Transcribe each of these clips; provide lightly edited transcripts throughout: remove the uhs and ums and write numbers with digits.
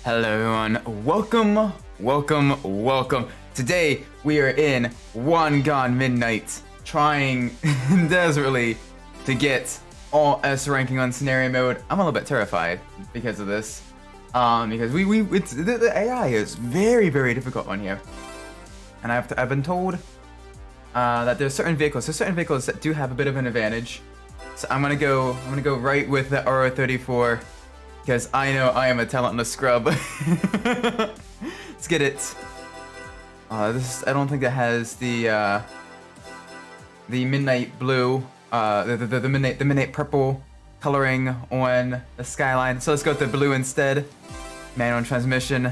Hello everyone, welcome. Today we are in Wangan Midnight, trying desperately to get all S ranking on scenario mode. I'm a little bit terrified because of this, because the AI is very difficult on here, and I've been told that there's certain vehicles that do have a bit of an advantage. So I'm gonna go right with the R34. Because I know I am a talentless scrub. Let's get it. This I don't think that has the midnight blue, the midnight purple coloring on the skyline. So let's go with the blue instead. Manual transmission.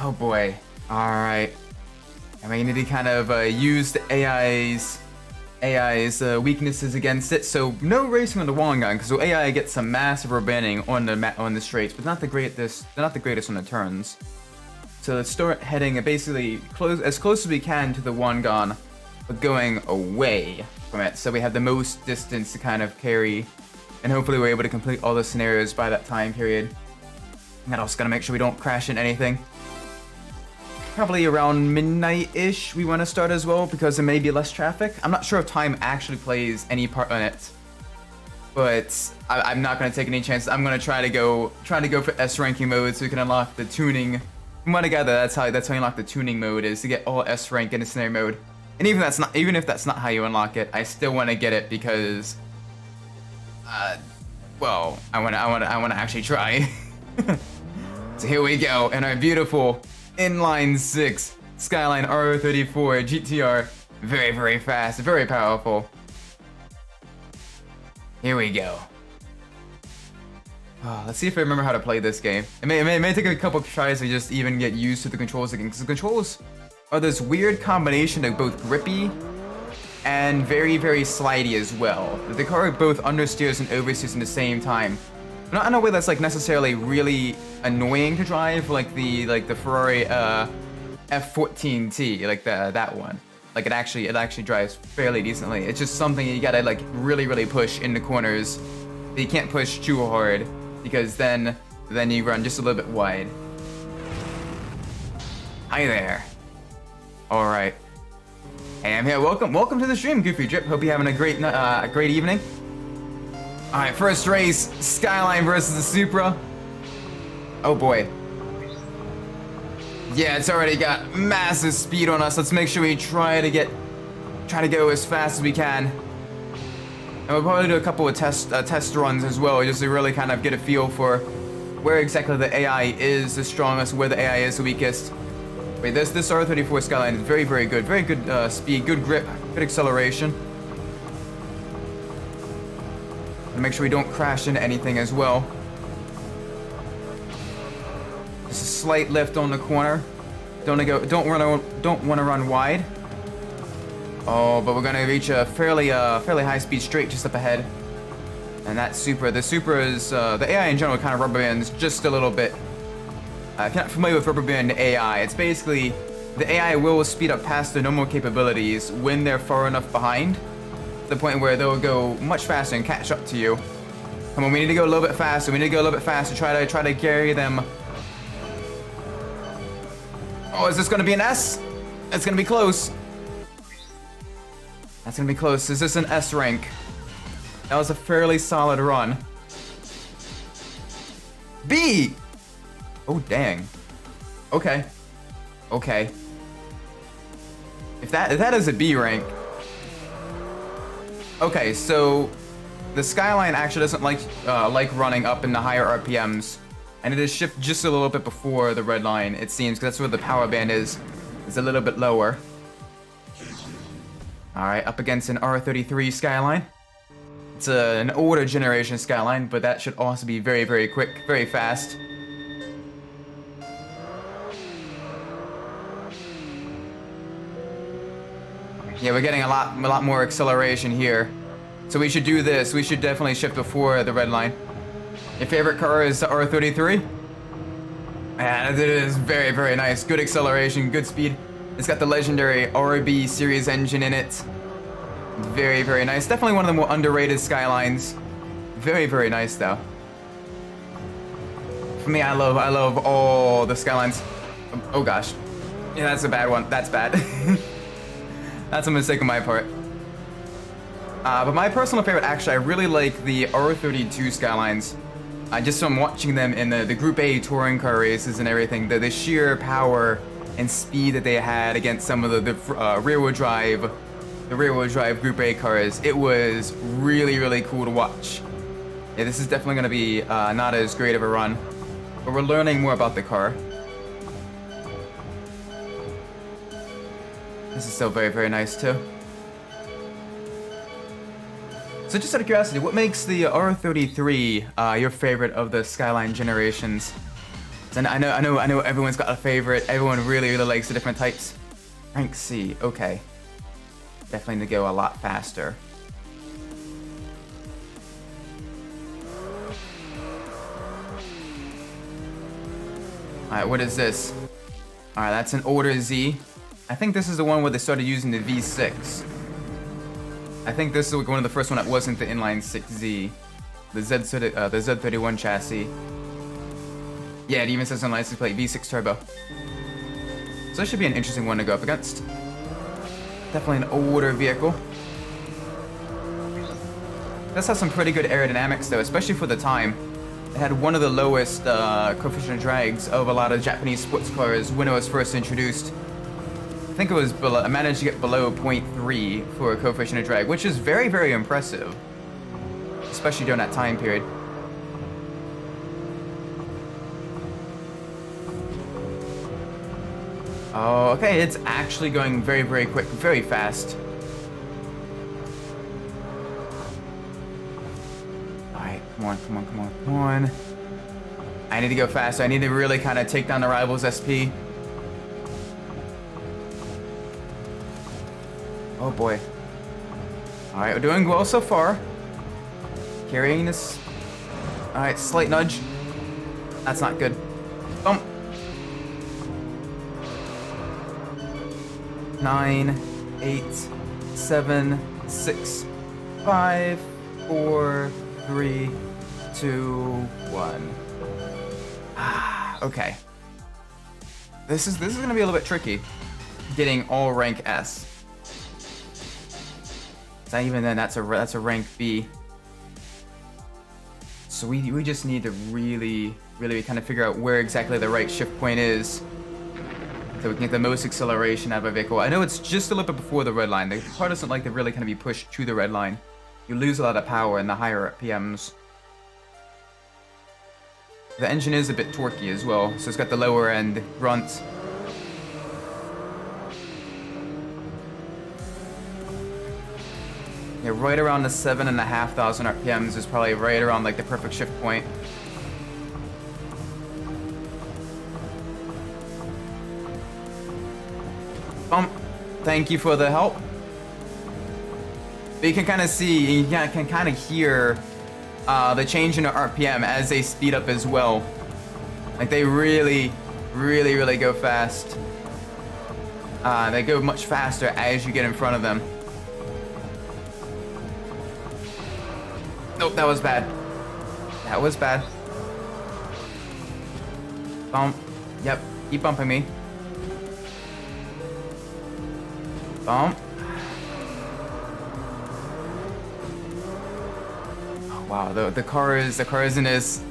Oh boy. All right. And we need to kind of use the AI's weaknesses against it. So no racing on the Wangan because the AI gets some massive urbaning on the straights, but not the greatest on the turns. So let's start heading basically as close as we can to the Wangan, but going away from it. So we have the most distance to kind of carry, and hopefully we're able to complete all the scenarios by that time period. And also gotta make sure we don't crash in anything. Probably around midnight-ish we want to start as well because there may be less traffic. I'm not sure if time actually plays any part on it, but I'm not going to take any chances. I'm going to try to go for S ranking mode so we can unlock the tuning. From what I gather, that's how you unlock the tuning mode, is to get all S rank in the scenario mode. And even if that's not how you unlock it, I still want to get it because, well, I want to actually try. So here we go, and our beautiful Inline 6 Skyline R34 GTR. Very fast, very powerful. Here we go. Oh, let's see if I remember how to play this game. It may take a couple tries to just even get used to the controls again, because the controls are this weird combination of both grippy and very slidey as well. The car both understeers and oversteers at the same time. Not in a way that's like necessarily really annoying to drive, like the Ferrari F14T, like that one. Like it actually drives fairly decently. It's just something you gotta like really push in the corners. But you can't push too hard because then you run just a little bit wide. Hi there. All right. Hey, I'm here. Welcome to the stream, Goofy Drip. Hope you're having a great evening. Alright, first race, Skyline versus the Supra. Oh boy. Yeah, it's already got massive speed on us. Let's make sure we try to go as fast as we can. And we'll probably do a couple of test runs as well, just to really kind of get a feel for where exactly the AI is the strongest, where the AI is the weakest. Wait, this R34 Skyline is very good. Very good speed, good grip, good acceleration. And make sure we don't crash into anything as well. Just a slight lift on the corner. Don't want to run wide. Oh, but we're gonna reach a fairly high speed straight just up ahead. And that the Supra is the AI in general kind of rubber bands just a little bit. If you're not familiar with rubber band AI, it's basically the AI will speed up past their normal capabilities when they're far enough behind. The point where they'll go much faster and catch up to you. Come on, we need to go a little bit faster. Try to carry them. Oh, is this gonna be an S? It's gonna be close. That's gonna be close. Is this an S rank? That was a fairly solid run. B! Oh, dang. Okay. If that is a B rank. Okay, so the Skyline actually doesn't like running up in the higher RPMs, and it is shift just a little bit before the red line, it seems, because that's where the power band is a little bit lower. All right, up against an R33 Skyline. It's an older generation Skyline, but that should also be very quick, very fast. Yeah, we're getting a lot more acceleration here. So we should do this. We should definitely shift before the red line. Your favorite car is the R33? And it is very nice. Good acceleration, good speed. It's got the legendary RB series engine in it. Very nice. Definitely one of the more underrated Skylines. Very, very nice though. For me, I love all the Skylines. Oh gosh. Yeah, that's a bad one. That's bad. That's a mistake on my part. But my personal favorite, actually, I really like the R32 Skylines. Just from watching them in the Group A touring car races and everything, the sheer power and speed that they had against some of the rear-wheel drive Group A cars, it was really, really cool to watch. Yeah, this is definitely going to be not as great of a run, but we're learning more about the car. This is still very, very nice too. So just out of curiosity, what makes the R33 your favorite of the Skyline generations? And I know everyone's got a favorite. Everyone really, really likes the different types. Rank C, okay. Definitely need to go a lot faster. Alright, what is this? Alright, that's an older Z. I think this is the one where they started using the V6. I think this is one of the first one that wasn't the inline 6Z. The Z31 chassis. Yeah, it even says on license plate V6 turbo. So this should be an interesting one to go up against. Definitely an older vehicle. This has some pretty good aerodynamics though, especially for the time. It had one of the lowest coefficient of drags of a lot of Japanese sports cars when it was first introduced. I think it was below, I managed to get below 0.3 for a coefficient of drag, which is very, very impressive, especially during that time period. Oh, okay, it's actually going very, very quick, very fast. Alright, come on, come on, come on, come on. I need to go faster. I need to really kind of take down the rival's SP. Oh boy. Alright, we're doing well so far. Carrying this. Alright, slight nudge. That's not good. Bump. 9, 8, 7, 6, 5, 4, 3, 2, 1. Okay. This is gonna be a little bit tricky. Getting all rank S. Not even then, that's a rank B. So we just need to really kind of figure out where exactly the right shift point is, so we can get the most acceleration out of a vehicle. I know it's just a little bit before the red line. The car doesn't like to really kind of be pushed to the red line. You lose a lot of power in the higher RPMs. The engine is a bit torquey as well, so it's got the lower end grunt. Yeah, right around the 7,500 RPMs is probably right around like the perfect shift point. Bump. Thank you for the help. But you can kind of see, you can kind of hear the change in the RPM as they speed up as well. Like they really go fast. They go much faster as you get in front of them. Nope, that was bad. That was bad. Bump. Yep, keep bumping me. Bump. Oh, wow, the cars in this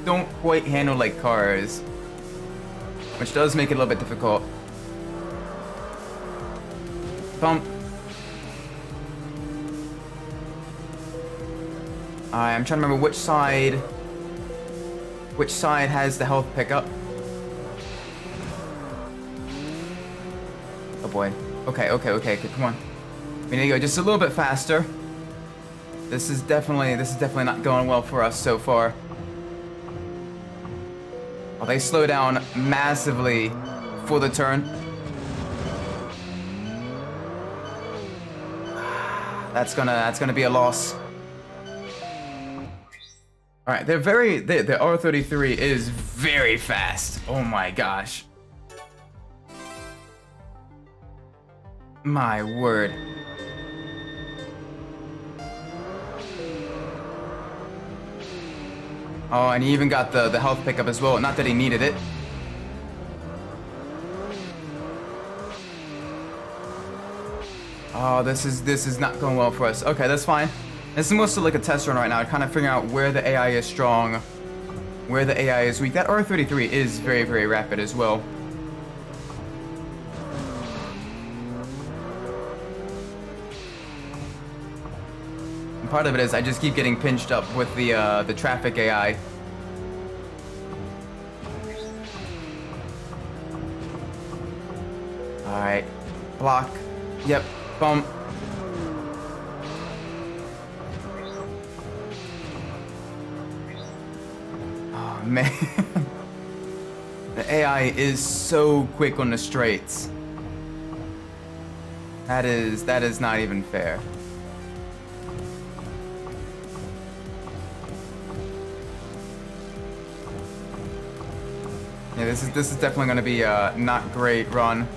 don't quite handle like cars, which does make it a little bit difficult. Bump. I'm trying to remember which side has the health pickup. Oh boy. Okay, come on. We need to go just a little bit faster. This is definitely not going well for us so far. Oh, they slow down massively for the turn. That's gonna be a loss. All right, the R33 is very fast. Oh my gosh. My word. Oh, and he even got the health pickup as well. Not that he needed it. Oh, this is not going well for us. Okay, that's fine. This is mostly like a test run right now, kind of figuring out where the AI is strong, where the AI is weak. That R33 is very, very rapid as well. And part of it is I just keep getting pinched up with the traffic AI. All right, block. Yep, bump. Oh man, the AI is so quick on the straights. That is not even fair. Yeah, this is definitely going to be a not great run.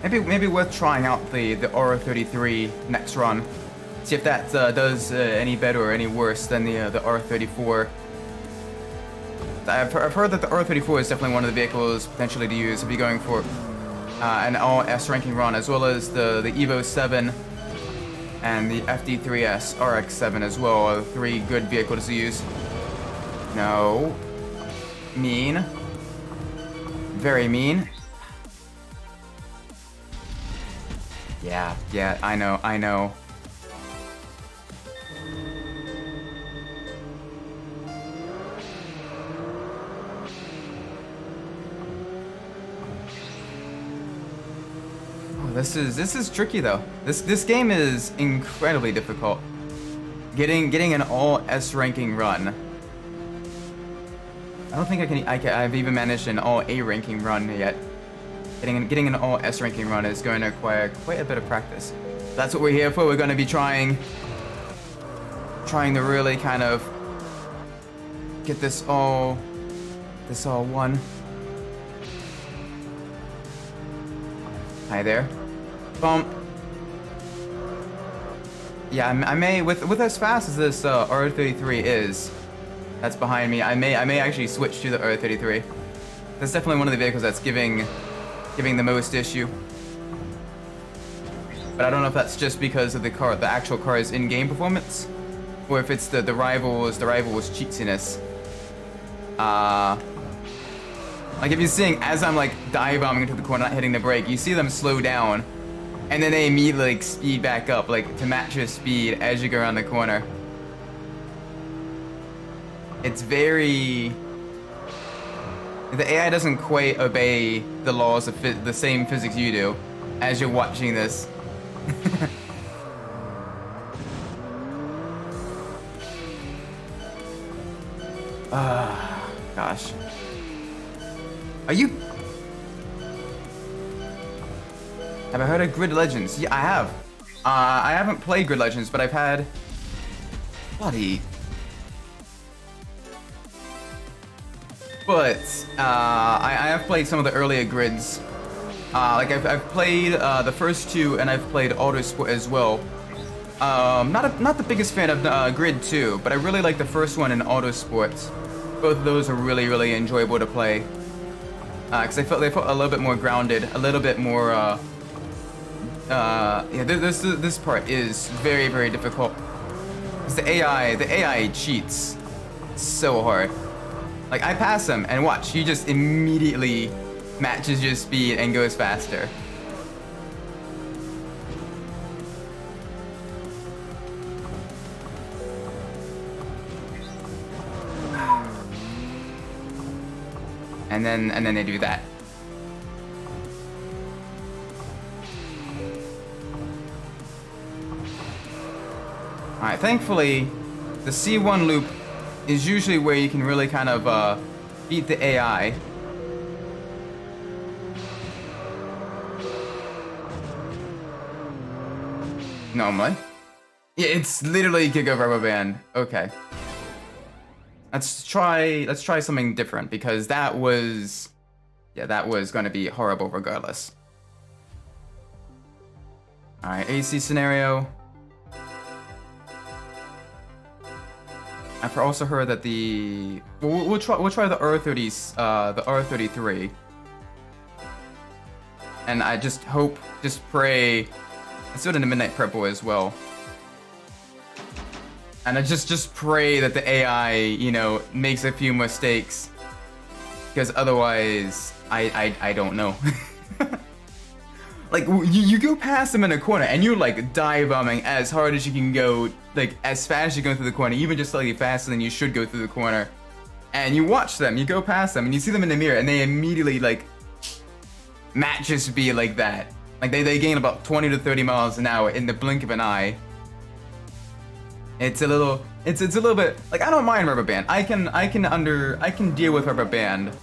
Maybe worth trying out the R33 next run. See if that does any better or any worse than the R34. I've heard that the R34 is definitely one of the vehicles potentially to use if you're going for an all S ranking run, as well as the Evo 7 and the FD3S RX7 as well are three good vehicles to use. No. Mean. Very mean. Yeah, I know. Oh, this is tricky though. This game is incredibly difficult. Getting an all S ranking run. I don't think I've even managed an all A ranking run yet. Getting an all S ranking run is going to require quite a bit of practice. That's what we're here for. We're going to be trying to really kind of get this all won. Hi there. Bump. Yeah, I may with as fast as this R33 is. That's behind me. I may actually switch to the R33. That's definitely one of the vehicles that's giving the most issue. But I don't know if that's just because of the actual car's in-game performance, or if it's the rival's cheatsiness. Like if you're seeing as I'm like dive bombing into the corner, not hitting the brake, you see them slow down, and then they immediately like speed back up, like to match your speed as you go around the corner. It's very... The AI doesn't quite obey the laws of the same physics you do as you're watching this. Gosh. Are you... Have I heard of Grid Legends? Yeah, I have. I haven't played Grid Legends, but I've had... Bloody... But I have played some of the earlier grids. Like I've played the first two, and I've played Autosport as well. Not the biggest fan of Grid 2, but I really like the first one in Autosport. Both of those are really enjoyable to play. Because they felt a little bit more grounded, a little bit more. Yeah, this part is very difficult. Because the AI cheats so hard. Like, I pass him, and watch, he just immediately matches your speed and goes faster. And then they do that. Alright, thankfully, the C1 loop is usually where you can really kind of beat the AI. Normally. Yeah, it's literally Giga Rubber Band. Okay. Let's try something different, because that was going to be horrible regardless. Alright, AC scenario. I've also heard that we'll try the R30s, the R33. And I just hope, just pray. Let's do it in the Midnight Purple as well. And I just pray that the AI, you know, makes a few mistakes. Because otherwise, I don't know. Like, you go past them in a corner and you're like dive bombing as hard as you can go, like as fast as you go through the corner, even just slightly faster than you should go through the corner. And you watch them, you go past them, and you see them in the mirror, and they immediately like match be like that. Like they gain about 20 to 30 miles an hour in the blink of an eye. It's a little bit like, I don't mind Rubber Band. I can deal with Rubber Band.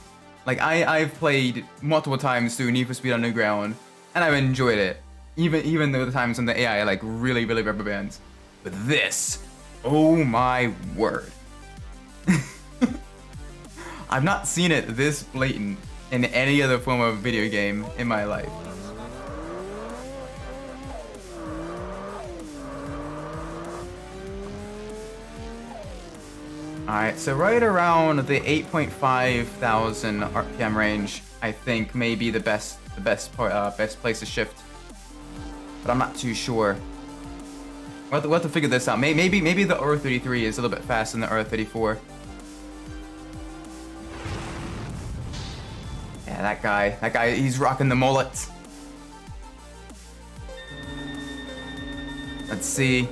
Like I've played multiple times through Need for Speed Underground, and I've enjoyed it. Even though the times when the AI like really rubber bands. But this, oh my word. I've not seen it this blatant in any other form of video game in my life. Alright, so right around the 8.5 thousand RPM range, I think may be the best place to shift. But I'm not too sure. We'll have to figure this out. Maybe the R33 is a little bit faster than the R34. Yeah, that guy, he's rocking the mullet. Let's see.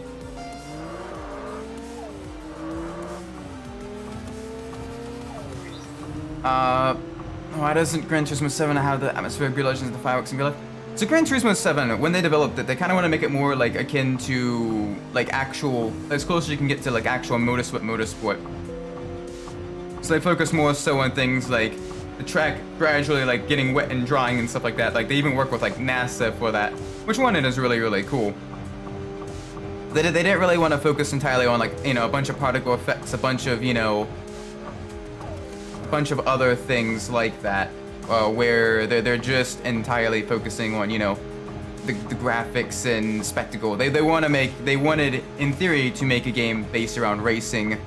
Why doesn't Gran Turismo 7 have the atmospheric grid legends and the fireworks in real life? So Gran Turismo 7, when they developed it, they kind of want to make it more like akin to like actual, as close as you can get to like actual motorsport. So they focus more so on things like the track gradually like getting wet and drying and stuff like that. Like they even work with like NASA for that, which one is really cool. They didn't really want to focus entirely on like, you know, a bunch of particle effects, a bunch of, you know, a bunch of other things like that, where they're just entirely focusing on, you know, the graphics and spectacle. They wanted in theory to make a game based around racing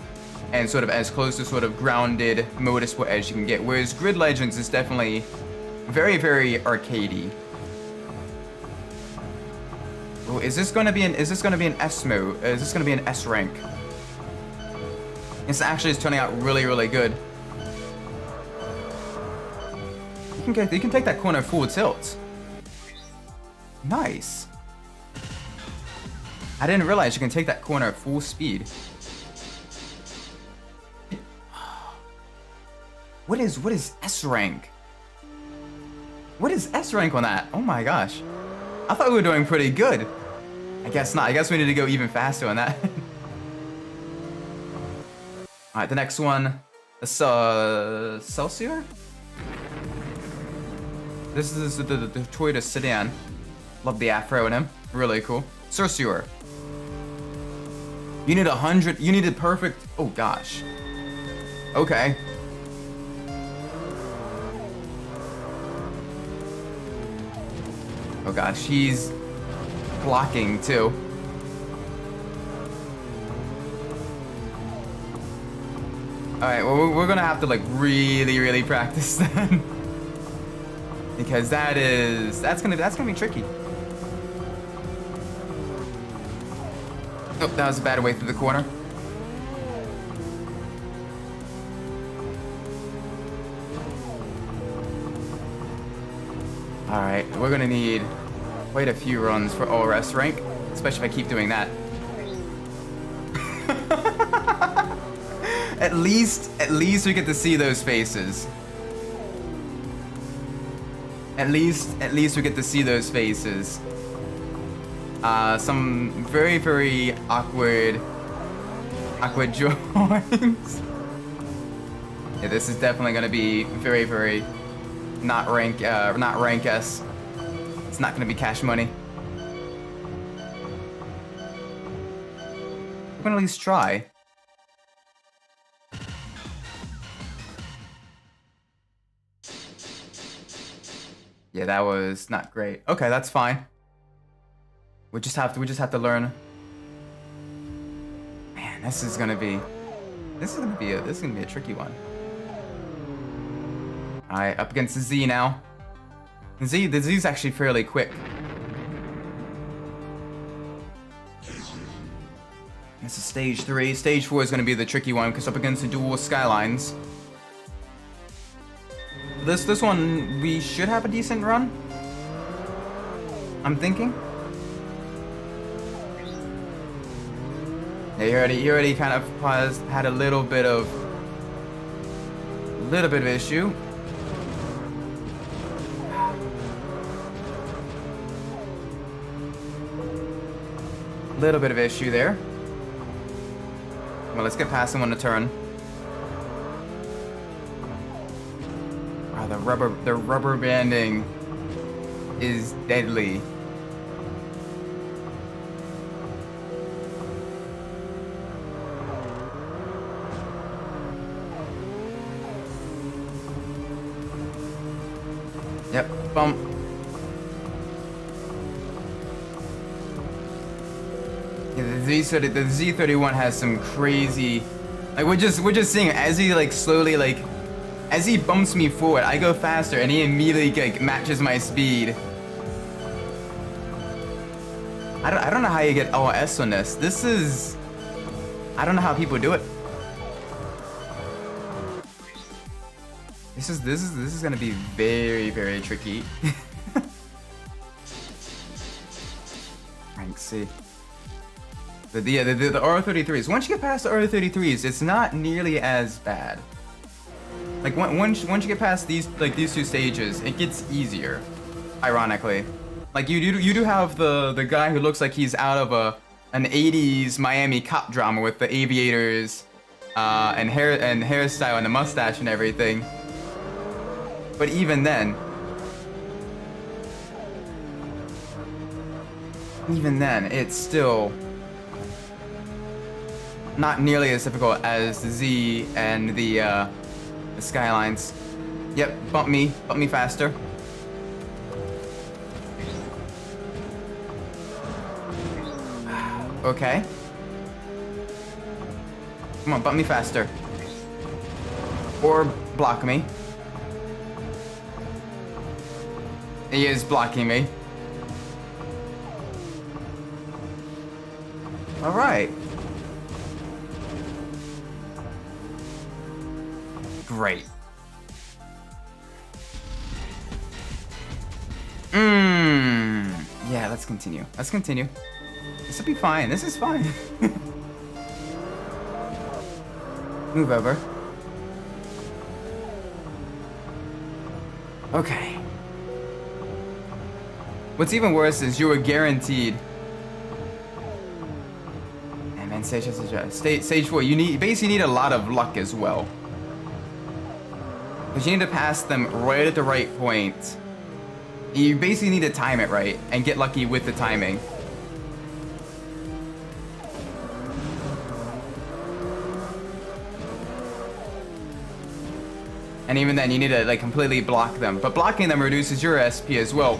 and sort of as close to sort of grounded motorsport as you can get. Whereas Grid Legends is definitely very arcadey. Oh, is this gonna be an S mode? Is this gonna be an S rank? This actually is turning out really good. You can take that corner full tilt. Nice. I didn't realize you can take that corner at full speed. What is S rank? What is S rank on that? Oh my gosh. I thought we were doing pretty good. I guess not. I guess we need to go even faster on that. Alright, the next one. Celsior? This is the Toyota sedan. Love the afro in him. Really cool. Cercior. You need 100. You needed perfect. Oh gosh. Okay. Oh gosh, he's blocking too. Alright, well we're gonna have to like really practice then. Because that's gonna be tricky. Oh, that was a bad way through the corner. Alright, we're gonna need quite a few runs for ORS rank, especially if I keep doing that. At least we get to see those faces. At least we get to see those faces. Some very awkward drawings. Yeah, this is definitely gonna be very not rank S. It's not gonna be cash money. I'm gonna at least try. Yeah, that was not great. Okay, that's fine. We just have to learn. Man, this is gonna be This is gonna be a tricky one. All right, up against the Z now. The Z's actually fairly quick. This is stage 3. Stage 4 is gonna be the tricky one because up against the dual skylines. This one we should have a decent run. I'm thinking. Yeah, you already kind of had a little bit of issue. Little bit of issue there. Well, let's get past him on the turn. Wow, the rubber banding is deadly. Yep, bump. Yeah, the Z31 has some crazy, like we're just seeing as he like slowly like as he bumps me forward, I go faster and he immediately like matches my speed. I don't know how you get OS on this. This is, I don't know how people do it. This is gonna be very, very tricky. Rank C. The R33s. Once you get past the R33s, it's not nearly as bad. Like once you get past these two stages, it gets easier. Ironically, like you do have the guy who looks like he's out of an 80s Miami cop drama with the aviators and hairstyle and the mustache and everything. But even then, it's still not nearly as difficult as the Z and the Skylines. Yep, bump me faster. Okay. Come on, bump me faster. Or block me. He is blocking me. All right. Great. Yeah, let's continue. Let's continue. This will be fine. This is fine. Move over. Okay. What's even worse is you were guaranteed. And then stage 4, you basically need a lot of luck as well. Because you need to pass them right at the right point. You basically need to time it right and get lucky with the timing. And even then, you need to like completely block them. But blocking them reduces your SP as well.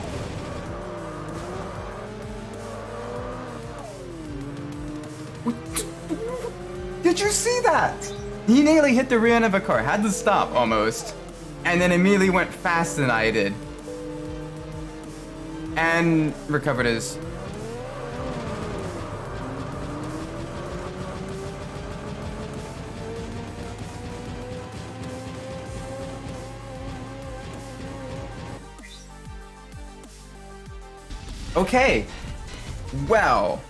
Did you see that? He nearly hit the rear end of a car, had to stop almost, and then immediately went faster than I did. And recovered his. Okay. Well.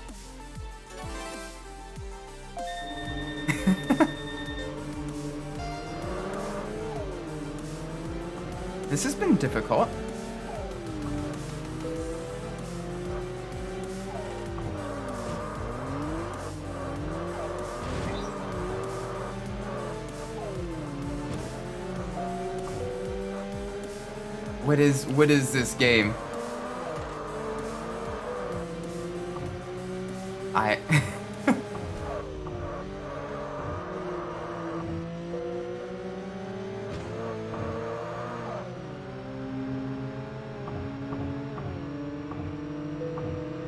This has been difficult. What is this game?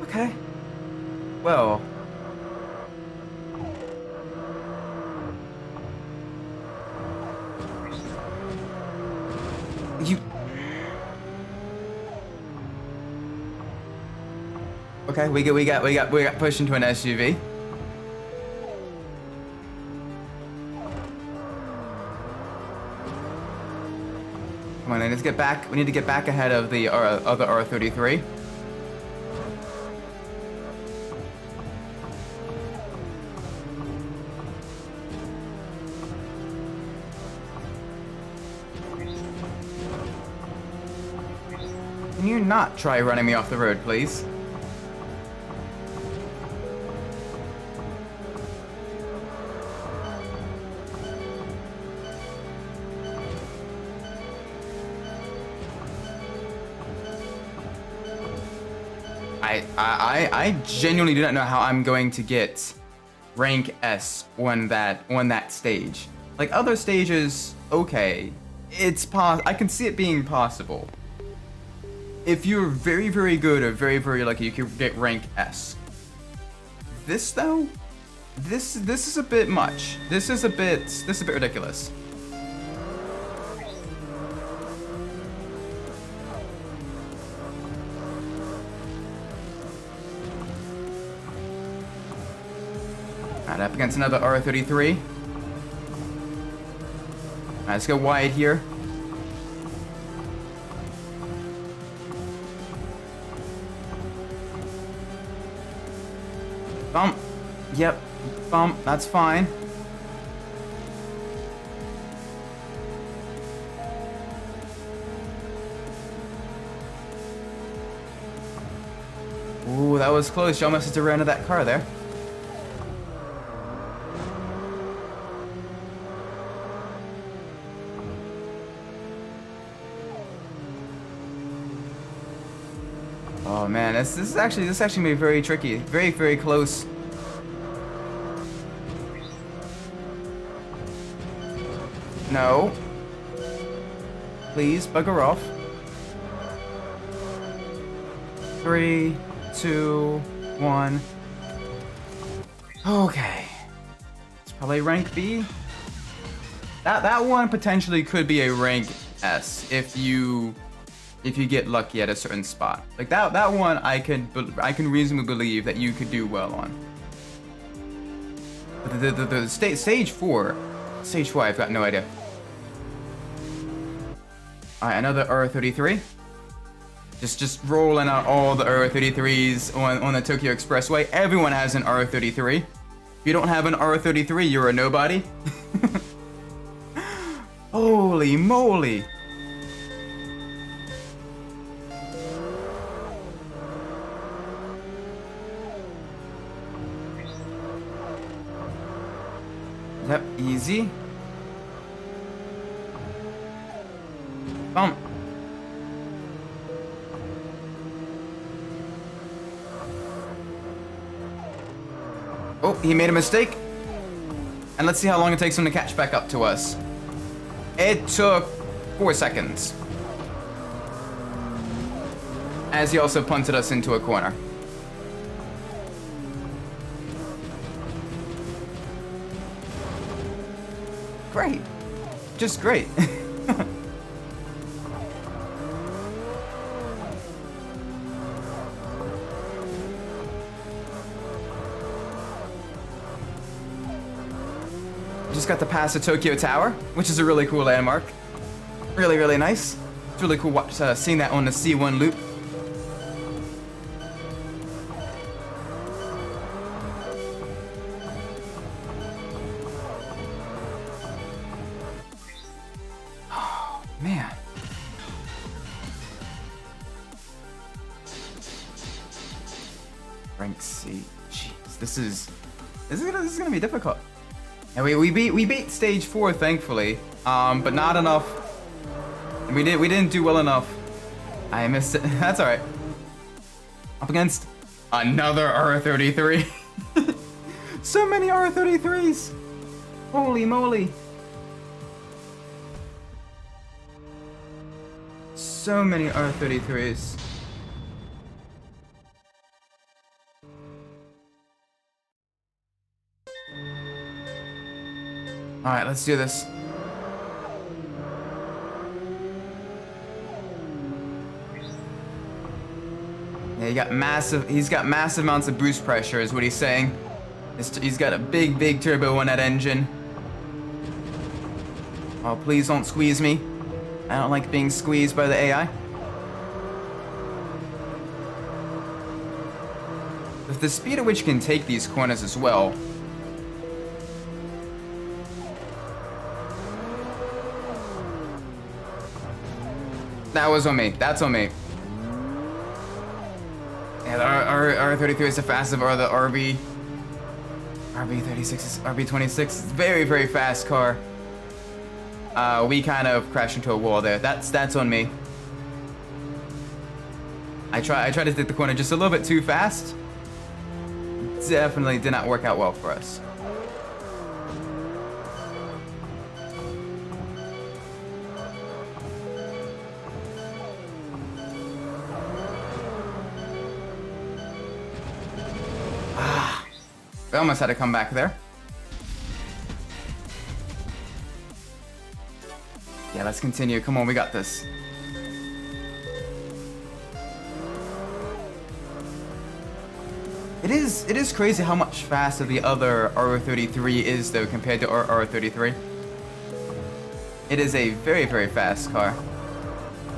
Okay. Well. You... Okay, we got pushed into an SUV. Come on, I need to get back. We need to get back ahead of the other R33. Can you not try running me off the road, please? I genuinely do not know how I'm going to get rank S on that stage. Like other stages, okay, I can see it being possible. If you're very, very good or very, very lucky, you can get rank S. This though, this is a bit much. This is a bit ridiculous. Alright, up against another R33. Alright, let's go wide here. Bump. Yep. Bump. That's fine. Ooh, that was close. You almost just ran into that car there. Oh man, this is actually gonna be very tricky. Very, very close. No. Please, bugger off. 3, 2, 1. Okay. It's probably rank B. That one potentially could be a rank S if you get lucky at a certain spot. Like that one I can reasonably believe that you could do well on. But the stage 4, I've got no idea. Alright, another R33. Just rolling out all the R33s on the Tokyo Expressway. Everyone has an R33. If you don't have an R33, you're a nobody. Holy moly. Yep, easy. Bump. Oh, he made a mistake. And let's see how long it takes him to catch back up to us. It took 4 seconds. As he also punted us into a corner. Great. Just great. Just got to pass the Tokyo Tower, which is a really cool landmark. Really, really nice. It's really cool seeing that on the C1 loop. Oh, man. Rank C. Jeez, this is gonna be difficult. And we beat stage 4 thankfully, but not enough. We didn't do well enough. I missed it. That's all right. Up against another R33. So many R33s. Holy moly. So many R33s. All right, let's do this. Yeah, he's got massive amounts of boost pressure is what he's saying. He's got a big turbo on that engine. Oh, please don't squeeze me. I don't like being squeezed by the AI. With the speed at which you can take these corners as well. That was on me. That's on me. Yeah, the R33 is the fastest, or the RB36, RB26. Very fast car. We kind of crashed into a wall there. That's on me. I tried to hit the corner just a little bit too fast. Definitely did not work out well for us. We almost had to come back there. Yeah, let's continue. Come on, we got this. It is crazy how much faster the other R33 is though compared to our R33. It is a very fast car.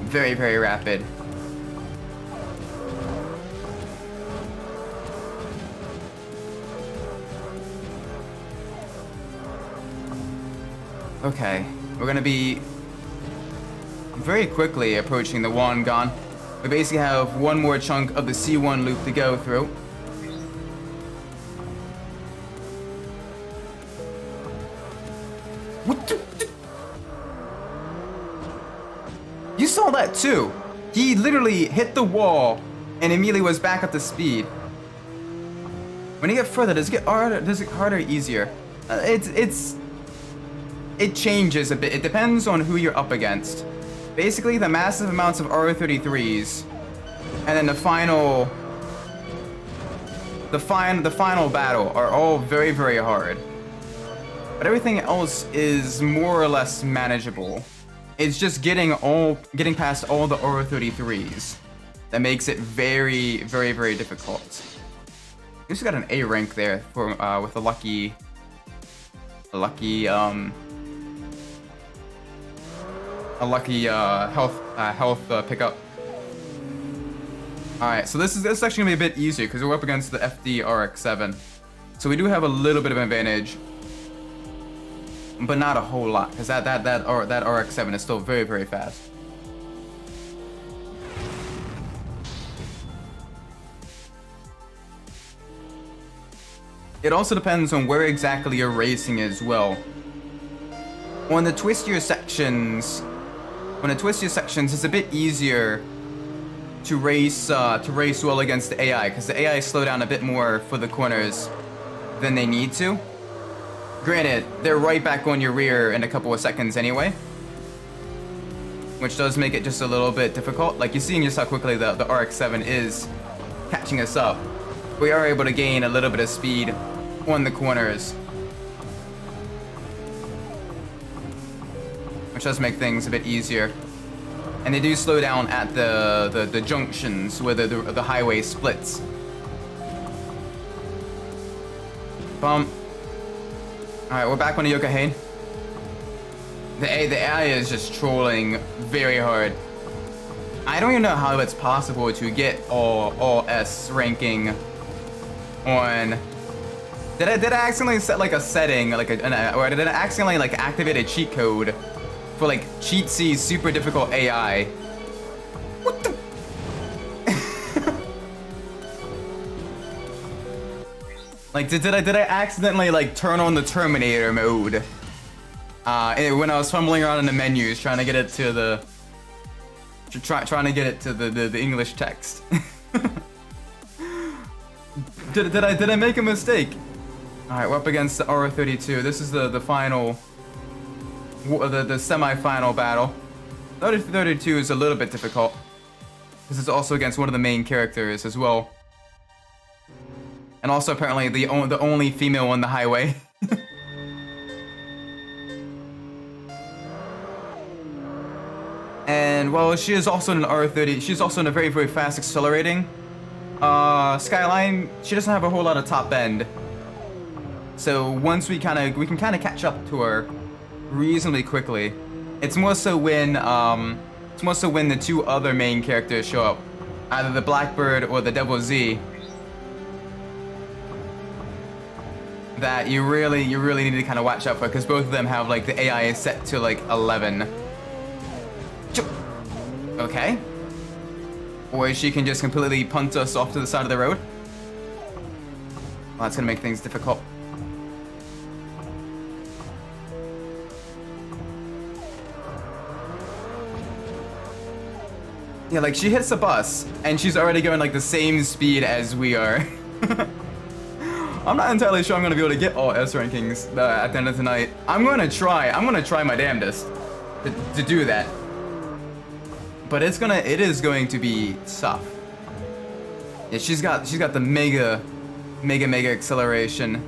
Very rapid. Okay, we're gonna be very quickly approaching the Wangan. We basically have one more chunk of the C1 loop to go through. What the? You saw that too. He literally hit the wall and immediately was back up to speed. When you get further, does it get harder? Does it harder or easier? It changes a bit. It depends on who you're up against. Basically, the massive amounts of R33s, and then the final battle are all very hard. But everything else is more or less manageable. It's just getting past all the R33s that makes it very difficult. We just got an A rank there for with a lucky health pickup. All right, so this is actually gonna be a bit easier because we're up against the FD RX-7, so we do have a little bit of advantage, but not a whole lot because that RX-7 is still very fast. It also depends on where exactly you're racing as well. On the twistier sections, it's a bit easier to race well against the AI because the AI slow down a bit more for the corners than they need to. Granted, they're right back on your rear in a couple of seconds anyway, which does make it just a little bit difficult. Like, you're seeing just how quickly the RX-7 is catching us up. We are able to gain a little bit of speed on the corners, which does make things a bit easier. And they do slow down at the junctions where the highway splits. Bump. Alright, we're back on the Yokohama. The AI is just trolling very hard. I don't even know how it's possible to get all S ranking on... Did I accidentally set like a setting, or did I accidentally like activate a cheat code for like cheatsy super difficult AI? What the? Like, did I accidentally like turn on the Terminator mode when I was fumbling around in the menus trying to get it to the trying to get it to the English text? Did I make a mistake? All right, we're up against the R32. This is the final, the semi-final battle. 32 is a little bit difficult. This is also against one of the main characters as well. And also apparently the only female on the highway. And well, she is also in an R30. She's also in a very fast accelerating. Skyline, she doesn't have a whole lot of top end. So once we can kind of catch up to her reasonably quickly. It's more so when the two other main characters show up, either the Blackbird or the Devil Z, that you really need to kind of watch out for, because both of them have like the AI is set to like 11. Okay. Or she can just completely punt us off to the side of the road. Well, that's gonna make things difficult. Yeah, like she hits a bus and she's already going like the same speed as we are. I'm not entirely sure I'm gonna be able to get all S rankings at the end of the night. I'm gonna try my damnedest to do that. But it is going to be tough. Yeah, she's got the mega acceleration.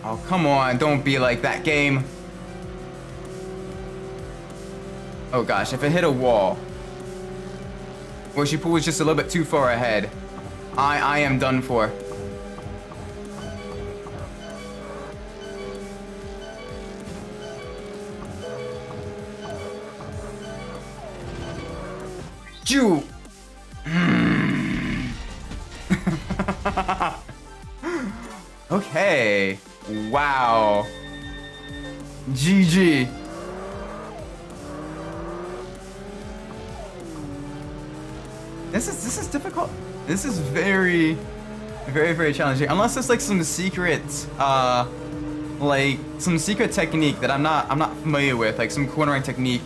Oh, come on, don't be like that, game. Oh gosh, if it hit a wall, or she was just a little bit too far ahead, I am done for. Jew. Okay. Wow. GG. This is difficult. This is very challenging. Unless it's like some secret technique that I'm not familiar with, like some cornering technique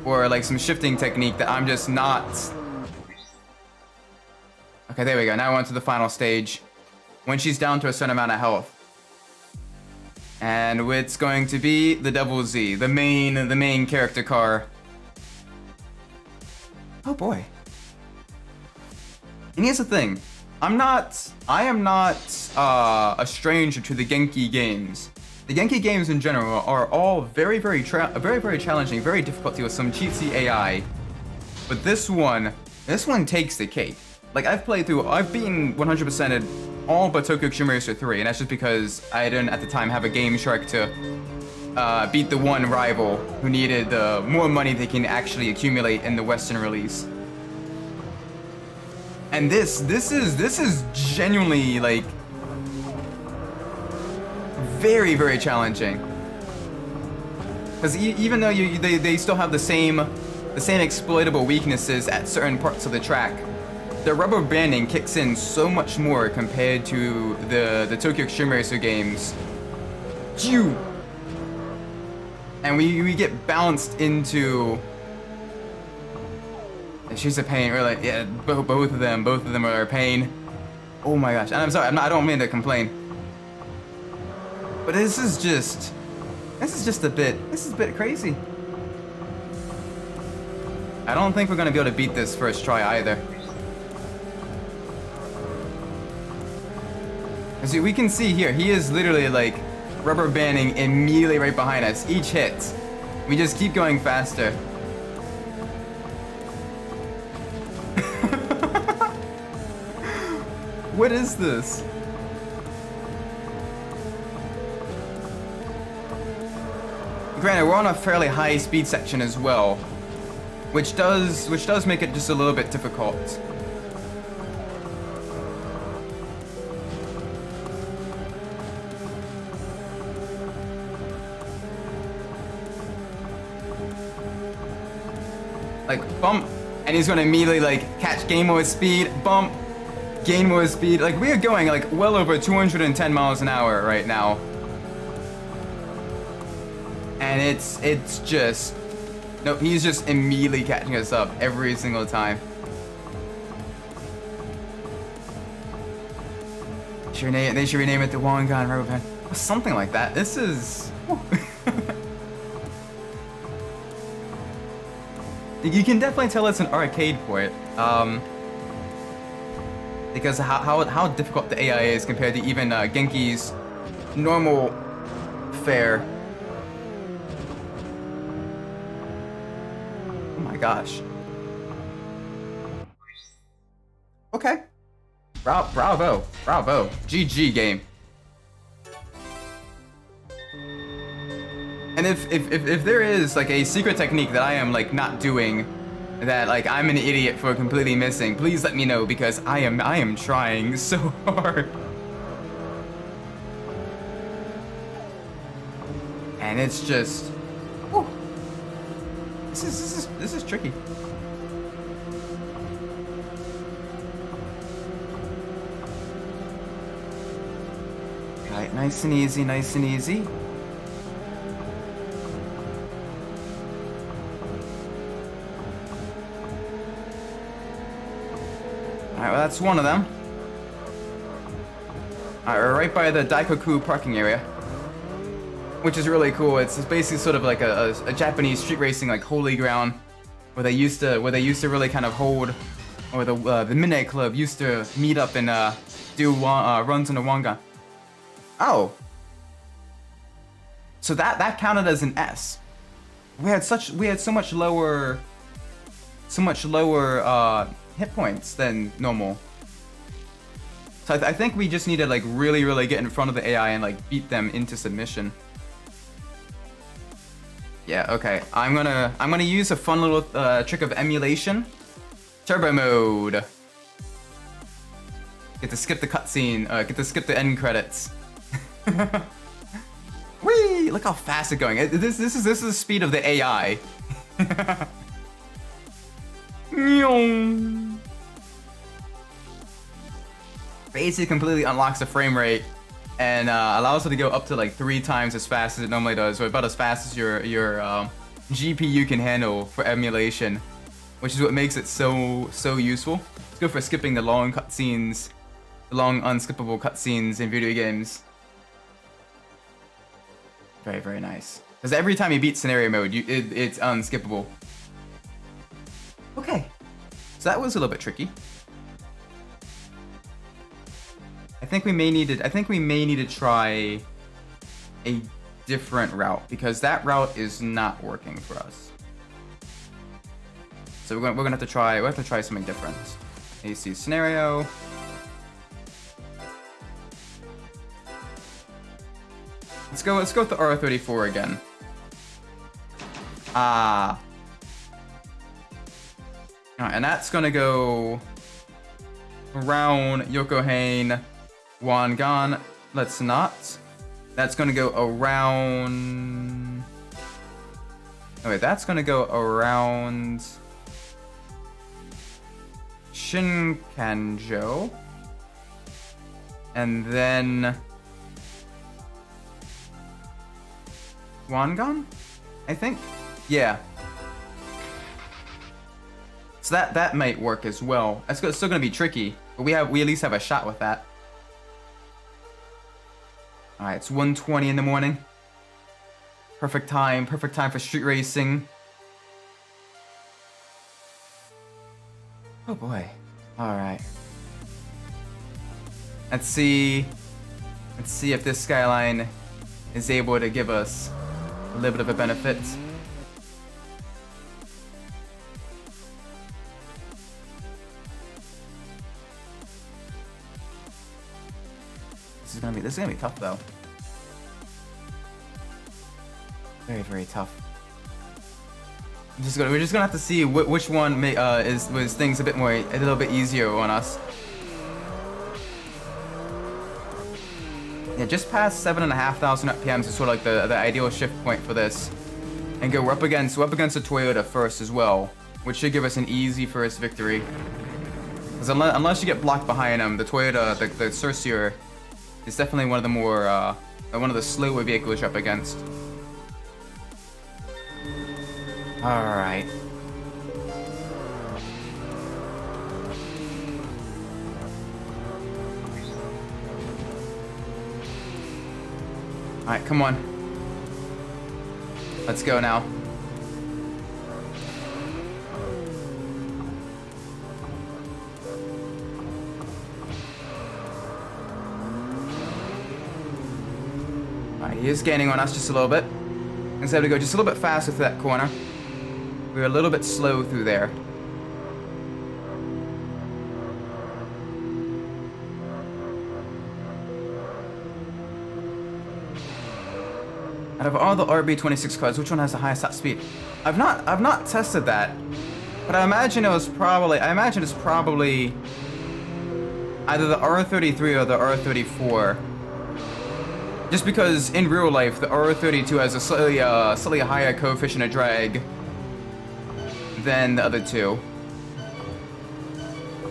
or like some shifting technique that I'm just not. Okay, there we go. Now we're on to the final stage. When she's down to a certain amount of health. And it's going to be the Devil Z, the main character car. Oh boy. And here's the thing, I am not a stranger to the Genki games. The Genki games in general are all very challenging, very difficult with some cheatsy AI. But this one takes the cake. Like I've beaten 100%ed all but Tokyo Extreme Racer 3, and that's just because I didn't at the time have a Game Shark to beat the one rival who needed more money they can actually accumulate in the Western release. And this is genuinely like very challenging, because even though they still have the same exploitable weaknesses at certain parts of the track, the rubber banding kicks in so much more compared to the Tokyo Extreme Racer games. Phew! And we get bounced into. She's a pain, really. Yeah, both of them are a pain. Oh my gosh, and I'm sorry, I don't mean to complain, but this is a bit crazy. I don't think we're gonna be able to beat this first try either. As we can see here, he is literally like rubber banding immediately right behind us. Each hit, we just keep going faster. What is this? Granted, we're on a fairly high speed section as well, which does make it just a little bit difficult. Like bump, and he's gonna immediately like gain more speed, bump. Gain more speed. Like we are going like well over 210 miles an hour right now. And it's just, no, he's just immediately catching us up every single time. They should rename it the Wangan Rubber Band. Something like that. This is. You can definitely tell it's an arcade port. Because how difficult the AI is compared to even Genki's normal fare. Oh my gosh. Okay. Bravo. Bravo. GG game. And if there is like a secret technique that I am like not doing, that like I'm an idiot for completely missing, please let me know, because I am trying so hard. And it's just, whew. This is tricky. Alright, nice and easy, nice and easy. Alright, well that's one of them. Alright, we're right by the Daikoku parking area, which is really cool. It's basically sort of like a Japanese street racing like holy ground, where they used to really kind of hold, or the Midnight Club used to meet up and do runs in the Wangan. Oh, so that counted as an S. We had so much lower hit points than normal. So I think we just need to like really get in front of the AI and like beat them into submission. Yeah, okay. I'm gonna use a fun little trick of emulation. Turbo mode. Get to skip the cutscene. Get to skip the end credits. Whee! Look how fast it's going. This is the speed of the AI. Basically completely unlocks the frame rate and allows it to go up to like 3 times as fast as it normally does, or about as fast as your GPU can handle for emulation, which is what makes it so useful. It's good for skipping the long cutscenes, the long unskippable cutscenes in video games. Very nice. Because every time you beat scenario mode, it's unskippable. Okay, so that was a little bit tricky. I think we may need to try a different route, because that route is not working for us. So we're gonna have to try something different. AC scenario. Let's go with the R34 again. Alright, and that's gonna go around Yokohama, Wangan. Let's not. That's gonna go around. Oh wait, that's gonna go around Shinkanjo, and then Wangan, I think. Yeah. So that might work as well. It's still gonna be tricky, but we at least have a shot with that. All right, it's 1:20 in the morning. Perfect time for street racing. Oh boy. All right. Let's see if this skyline is able to give us a little bit of a benefit. This is gonna be tough though. Very tough. We're just gonna have to see which one was things a little bit easier on us. Yeah, just past 7,500 RPMs is sort of like the ideal shift point for this, and we're up against the Toyota first as well, which should give us an easy first victory. Because unless you get blocked behind them, the Toyota, the Cercior, is definitely one of the more one of the slower vehicles you're up against. All right. All right, come on. Let's go now. Alright, he is gaining on us just a little bit. Instead we go just a little bit faster through that corner. We were a little bit slow through there. Out of all the RB26 cars, which one has the highest top speed? I've not tested that, but I imagine it's probably either the R33 or the R34. Just because in real life the R32 has a slightly higher coefficient of drag than the other two.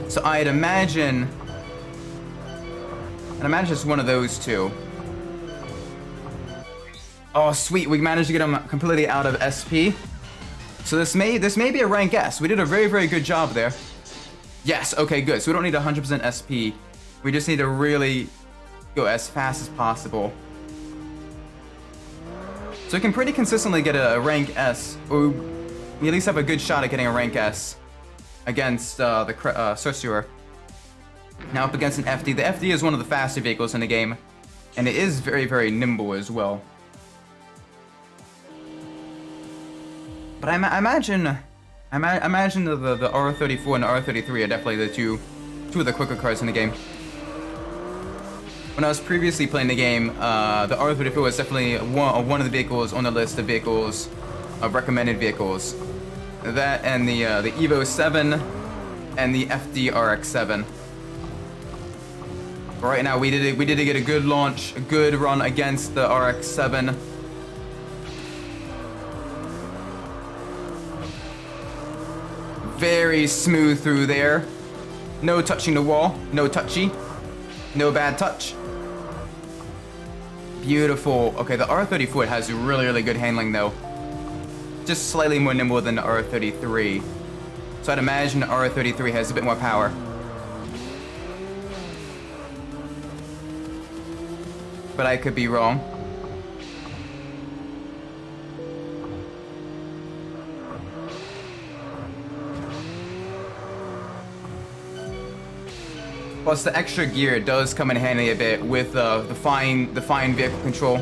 So I'd imagine it's one of those two. Oh, sweet, we managed to get him completely out of SP. So this may be a rank S. We did a very, very good job there. Yes, okay, good. So we don't need 100% SP. We just need to really go as fast as possible. So we can pretty consistently get a rank S, or we at least have a good shot at getting a rank S against the Sorcerer. Now up against an FD. The FD is one of the faster vehicles in the game, and it is very, very nimble as well. But I imagine the R34 and the R33 are definitely the two of the quicker cars in the game. When I was previously playing the game, the R34 was definitely one of the vehicles on the list of vehicles, of recommended vehicles. That and the Evo 7 and the FD RX-7. But right now we did get a good launch, a good run against the RX-7. Very smooth through there. No touching the wall. No touchy. No bad touch. Beautiful. Okay, the R34 has really, really good handling though. Just slightly more nimble than the R33. So I'd imagine the R33 has a bit more power. But I could be wrong. Plus, the extra gear does come in handy a bit with the fine vehicle control.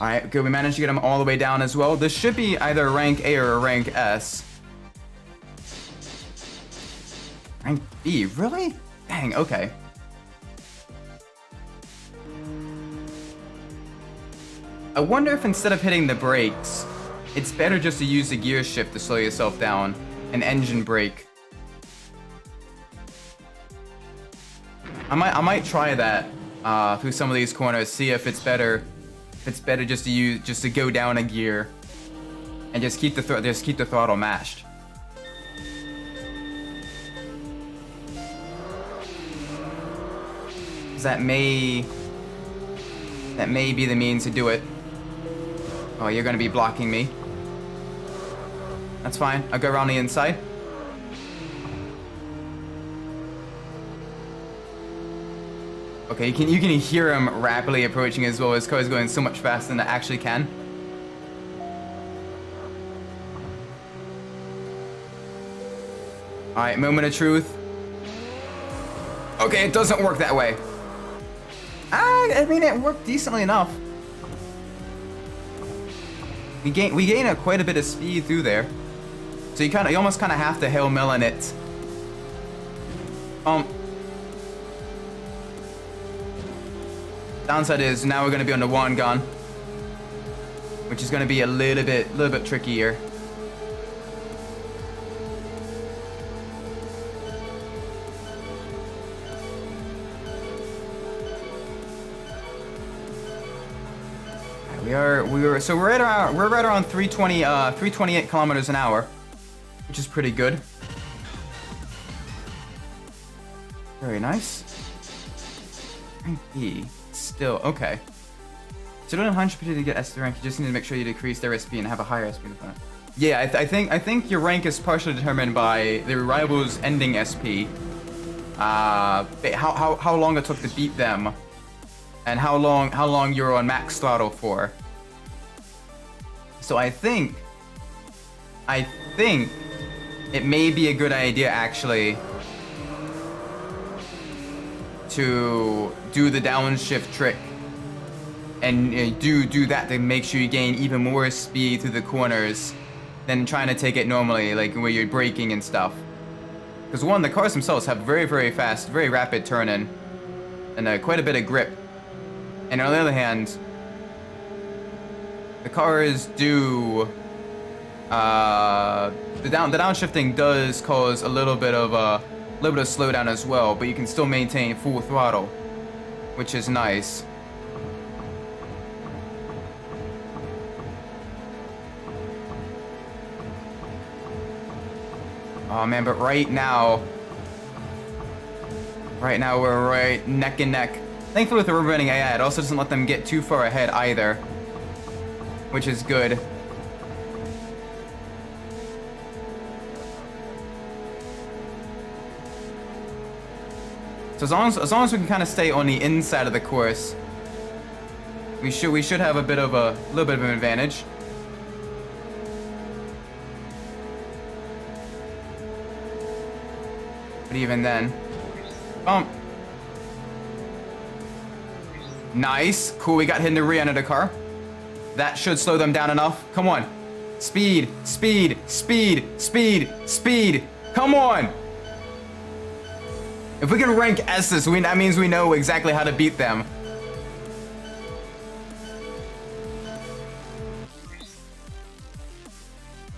All right, good. We managed to get him all the way down as well. This should be either a rank A or a rank S. Rank B, really? Dang. Okay. I wonder if instead of hitting the brakes, it's better just to use the gear shift to slow yourself down. An engine brake. I might try that through some of these corners. See if it's better. If it's better just to go down a gear and just keep the throttle mashed. That may be the means to do it. Oh, you're gonna be blocking me. That's fine. I'll go around the inside. Okay, you can hear him rapidly approaching as well. His car is going so much faster than it actually can. All right, moment of truth. Okay, it doesn't work that way. I mean, it worked decently enough. We gain quite a bit of speed through there, so you almost kind of have to Hail Melon it. Downside is now we're gonna be on the Wangan, which is gonna be a little bit trickier. We're right around 328 kilometers an hour, which is pretty good. Very nice. Rank B, still okay. So you don't 100% to get S rank. You just need to make sure you decrease their SP and have a higher SP in front. Yeah, I think your rank is partially determined by the rival's ending SP. How long it took to beat them, and how long you're on max throttle for. So I think it may be a good idea actually to do the downshift trick and do that to make sure you gain even more speed through the corners than trying to take it normally, like where you're braking and stuff. Because one, the cars themselves have very, very fast, very rapid turn-in, and quite a bit of grip. And on the other hand, the cars do the downshifting does cause a little bit of slowdown as well, but you can still maintain full throttle, which is nice. Oh man, but right now we're right neck and neck. Thankfully with the rubber banding AI, it also doesn't let them get too far ahead either, which is good. So as long as we can kind of stay on the inside of the course, we should have a little bit of an advantage. But even then, bump. Nice, cool. We got hit in the rear end of the car. That should slow them down enough. Come on, speed, speed, speed, speed, speed. Come on. If we can rank S's, that means we know exactly how to beat them.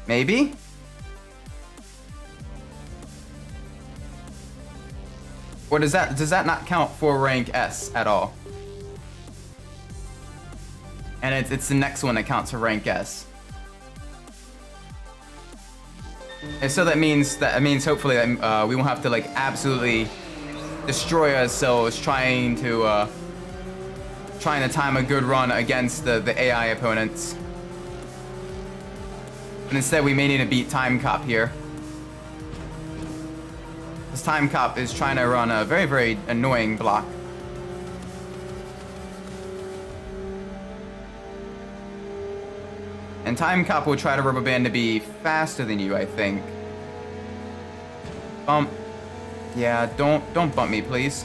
Maybe? Or does that not count for rank S at all? And it's the next one that counts for rank S. And so that means hopefully that we won't have to like absolutely destroy ourselves trying to time a good run against the AI opponents. And instead we may need to beat Time Cop here. This Time Cop is trying to run a very, very annoying block. And Time Cop will try to rubber band to be faster than you, I think. Bump. Yeah, don't bump me, please.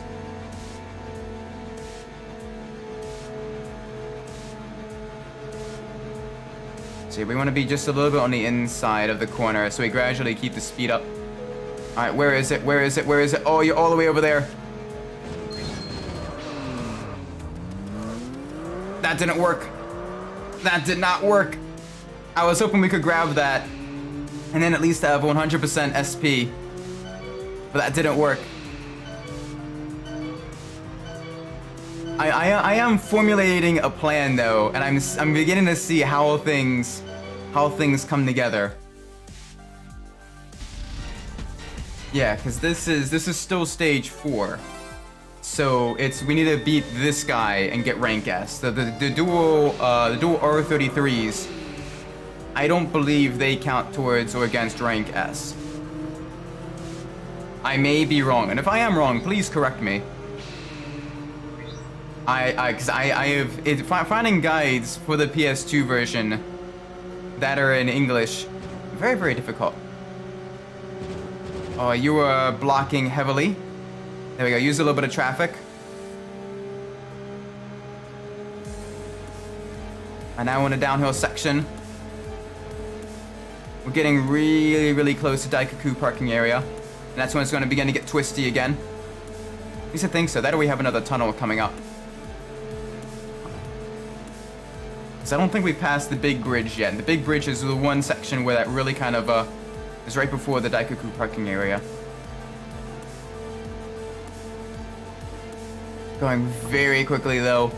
See, we want to be just a little bit on the inside of the corner, so we gradually keep the speed up. All right, where is it? Where is it? Where is it? Oh, you're all the way over there. That didn't work. That did not work. I was hoping we could grab that and then at least have 100% SP, but that didn't work. I am formulating a plan though, and I'm beginning to see how things come together. Yeah, because this is still stage 4, so we need to beat this guy and get rank S. The dual R33s, I don't believe they count towards or against rank S. I may be wrong, and if I am wrong, please correct me. Finding guides for the PS2 version that are in English, very, very difficult. Oh, you are blocking heavily. There we go, use a little bit of traffic. And now in a downhill section. We're getting really, really close to Daikaku parking area. And that's when it's going to begin to get twisty again. At least I think so. That or we have another tunnel coming up. So I don't think we've passed the big bridge yet. And the big bridge is the one section where that really kind of is right before the Daikaku parking area. Going very quickly though.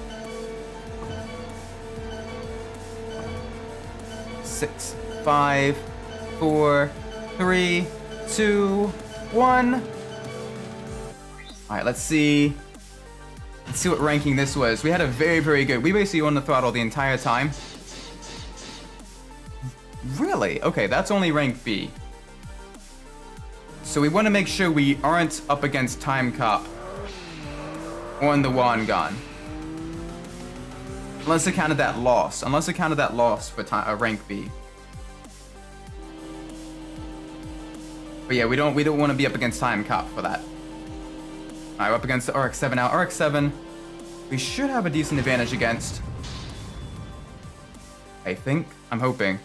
6, 5, 4, 3, 2, 1. All right, let's see what ranking this was. We had a very, very good. We basically on the throttle the entire time. Really? Okay, that's only rank B. So we want to make sure we aren't up against Time Cop on the Wangan. Unless it counted that loss. Unless it counted that loss for rank B. But yeah, we don't want to be up against Time Cop for that. Alright, we're up against the RX-7 now. RX-7, we should have a decent advantage against. I think. I'm hoping.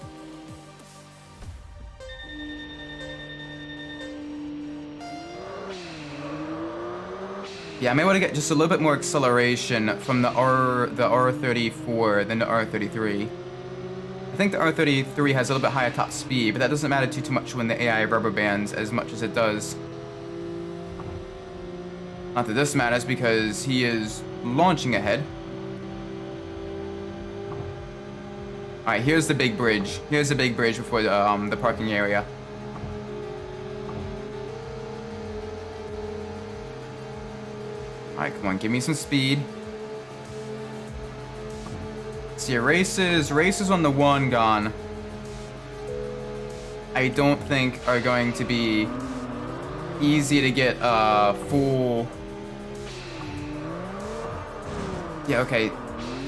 Yeah, I may want to get just a little bit more acceleration from the R34 than the R33. I think the R33 has a little bit higher top speed, but that doesn't matter too much when the AI rubber bands as much as it does. Not that this matters because he is launching ahead. Alright, here's the big bridge. Here's the big bridge before the parking area. Alright, come on, give me some speed. See, races on the Wangan, I don't think are going to be easy to get full. Yeah, okay.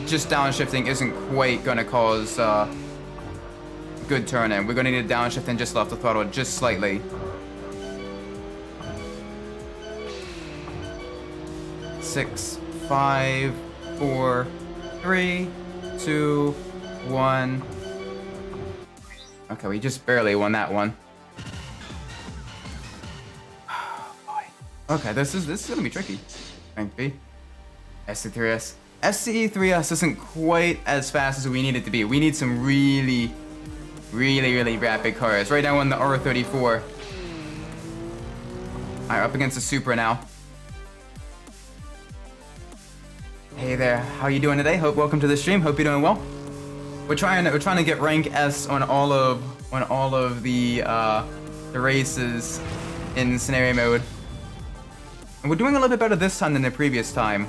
Just downshifting isn't quite gonna cause good turn-in. We're gonna need a downshift and just left the throttle just slightly. Six, 5, 4, 3, 2, 1. Okay, we just barely won that one. Oh, boy. Okay, this is gonna be tricky. Rank B. SC3S. SC3S isn't quite as fast as we need it to be. We need some really rapid cars. Right now on the R34. Alright, up against the Supra now. Hey there, how you doing today? Welcome to the stream. Hope you're doing well. We're trying to get rank S on all of the races in scenario mode. And we're doing a little bit better this time than the previous time.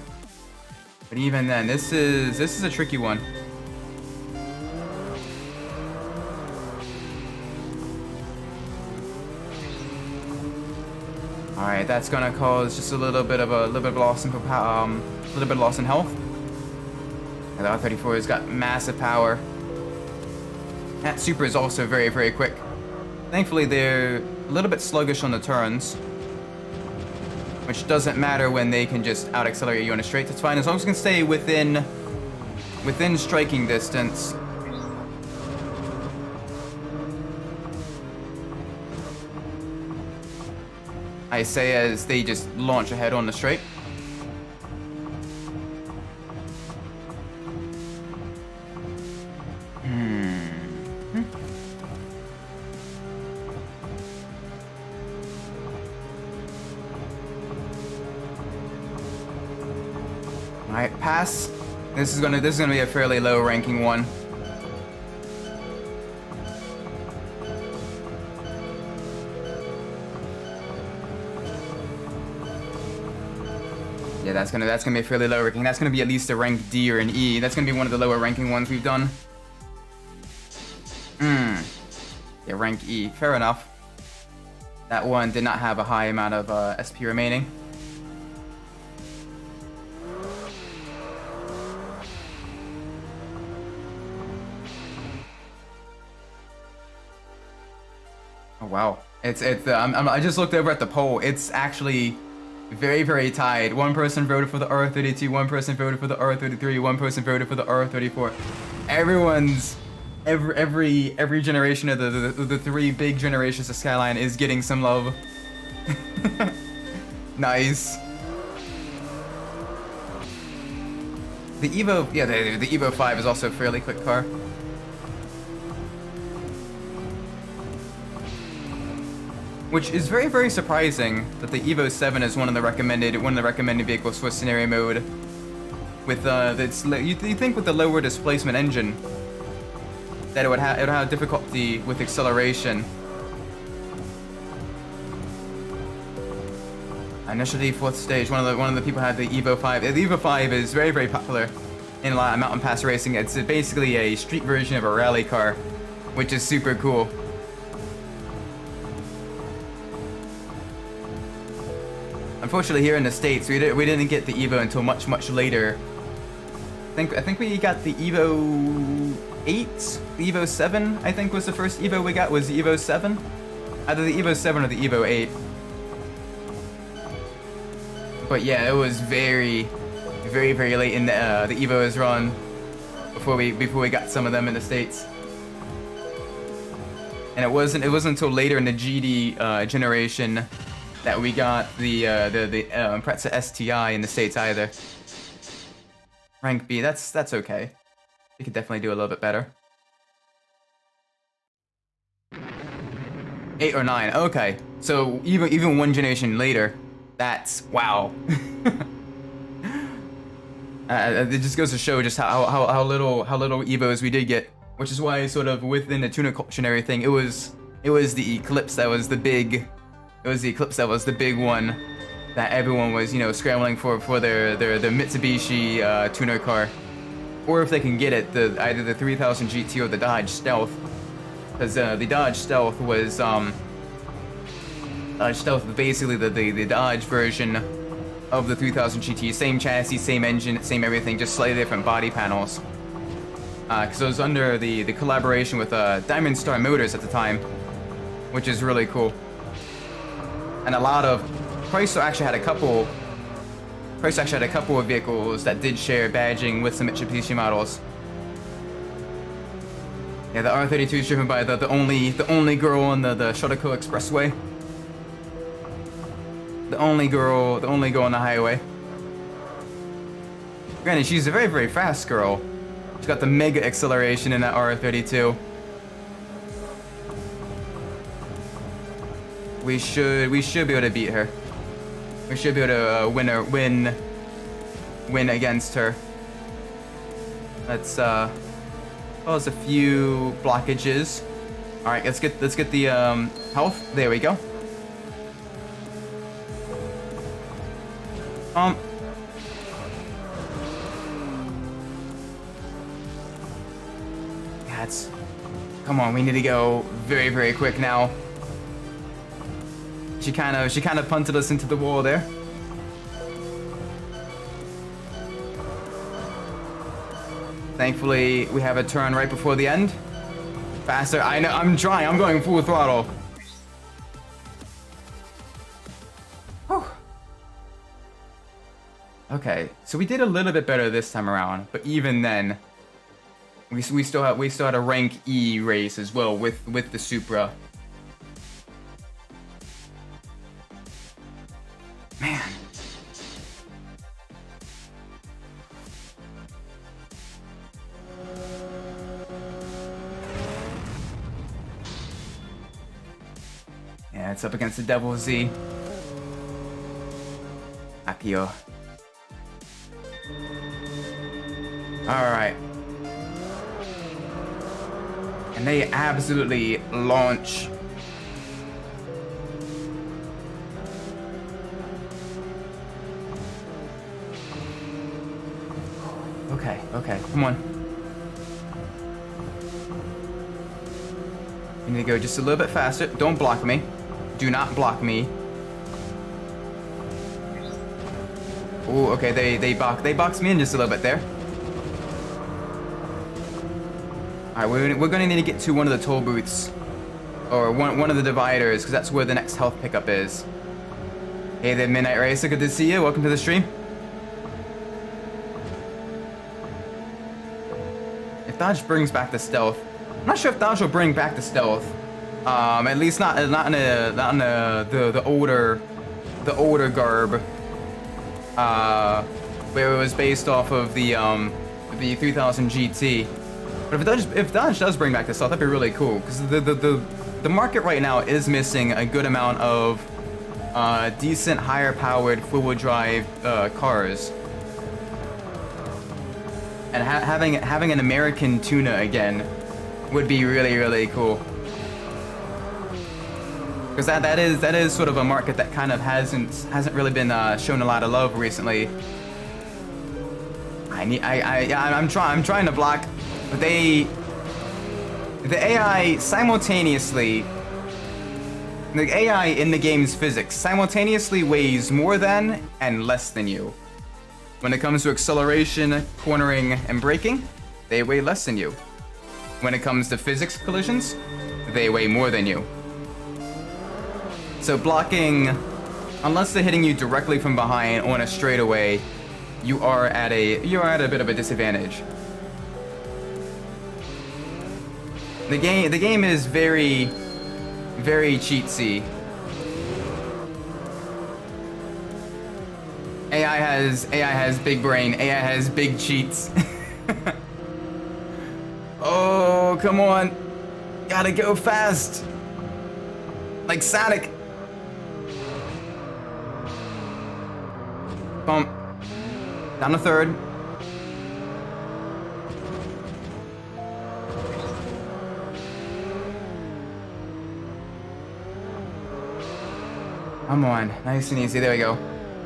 But even then, this is a tricky one. All right, that's gonna cause just a little bit of loss in loss in health. And the R34 has got massive power. That Supra is also very quick. Thankfully, they're a little bit sluggish on the turns, which doesn't matter when they can just out-accelerate you on a straight. That's fine, as long as you can stay within striking distance. I say as they just launch ahead on the straight. Alright, pass. This is gonna be a fairly low ranking one. Yeah, that's gonna be a fairly low ranking. That's gonna be at least a rank D or an E. That's gonna be one of the lower ranking ones we've done. Yeah, rank E. Fair enough. That one did not have a high amount of SP remaining. Oh wow, I just looked over at the poll. It's actually very tied. One person voted for the R32, one person voted for the R33, one person voted for the R34. Every generation of the three big generations of Skyline is getting some love. Nice. The Evo, yeah, the Evo 5 is also a fairly quick car. Which is very surprising that the Evo 7 is one of the recommended vehicles for scenario mode. With you think with the lower displacement engine that it would have difficulty with acceleration. Initially, fourth stage. One of the people had the Evo 5. The Evo 5 is very popular in a lot of mountain pass racing. It's basically a street version of a rally car, which is super cool. Unfortunately, here in the States, we didn't get the Evo until much later. I think we got the Evo 8, the Evo 7. I think was the first Evo we got was the Evo 7, either the Evo 7 or the Evo 8. But yeah, it was very late in the Evo's run before we got some of them in the States. And it wasn't until later in the GD generation that we got the Impreza STI in the States either. Rank B, that's okay. We could definitely do a little bit better. 8 or 9, okay. So even one generation later, that's wow. It just goes to show just how little Evos we did get, which is why sort of within the tuner culture and everything, it was the Eclipse that was the big, one that everyone was, you know, scrambling for their Mitsubishi tuner car, or if they can get it, either the 3000 GT or the Dodge Stealth, because the Dodge Stealth was basically the Dodge version of the 3000 GT, same chassis, same engine, same everything, just slightly different body panels. Because it was under the collaboration with Diamond Star Motors at the time, which is really cool. And a lot of Chrysler actually had a couple of vehicles that did share badging with some Mitsubishi models. Yeah, the R32 is driven by the only girl on the Shotoko Expressway. The only girl on the highway. Granted, she's a very, very fast girl. She's got the mega acceleration in that R32. We should be able to beat her. We should be able to win against her. Let's cause a few blockages. All right, let's get the health. There we go. Come on, we need to go very, very quick now. She kind of punted us into the wall there. Thankfully, we have a turn right before the end. Faster. I know. I'm trying. I'm going full throttle. Whew. Okay, so we did a little bit better this time around, but even then, we still had a rank E race as well with the Supra. Man. Yeah, it's up against the Devil Z. Akio. Alright. And they absolutely launch. Okay, come on. You need to go just a little bit faster. Don't block me. Do not block me. Oh, okay, they boxed me in just a little bit there. Alright, we're gonna need to get to one of the toll booths. Or one of the dividers, because that's where the next health pickup is. Hey there, Midnight Racer, good to see you. Welcome to the stream. If Dodge brings back the stealth, I'm not sure if Dodge will bring back the stealth. At least not in the older garb. Where it was based off of the 3000 GT. But if Dodge does bring back the stealth, that'd be really cool. Because the market right now is missing a good amount of decent, higher powered four-wheel drive cars. And having an American tuner again would be really, really cool. Because that is sort of a market that kind of hasn't really been shown a lot of love recently. I'm trying to block, but the AI simultaneously, the AI in the game's physics simultaneously weighs more than and less than you. When it comes to acceleration, cornering, and braking, they weigh less than you. When it comes to physics collisions, they weigh more than you. So blocking, unless they're hitting you directly from behind on a straightaway, you are at a bit of a disadvantage. The game is very, very cheatsy. AI has big brain. AI has big cheats. Oh, come on. Gotta go fast. Like Sonic. Bump. Down to third. Come on, nice and easy, there we go.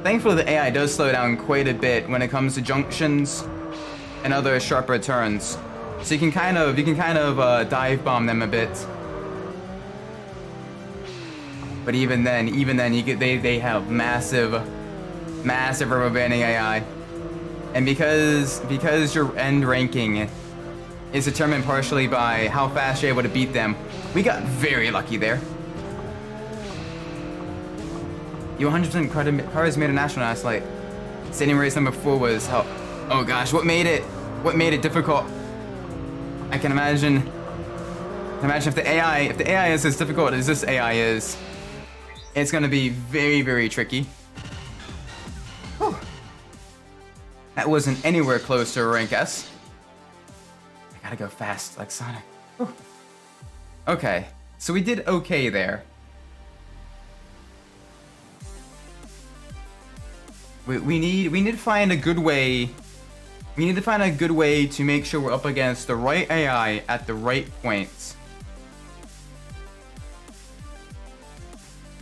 Thankfully the AI does slow down quite a bit when it comes to junctions and other sharper turns. So you can kind of dive bomb them a bit. But even then they have massive rubber banding AI. And because your end ranking is determined partially by how fast you're able to beat them, we got very lucky there. You 100% cars made international last night. Stadium race number 4 was how. Oh gosh, what made it difficult? I can imagine if the AI is as difficult as this AI is, it's gonna be very, very tricky. Whew. That wasn't anywhere close to a rank S. I gotta go fast like Sonic. Whew. Okay, so we did okay there. We need to find a good way. We need to find a good way to make sure we're up against the right AI at the right points.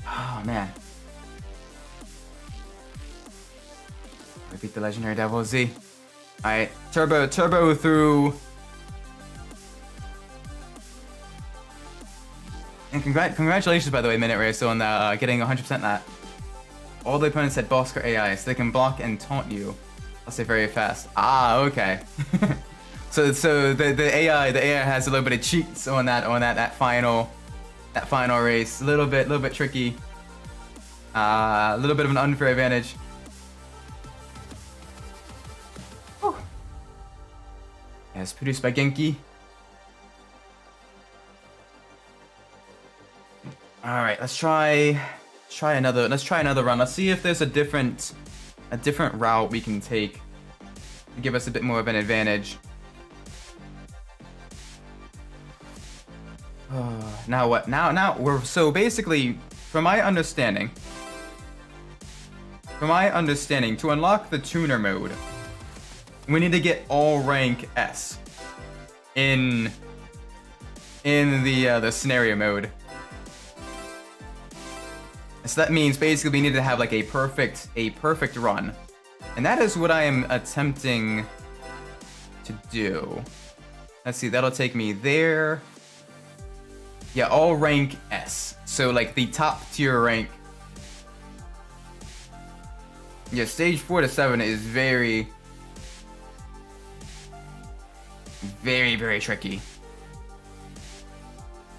Oh man. We beat the legendary Devil Z. Alright, turbo through. And congratulations, by the way, Minute Racer, on getting 100% that. All the opponents had Bosker AI, so they can block and taunt you. I'll say very fast. Ah, okay. so the AI has a little bit of cheats on that final race. A little bit tricky. A little bit of an unfair advantage. Whew. Yeah, it's produced by Genki. All right, let's try another run. Let's see if there's a different route we can take to give us a bit more of an advantage. Now what? Now we're so basically, from my understanding, to unlock the tuner mode, we need to get all rank S in the scenario mode. So that means basically we need to have like a perfect run. And that is what I am attempting to do. Let's see, that'll take me there. Yeah, all rank S. So like the top tier rank. Yeah, stage 4 to 7 is very, very tricky.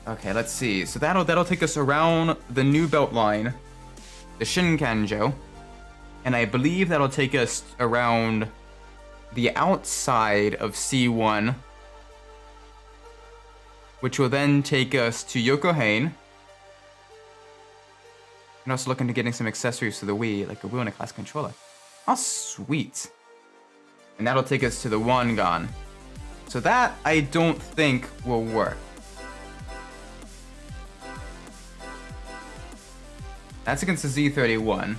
Okay, let's see. So that'll take us around the new belt line, the Shinkanjo, and I believe that'll take us around the outside of C1, which will then take us to Yokohama. And also looking to getting some accessories to the Wii, like a wheel and a class controller. Oh, sweet. And that'll take us to the Wangan. So that I don't think will work. That's against the Z31.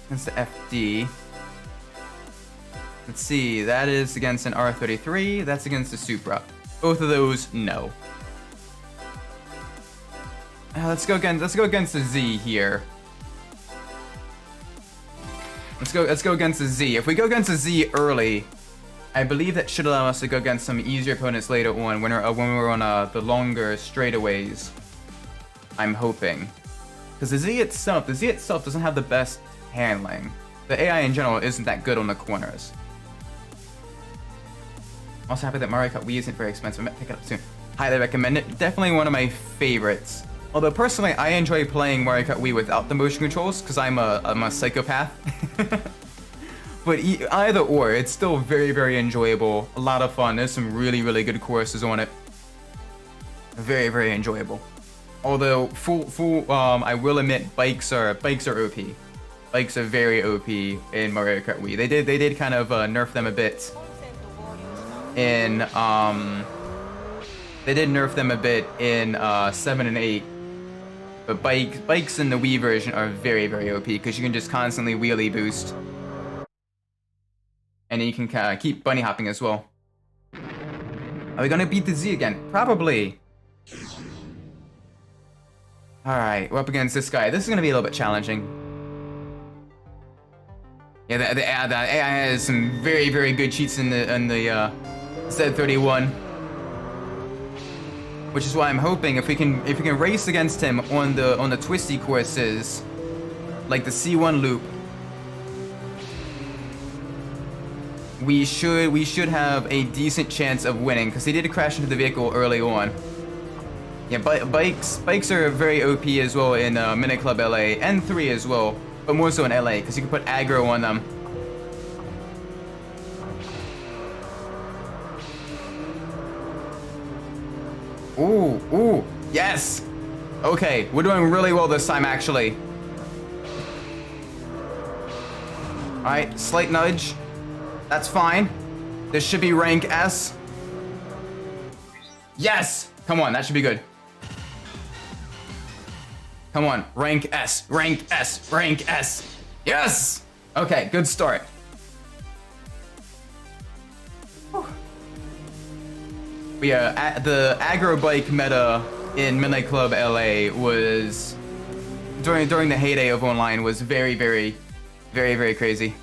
Against the FD. Let's see, that is against an R33, that's against the Supra. Both of those, no. Let's go against the Z here. Let's go against the Z. If we go against the Z early, I believe that should allow us to go against some easier opponents later on when we're on the longer straightaways. I'm hoping. Because the Z itself doesn't have the best handling. The AI in general isn't that good on the corners. Also happy that Mario Kart Wii isn't very expensive. I might pick it up soon. Highly recommend it. Definitely one of my favorites. Although personally, I enjoy playing Mario Kart Wii without the motion controls because I'm a psychopath. But either or, it's still very enjoyable. A lot of fun. There's some really good courses on it. Very enjoyable. Although I will admit bikes are OP. Bikes are very OP in Mario Kart Wii. They did kind of nerf them a bit in they did nerf them a bit in 7 and 8. But bikes in the Wii version are very, very OP because you can just constantly wheelie boost. And you can keep bunny hopping as well. Are we gonna beat the Z again? Probably. Alright, we're up against this guy. This is gonna be a little bit challenging. Yeah, the AI has some very, very good cheats in the Z31. Which is why I'm hoping if we can race against him on the twisty courses, like the C1 loop, we should have a decent chance of winning because he did crash into the vehicle early on. Yeah, bikes are very OP as well in Mini Club LA and 3 as well, but more so in LA because you can put aggro on them. Ooh, yes! Okay, we're doing really well this time, actually. Alright, slight nudge. That's fine. This should be rank S. Yes! Come on, that should be good. Come on, rank S, rank S, rank S. Yes! Okay, good start. Yeah, the aggro bike meta in Midnight Club LA was during the heyday of online was very crazy.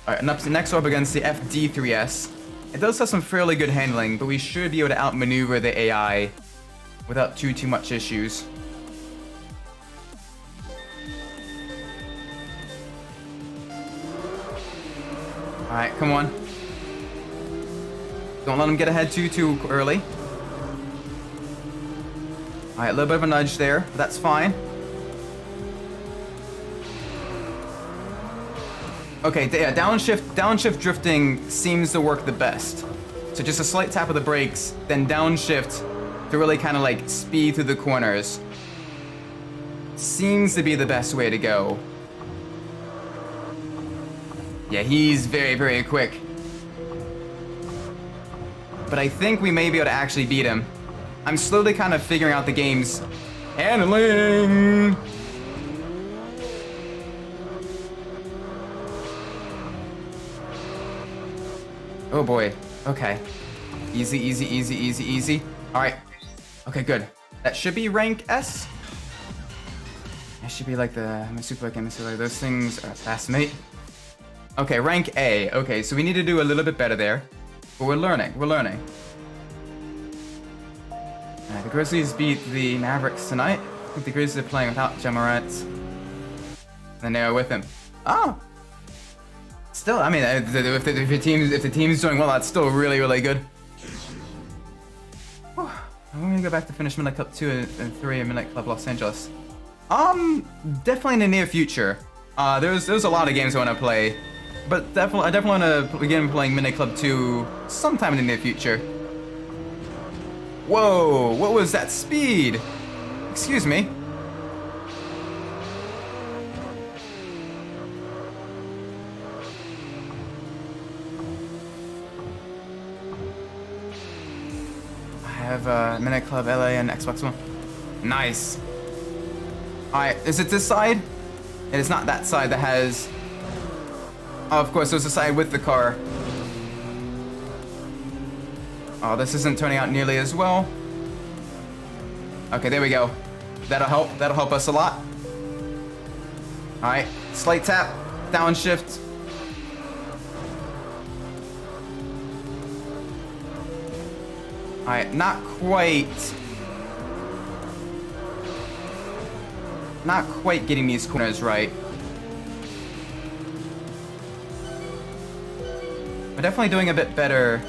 All right, next up against the FD3S. It does have some fairly good handling, but we should be able to outmaneuver the AI without too much issues. All right, come on. Don't let him get ahead too early. Alright, a little bit of a nudge there, but that's fine. Okay, yeah, downshift drifting seems to work the best. So just a slight tap of the brakes, then downshift to really kind of like speed through the corners. Seems to be the best way to go. Yeah, he's very quick. But I think we may be able to actually beat him. I'm slowly kind of figuring out the game's handling. Oh boy. Okay. Easy. Alright. Okay, good. That should be rank S. That should be like the super chemistry. Like those things are fascinating. Okay, rank A. Okay, so we need to do a little bit better there. But we're learning. Alright, the Grizzlies beat the Mavericks tonight. I think the Grizzlies are playing without Jamorant. And they're with him. Oh! Still, I mean, if the team's doing well, that's still really good. Whew. I'm gonna go back to finish Midnight Club 2 and 3 in Midnight Club Los Angeles. Definitely in the near future. There's a lot of games I want to play. But I definitely want to begin playing Midnight Club 2 sometime in the near future. Whoa, what was that speed? Excuse me. I have Midnight Club LA and Xbox One. Nice. Alright, is it this side? It is not that side that has... Oh, of course, there's a side with the car. Oh, this isn't turning out nearly as well. Okay, there we go. That'll help us a lot. Alright, slight tap, downshift. Alright, not quite getting these corners right. We're definitely doing a bit better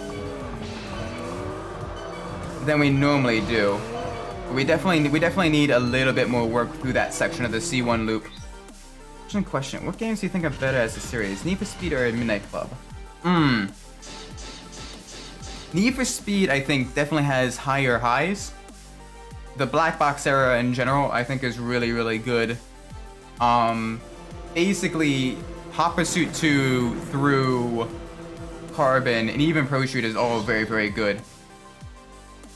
than we normally do. We definitely need a little bit more work through that section of the C1 loop. Question: what games do you think are better as a series, Need for Speed or Midnight Club? Need for Speed, I think, definitely has higher highs. The black box era in general, I think, is really good. basically Hot Pursuit 2 through Carbon and even Pro Shoot is all very, very good.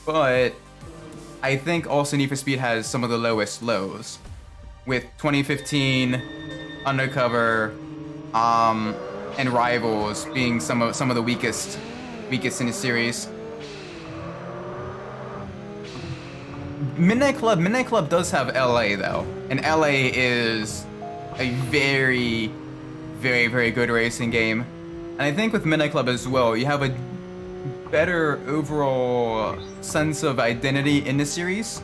But I think also Need for Speed has some of the lowest lows, with 2015, Undercover, and Rivals being some of the weakest in the series. Midnight Club does have LA though, and LA is a very, very, very good racing game. And I think with Midnight Club as well, you have a better overall sense of identity in the series.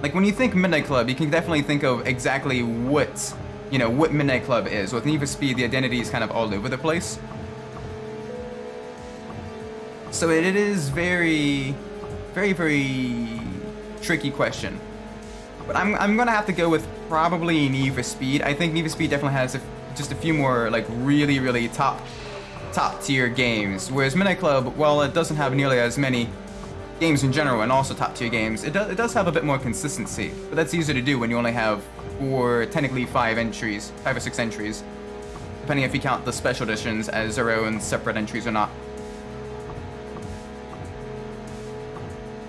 Like when you think Midnight Club, you can definitely think of exactly what Midnight Club is. With Need for Speed, the identity is kind of all over the place. So it is very, very, very tricky question. But I'm gonna have to go with probably Need for Speed. I think Need for Speed definitely has just a few more like really, really top tier games. Whereas Midnight Club, while it doesn't have nearly as many games in general and also top tier games, it does have a bit more consistency. But that's easier to do when you only have technically 5 or 6 entries, depending if you count the special editions as their own separate entries or not.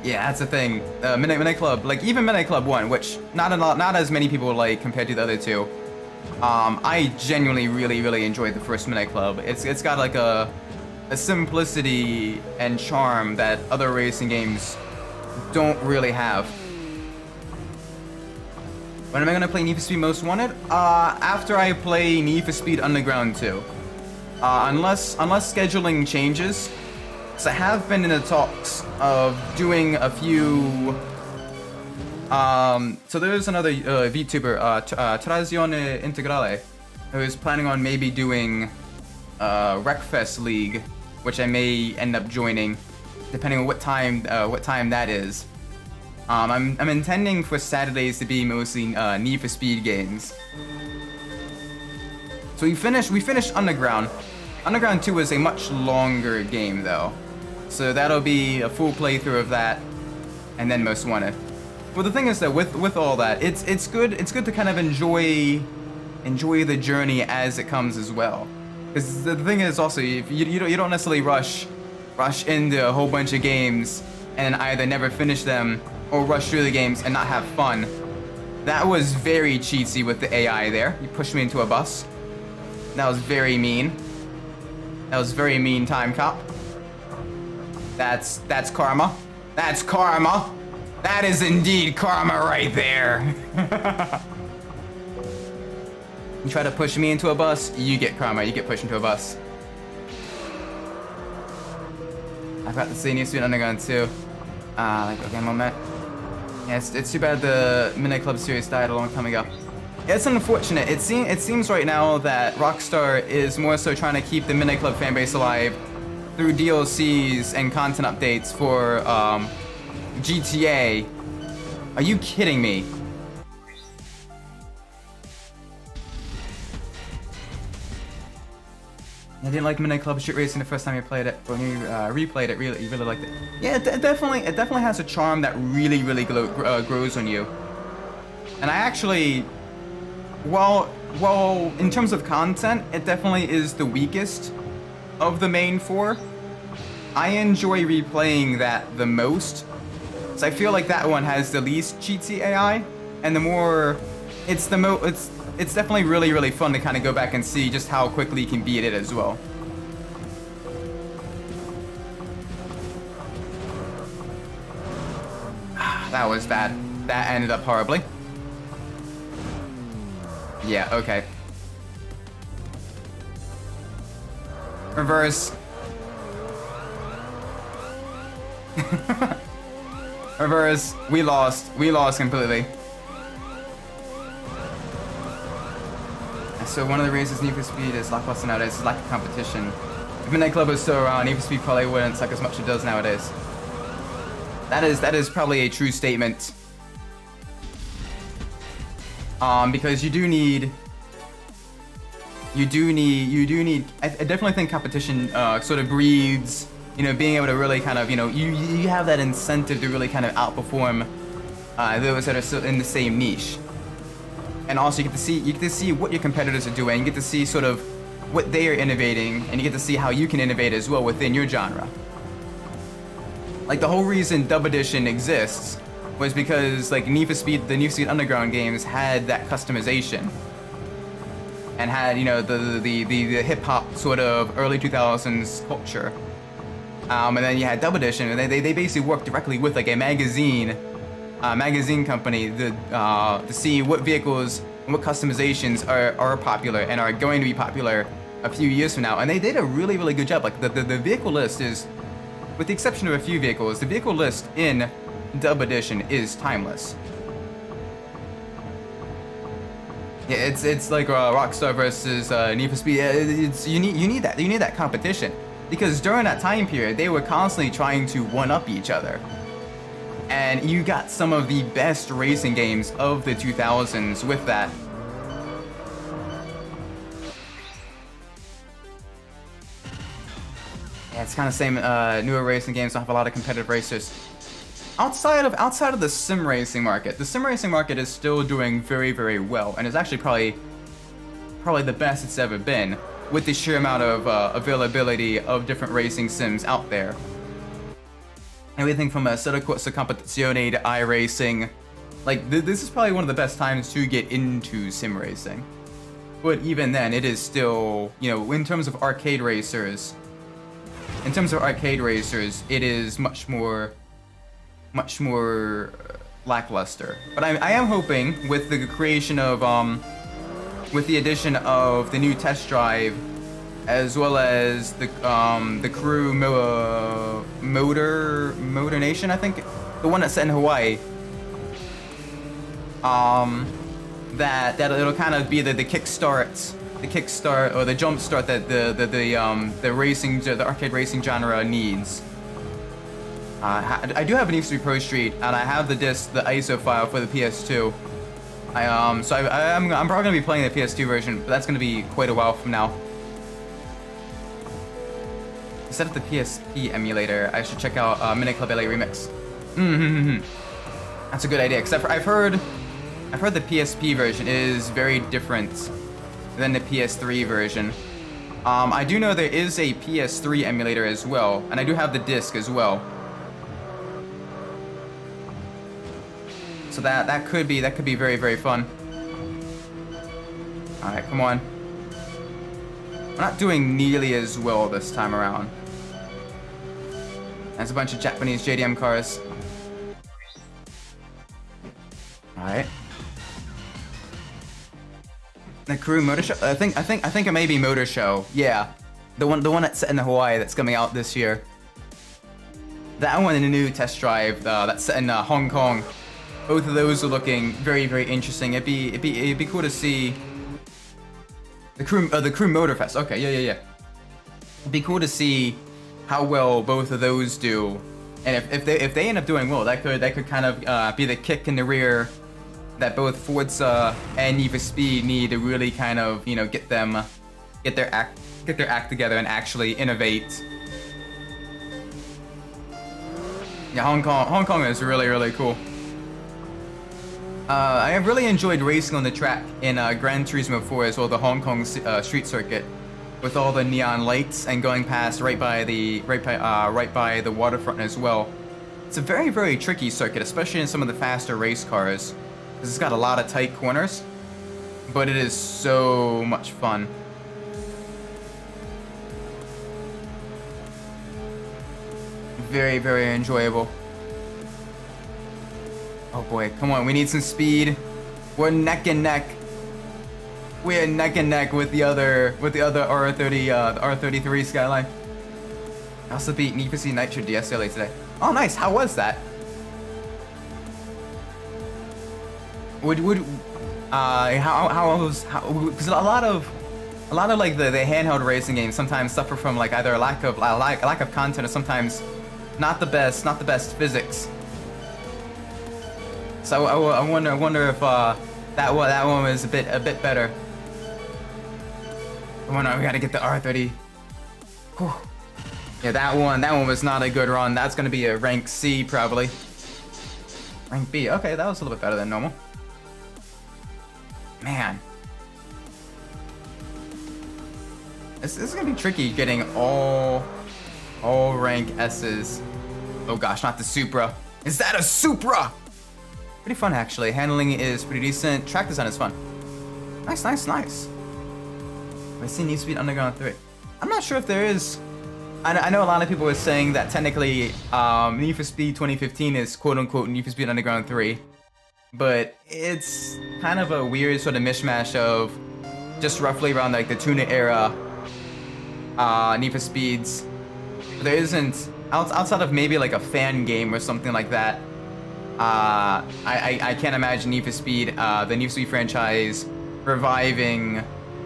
Yeah, that's the thing. Midnight Club, like even Midnight Club 1, which not as many people like compared to the other two. I genuinely really, really enjoyed the first Midnight Club. It's got like a simplicity and charm that other racing games don't really have. When am I gonna play Need for Speed Most Wanted? After I play Need for Speed Underground 2. Unless scheduling changes. So I have been in the talks of doing a few. So there's another VTuber, Trazione Integrale, who is planning on maybe doing Wreckfest League, which I may end up joining, depending on what time that is. I'm intending for Saturdays to be mostly Need for Speed games. So we finished Underground. Underground 2 is a much longer game though, so that'll be a full playthrough of that, and then Most Wanted. Well, the thing is that with all that, it's good to kind of enjoy the journey as it comes as well. Because the thing is also, if you don't necessarily rush into a whole bunch of games and either never finish them or rush through the games and not have fun. That was very cheatsy with the AI there. You pushed me into a bus. That was very mean. That was very mean, Time Cop. That's karma. That's karma. That is indeed karma right there. You try to push me into a bus, you get karma. You get pushed into a bus. I've got the senior student Underground too. Okay, moment. Yeah, it's too bad the Midnight Club series died a long time ago. Yeah, it's unfortunate. It seems right now that Rockstar is more so trying to keep the Midnight Club fanbase alive through DLCs and content updates for GTA. Are you kidding me? I didn't like Midnight Club Street Racing the first time you played it, but when you replayed it, you really liked it. Yeah, it definitely has a charm that really grows on you. And I actually, well, in terms of content, it definitely is the weakest of the main 4. I enjoy replaying that the most, so I feel like that one has the least cheatsy AI, and the more, it's definitely really fun to kind of go back and see just how quickly you can beat it as well. That was bad. That ended up horribly. Yeah, okay. Reverse. Reverse. We lost completely. So one of the reasons Need for Speed is lackluster nowadays is lack of competition. If Midnight Club was still around, Need for Speed probably wouldn't suck as much as it does nowadays. That is probably a true statement. Because you do need. I definitely think competition sort of breeds, being able to really kind of, you have that incentive to really kind of outperform those that are still in the same niche. and also you get to see what your competitors are doing. You get to see sort of what they are innovating, and you get to see how you can innovate as well within your genre. Like the whole reason Dub Edition exists was because like the Need for Speed Underground games had that customization, and had, you know, the hip hop sort of early 2000s culture. And then you had Dub Edition, and they basically worked directly with like a magazine company to see what vehicles and what customizations are popular and are going to be popular a few years from now. And they did a really, really good job. Like the vehicle list is, with the exception of a few vehicles, the vehicle list in Dub Edition is timeless. Yeah, it's like Rockstar versus Need for Speed. You need that competition, because during that time period they were constantly trying to one-up each other, and you got some of the best racing games of the 2000s with that. Yeah, it's kind of same. Newer racing games don't have a lot of competitive racers. Outside of the sim racing market, the sim racing market is still doing very, very well, and is actually probably the best it's ever been, with the sheer amount of availability of different racing sims out there. Everything from a Corsa Competizione to iRacing. Like this is probably one of the best times to get into sim racing. But even then, it is still, you know, in terms of arcade racers, it is much more lackluster. But I am hoping, with the creation of with the addition of the new test drive, as well as the crew Motor Nation, I think, the one that's set in Hawaii, that it'll kind of be the kickstart or the jump start that the arcade racing genre needs. I do have an Need for Speed Pro Street, and I have the ISO file for the PS2. I'm probably gonna be playing the PS2 version, but that's gonna be quite a while from now. Instead of the PSP emulator, I should check out Mini Club LA Remix. That's a good idea, because I've heard the PSP version is very different than the PS3 version. I do know there is a PS3 emulator as well, and I do have the disc as well. So that could be very, very fun. All right, come on. We're not doing nearly as well this time around. There's a bunch of Japanese JDM cars. All right. The crew Motor Show. I think it may be Motor Show. Yeah, the one that's set in Hawaii that's coming out this year. That one and a new test drive that's set in Hong Kong. Both of those are looking very, very interesting. It'd be cool to see the crew Motorfest. Okay, yeah. It'd be cool to see how well both of those do, and if they end up doing well, that could kind of be the kick in the rear that both Forza and Need for Speed need to really kind of, you know, get their act together and actually innovate. Yeah, Hong Kong is really, really cool. I have really enjoyed racing on the track in Gran Turismo 4 as well, the Hong Kong street circuit, with all the neon lights and going past right by the waterfront as well. It's a very, very tricky circuit, especially in some of the faster race cars, because it's got a lot of tight corners, but it is so much fun. Very, very enjoyable. Oh boy, come on, we need some speed. We're neck and neck. We're neck and neck with the other R30, the R33 Skyline. I also beat Need for Speed Nitro DSLA today. Oh nice, how was that? Because a lot of like the handheld racing games sometimes suffer from like either a lack of content, or sometimes not the best physics. So I wonder if that one was a bit better. Come on, we gotta get the R30. Whew. Yeah, that one was not a good run. That's gonna be a rank C probably. Rank B. Okay, that was a little bit better than normal. Man. This is gonna be tricky getting all rank S's. Oh gosh, not the Supra. Is that a Supra? Pretty fun actually. Handling is pretty decent. Track design is fun. Nice, nice, nice. I see Need for Speed Underground 3. I'm not sure if there is. I know a lot of people were saying that technically Need for Speed 2015 is quote-unquote Need for Speed Underground 3. But it's kind of a weird sort of mishmash of just roughly around like the Tuna era Need for Speeds. There isn't, outside of maybe like a fan game or something like that, I can't imagine Need for Speed, the Need for Speed franchise, reviving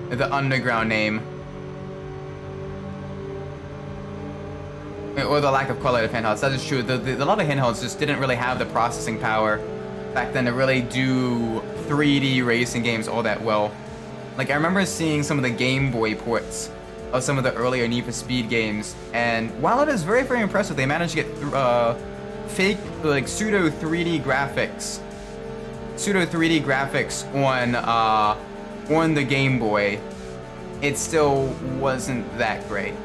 the Underground name. Or the lack of quality of handhelds. That is true. A lot of handhelds just didn't really have the processing power back then to really do 3D racing games all that well. Like, I remember seeing some of the Game Boy ports of some of the earlier Need for Speed games, and while it is very, very impressive, they managed to get fake, like, pseudo 3D graphics on the Game Boy. It still wasn't that great.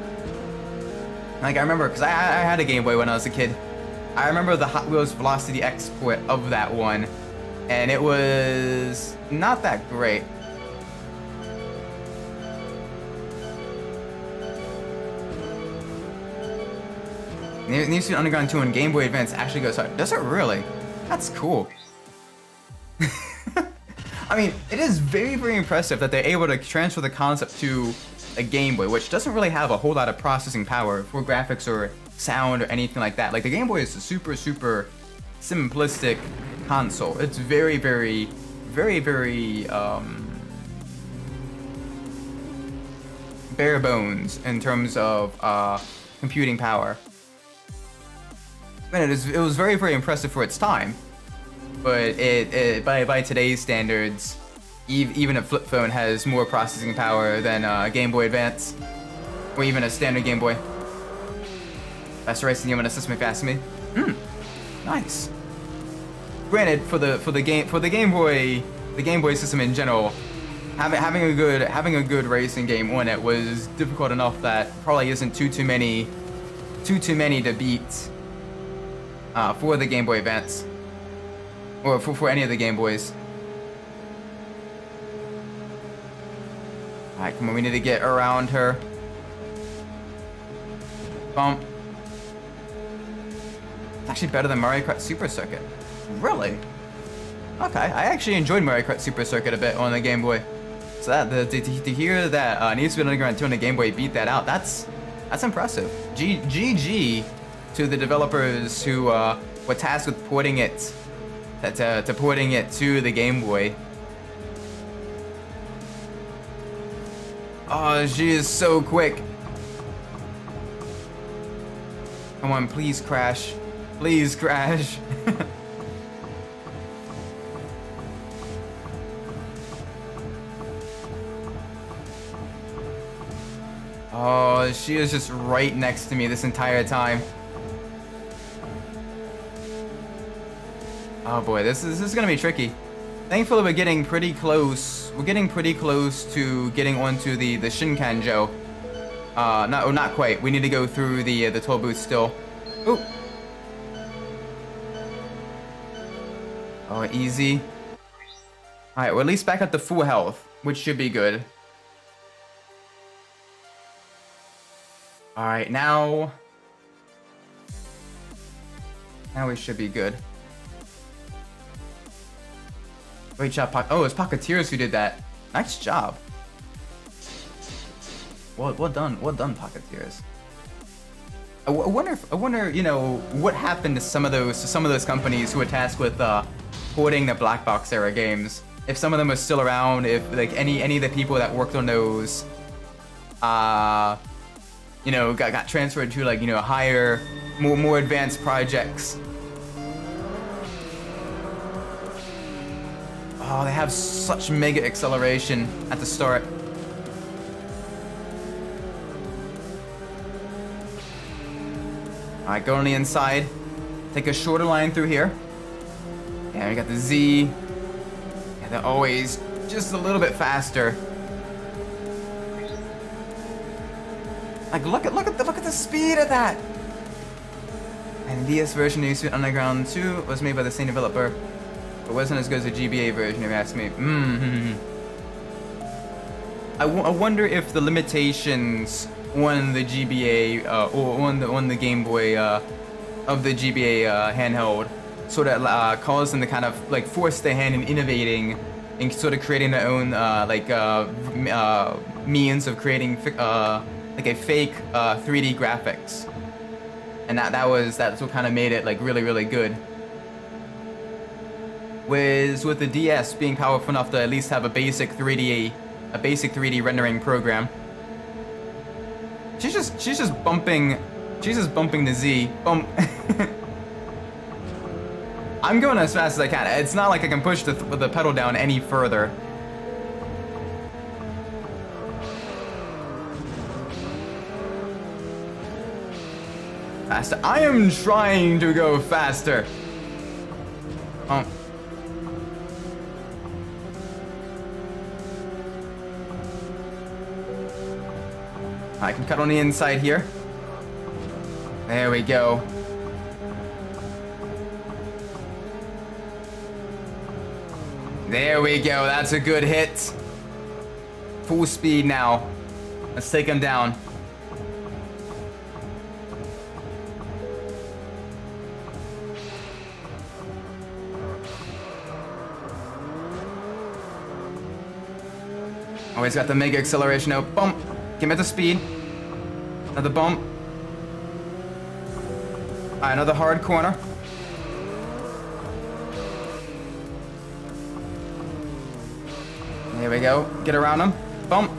Like, I remember, because I had a Game Boy when I was a kid. I remember the Hot Wheels Velocity export of that one, and it was not that great. Need for Speed Underground 2 on Game Boy Advance actually goes hard. Does it really? That's cool. I mean, it is very, very impressive that they're able to transfer the concept to a Game Boy, which doesn't really have a whole lot of processing power for graphics or sound or anything like that. Like, the Game Boy is a super, super simplistic console. It's very, very, very, very, bare bones in terms of, computing power. Man, it was very, very impressive for its time, but by today's standards, even a flip phone has more processing power than a Game Boy Advance, or even a standard Game Boy. Faster racing game on a system fast me. Nice. Granted, for the Game Boy system in general, having a good racing game on it was difficult enough that probably isn't too many to beat for the Game Boy Advance, or for any of the Game Boys. Alright, come on, we need to get around her. Bump. It's actually better than Mario Kart Super Circuit. Really? Okay, I actually enjoyed Mario Kart Super Circuit a bit on the Game Boy. So that to hear that Need for Speed Underground 2 on the Game Boy beat that out, that's impressive. GG to the developers who were tasked with porting it to the Game Boy. Oh, she is so quick. Come on, please crash. Please crash. Oh, she is just right next to me this entire time. Oh boy, this is gonna be tricky. Thankfully, we're getting pretty close. We're getting pretty close to getting onto the Shinkanjo. Not quite. We need to go through the toll booth still. Ooh. Oh, easy. All right, we're at least back at the full health, which should be good. All right, now we should be good. Great job, oh, it's Pocketeers who did that. Nice job. Well done, Pocketeers. I wonder, you know, what happened to some of those companies who were tasked with porting the black box era games. If some of them are still around, if like any of the people that worked on those, you know, got transferred to, like, you know, higher, more advanced projects. Oh, they have such mega acceleration at the start. Alright, go on the inside. Take a shorter line through here. Yeah, we got the Z. Yeah, they're always just a little bit faster. Like, look at the speed of that. And the DS version of New Super Underground 2 was made by the same developer, but wasn't as good as the GBA version, if you ask me. I wonder if the limitations on the GBA or on the Game Boy of the GBA handheld sort of caused them to kind of like force their hand in innovating and sort of creating their own means of creating like a fake 3D graphics, and that's what kind of made it like really good. With the DS being powerful enough to at least have a basic 3D rendering program. She's just bumping the Z. Bump. I'm going as fast as I can. It's not like I can push the pedal down any further. Faster. I am trying to go faster. Oh. I can cut on the inside here. There we go. There we go. That's a good hit. Full speed now. Let's take him down. Always got the mega acceleration out. Bump. Give me the speed. Another bump. Alright, another hard corner. There we go. Get around him. Bump.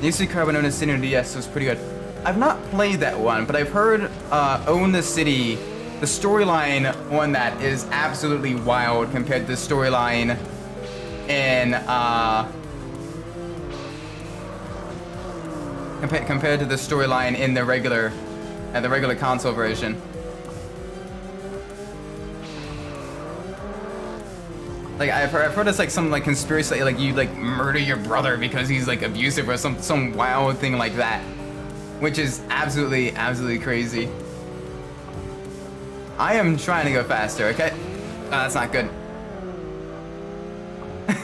New Carbon Own the City on DS was pretty good. I've not played that one, but I've heard Own the City, the storyline on that is absolutely wild compared to the storyline in compared to the storyline in the regular console version. Like I've heard it's like some like conspiracy, like you like murder your brother because he's like abusive or some wild thing like that, which is absolutely crazy. I am trying to go faster, okay? Oh, that's not good.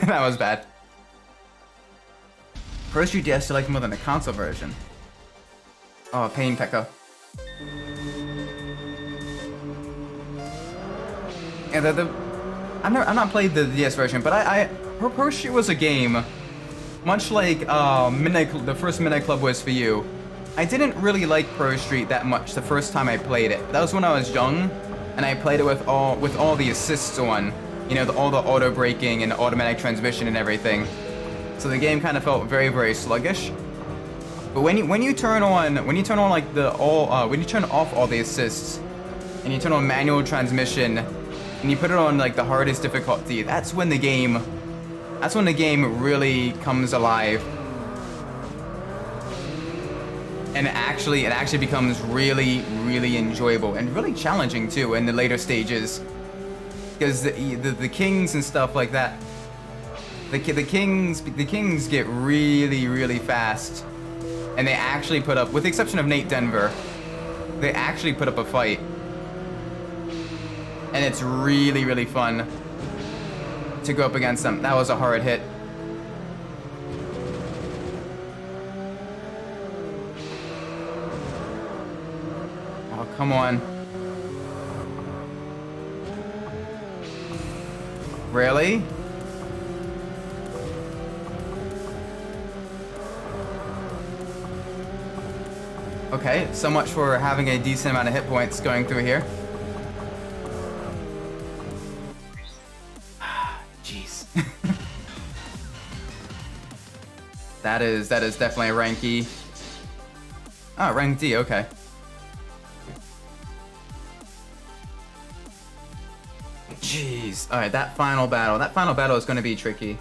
That was bad. Pro Street DS you like more than the console version. Oh, pain, Pekka. Yeah, I've not played the DS version, but Pro Street was a game, much like the first Midnight Club was for you. I didn't really like Pro Street that much the first time I played it. That was when I was young, and I played it with all the assists on, you know, all the auto braking and automatic transmission and everything. So the game kind of felt very sluggish. But when you turn on like when you turn off all the assists and you turn on manual transmission and you put it on like the hardest difficulty, that's when the game really comes alive. And it actually becomes really enjoyable and really challenging too in the later stages. Because the kings and stuff like that, the kings get really fast, and they actually put up, with the exception of Nate Denver, they actually put up a fight, and it's really fun to go up against them. That was a hard hit. Oh, come on. Really? Okay, so much for having a decent amount of hit points going through here. Jeez. That is definitely a rank E. Oh, rank D, okay. Jeez. Alright, that final battle is going to be tricky.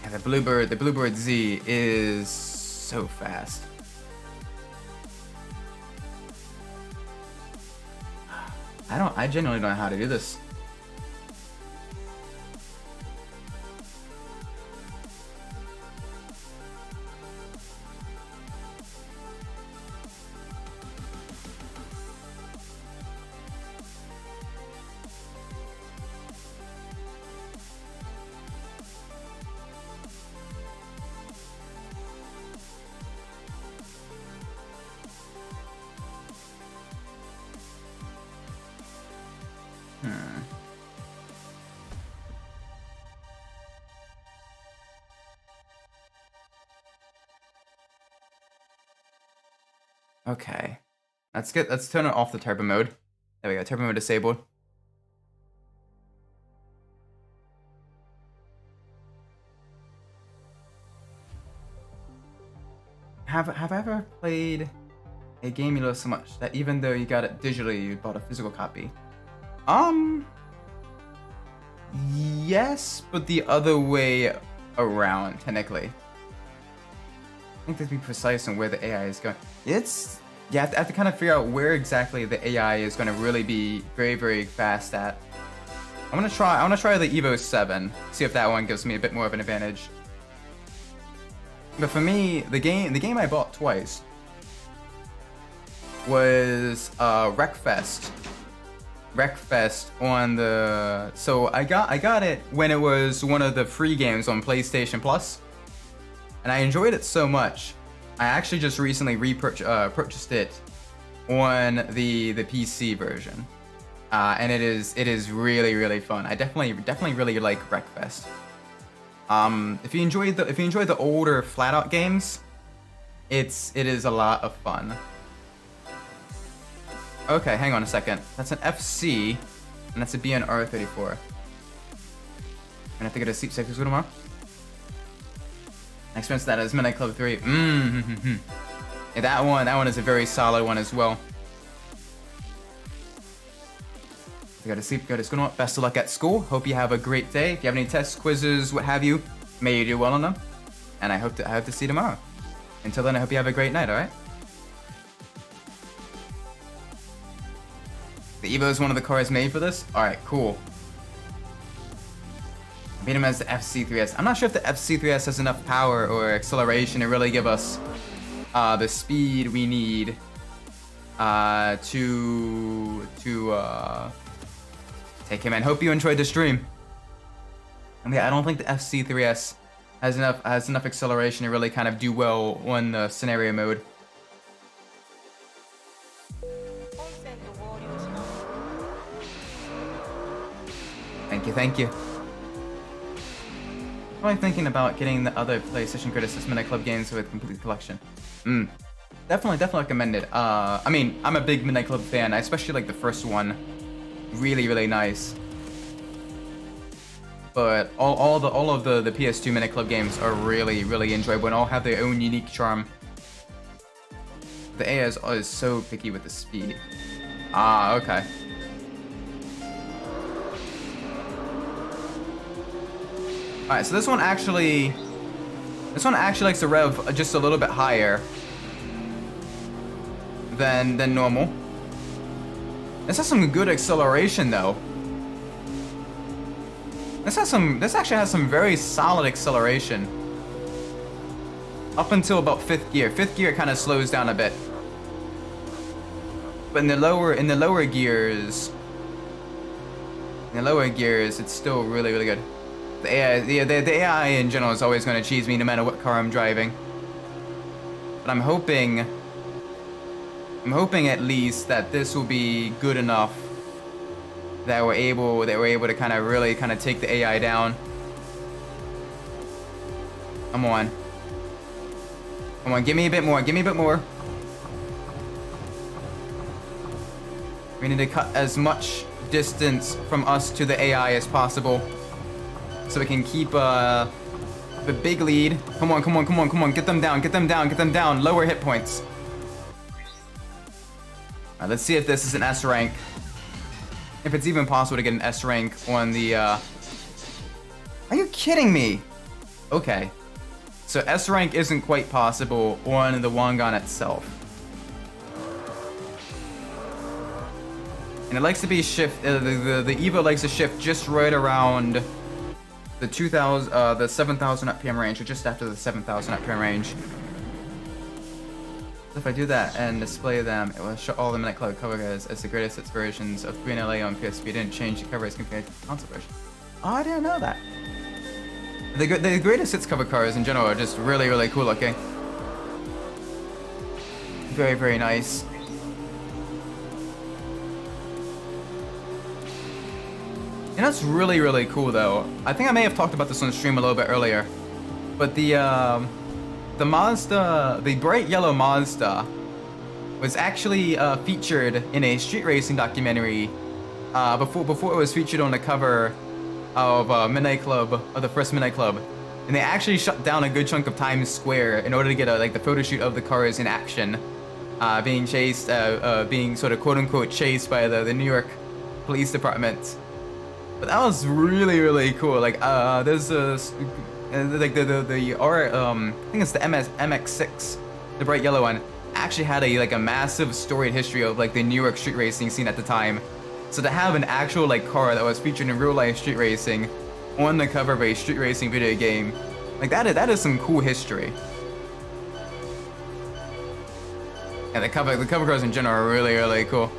Yeah, the Bluebird Z is so fast. I genuinely don't know how to do this. Okay. That's good. Let's turn it off the turbo mode. There we go. Turbo mode disabled. Have I ever played a game you love so much that even though you got it digitally, you bought a physical copy? Yes, but the other way around, technically. I think to be precise on where the AI is going. It's, you have to kind of figure out where exactly the AI is going to really be very, very fast at. I want to try the Evo 7, see if that one gives me a bit more of an advantage. But for me, the game I bought twice was Wreckfest. Wreckfest on the, so I got it when it was one of the free games on PlayStation Plus. And I enjoyed it so much, I actually just recently purchased it on the PC version, and it is really, really fun. I definitely really like Wreckfest. If you enjoy the older flat out games, it is a lot of fun. Okay, hang on a second. That's an FC, and that's a BNR34. I'm gonna have to get a seat seconds tomorrow. I experienced that as Midnight Club 3. Yeah, that one is a very solid one as well. I gotta sleep, go to school. Best of luck at school. Hope you have a great day. If you have any tests, quizzes, what have you, may you do well on them. And I hope to see you tomorrow. Until then, I hope you have a great night, alright? The Evo is one of the cars made for this? Alright, cool. I beat him as the FC3S. I'm not sure if the FC3S has enough power or acceleration to really give us the speed we need to take him in. Hope you enjoyed the stream. And yeah, I don't think the FC3S has enough acceleration to really kind of do well on the scenario mode. Thank you. I'm thinking about getting the other PlayStation Criticism Midnight Club games with complete collection. Definitely recommend it. I mean, I'm a big Midnight Club fan. I especially like the first one. Really, really nice. But all of the PS2 Midnight Club games are really, really enjoyable and all have their own unique charm. The AI is so picky with the speed. Okay. Alright, so this one actually likes to rev just a little bit higher than normal. This has some good acceleration though. This actually has some very solid acceleration. Up until about 5th gear. 5th gear kind of slows down a bit. But in the lower gears, it's still really, really good. The AI in general is always going to cheese me no matter what car I'm driving. But I'm hoping at least that this will be good enough that we're able to kind of really take the AI down. Come on, give me a bit more. We need to cut as much distance from us to the AI as possible, so we can keep the big lead. Come on. Get them down. Lower hit points. Alright, let's see if this is an S rank. If it's even possible to get an S rank on the, Are you kidding me? Okay. So S rank isn't quite possible on the Wangan itself. And it likes to be the Evo likes to shift just right around the the 7,000 RPM range, or just after the 7,000 RPM range. So if I do that and display them, it will show all the Midnight Club cover guys as the greatest hits versions of 3 LA on PSP. Didn't change the cover as compared to the console version. Oh, I didn't know that. The greatest hits cover cars in general are just really, really cool looking. Very, very nice. You know, it's really, really cool though. I think I may have talked about this on stream a little bit earlier, but the Mazda, the bright yellow Mazda, was actually featured in a street racing documentary before it was featured on the cover of Midnight Club, of the first Midnight Club, and they actually shut down a good chunk of Times Square in order to get like the photo shoot of the cars in action, being chased, being sort of quote unquote chased by the New York Police Department. But that was really, really cool. Like, there's a like I think it's the MX6, the bright yellow one, actually had a massive storied history of like the New York street racing scene at the time. So to have an actual like car that was featured in real life street racing on the cover of a street racing video game, like that is some cool history. And the cover cars in general are really, really cool.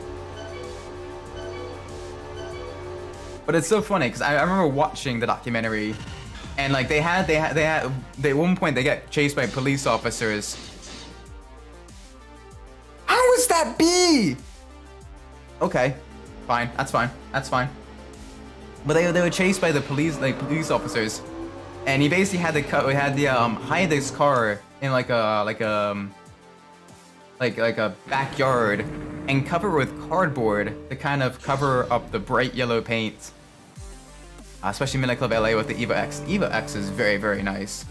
But it's so funny because I remember watching the documentary, and like they at one point they get chased by police officers. How is that B? Okay, fine, that's fine. But they were chased by the police officers, and he basically had hide this car in like a backyard and cover it with cardboard to kind of cover up the bright yellow paint. Especially Midnight Club LA with the Evo X. Evo X is very, very nice.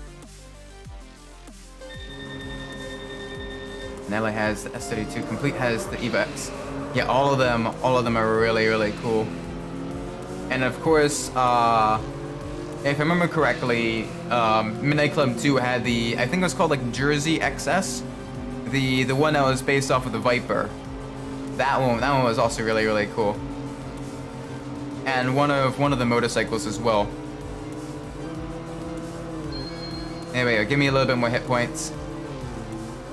And LA has the S32. Complete has the Evo X. Yeah, all of them are really, really cool. And of course, if I remember correctly, Midnight Club 2 had I think it was called like Jersey XS. The one that was based off of the Viper. That one was also really, really cool. And one of the motorcycles as well. Anyway, give me a little bit more hit points.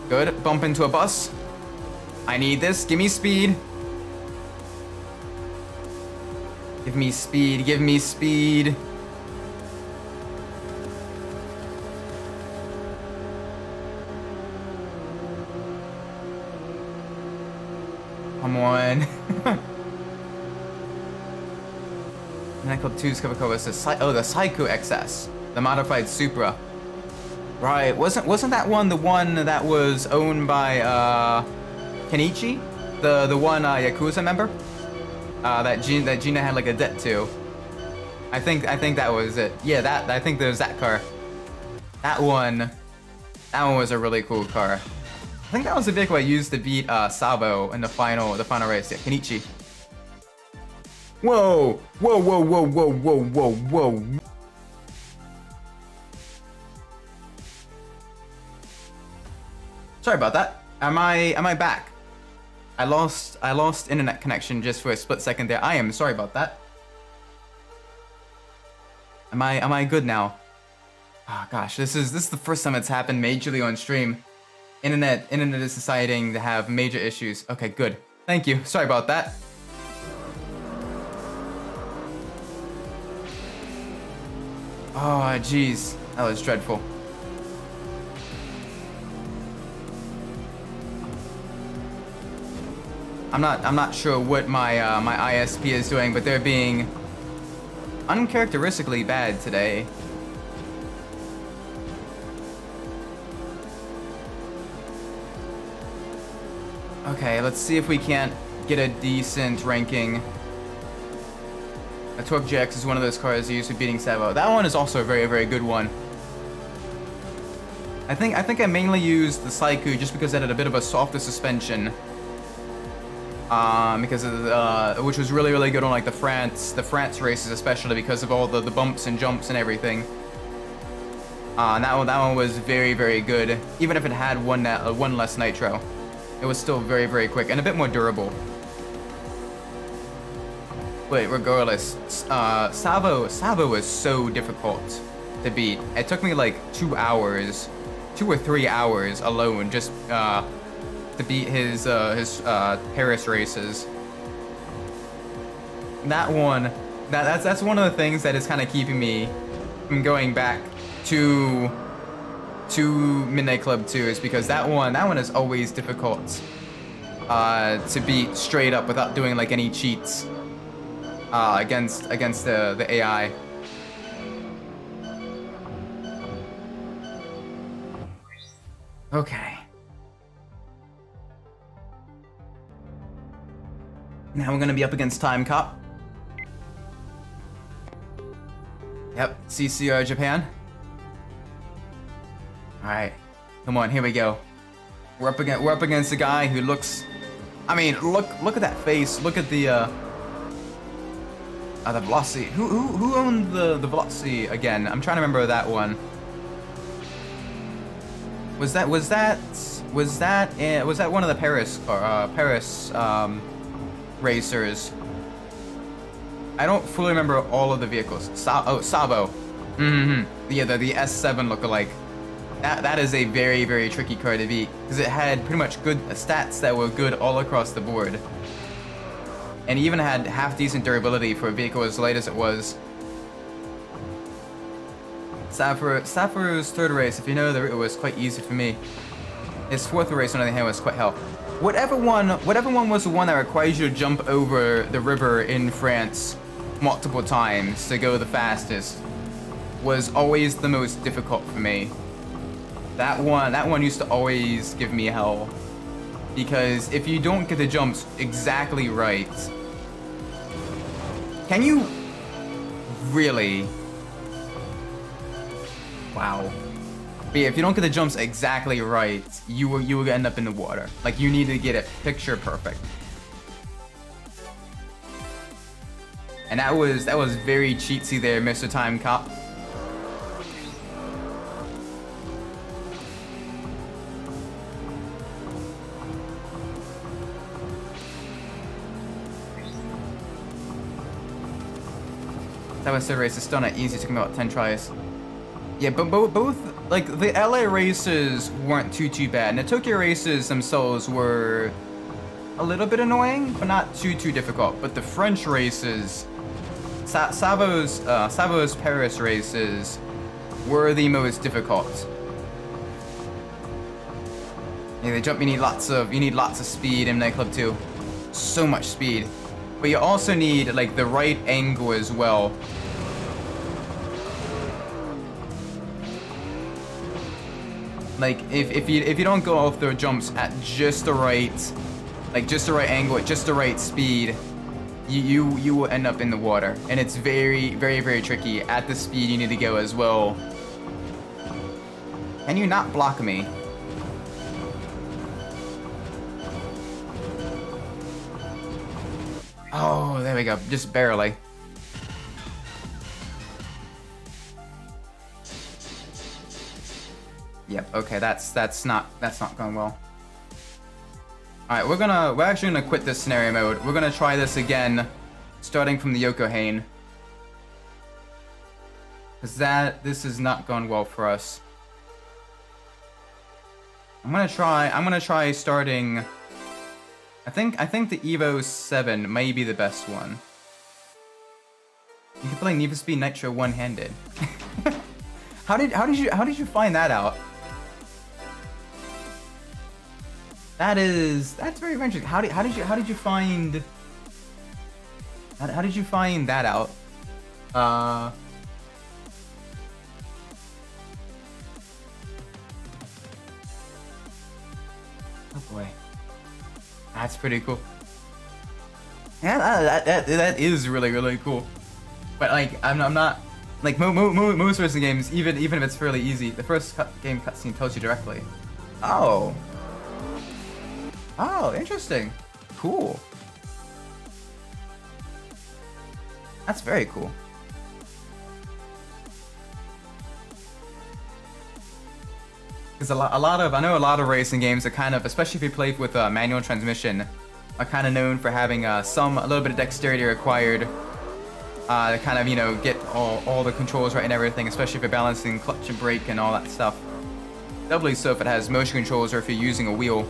Good. Bump into a bus. I need this. Give me speed. Give me speed. Give me speed. Come on. Midnight Club 2's cover was the Psycho XS, the modified Supra. Right, wasn't that one the one that was owned by Kenichi, the one Yakuza member? That Gina had like a debt to. I think that was it. Yeah, I think there's that car. That one was a really cool car. I think that was the vehicle I used to beat Sabo in the final race. Yeah, Kenichi. Whoa! Whoa! Whoa! Whoa! Whoa! Whoa! Whoa! Whoa! Sorry about that. Am I back? I lost internet connection just for a split second there. I am sorry about that. Am I good now? Oh gosh, this is the first time it's happened majorly on stream. Internet is deciding to have major issues. Okay, good. Thank you. Sorry about that. Oh, jeez, that was dreadful. I'm not sure what my ISP is doing, but they're being uncharacteristically bad today. Okay, let's see if we can't get a decent ranking. A 12GX is one of those cars used for beating Savo. That one is also a very, very good one. I think I mainly used the Saiku just because it had a bit of a softer suspension. Because of which was really, really good on like the France races, especially because of all the bumps and jumps and everything. That one was very, very good. Even if it had one less nitro, it was still very, very quick and a bit more durable. But regardless, Savo was so difficult to beat. It took me like 2 hours, 2 or 3 hours alone just to beat his Paris races. That one, that's one of the things that is kind of keeping me from going back to Midnight Club 2, is because that one is always difficult to beat straight up without doing like any cheats against the AI. Okay. Now we're gonna be up against Time Cop. Yep, CCR Japan. Alright, come on, here we go. We're up against a guy who looks, I mean, look at that face. Look at the velocity. Who owned the velocity again? I'm trying to remember that one. Was that one of the Paris racers? I don't fully remember all of the vehicles. Savo. Yeah, the S7 lookalike. That is a very, very tricky car to beat, because it had pretty much good stats that were good all across the board. And even had half-decent durability for a vehicle as light as it was. Safaru's third race, if you know, it was quite easy for me. His fourth race, on the other hand, was quite hell. Whatever one was the one that requires you to jump over the river in France multiple times to go the fastest, was always the most difficult for me. That one used to always give me hell, because if you don't get the jumps exactly right, can you really? Wow. But yeah, if you don't get the jumps exactly right, you will end up in the water. Like, you need to get it picture perfect. And that was very cheatsy there, Mr. Time Cop. That was the race. It's still not easy. It took me about 10 tries. Yeah, but both, like, the LA races weren't too bad, and the Tokyo races themselves were a little bit annoying, but not too difficult. But the French races, Savo's Paris races, were the most difficult. Yeah, they jump. You need lots of speed in Midnight Club 2. So much speed. But you also need, like, the right angle as well. Like, if you don't go off the jumps at just the right, like, just the right angle, at just the right speed, you will end up in the water. And it's very, very, very tricky at the speed you need to go as well. Can you not block me? Oh, there we go. Just barely. Yep. Okay, that's not going well. All right, we're actually gonna quit this scenario mode. We're gonna try this again, starting from the Yokohama, because this is not going well for us. I'm gonna try starting. I think the Evo 7 may be the best one. You can play Need for Speed Nitro one-handed. How did you find that out? That's very interesting. How did you find that out? Oh boy. That's pretty cool. Yeah, that is really cool. But, like, I'm not, like, most racing games, even if it's fairly easy, the first game cutscene tells you directly. Oh, interesting. Cool. That's very cool. Because I know a lot of racing games are kind of, especially if you play with manual transmission, are kind of known for having a little bit of dexterity required to kind of, you know, get all the controls right and everything, especially if you're balancing clutch and brake and all that stuff. Doubly so if it has motion controls or if you're using a wheel.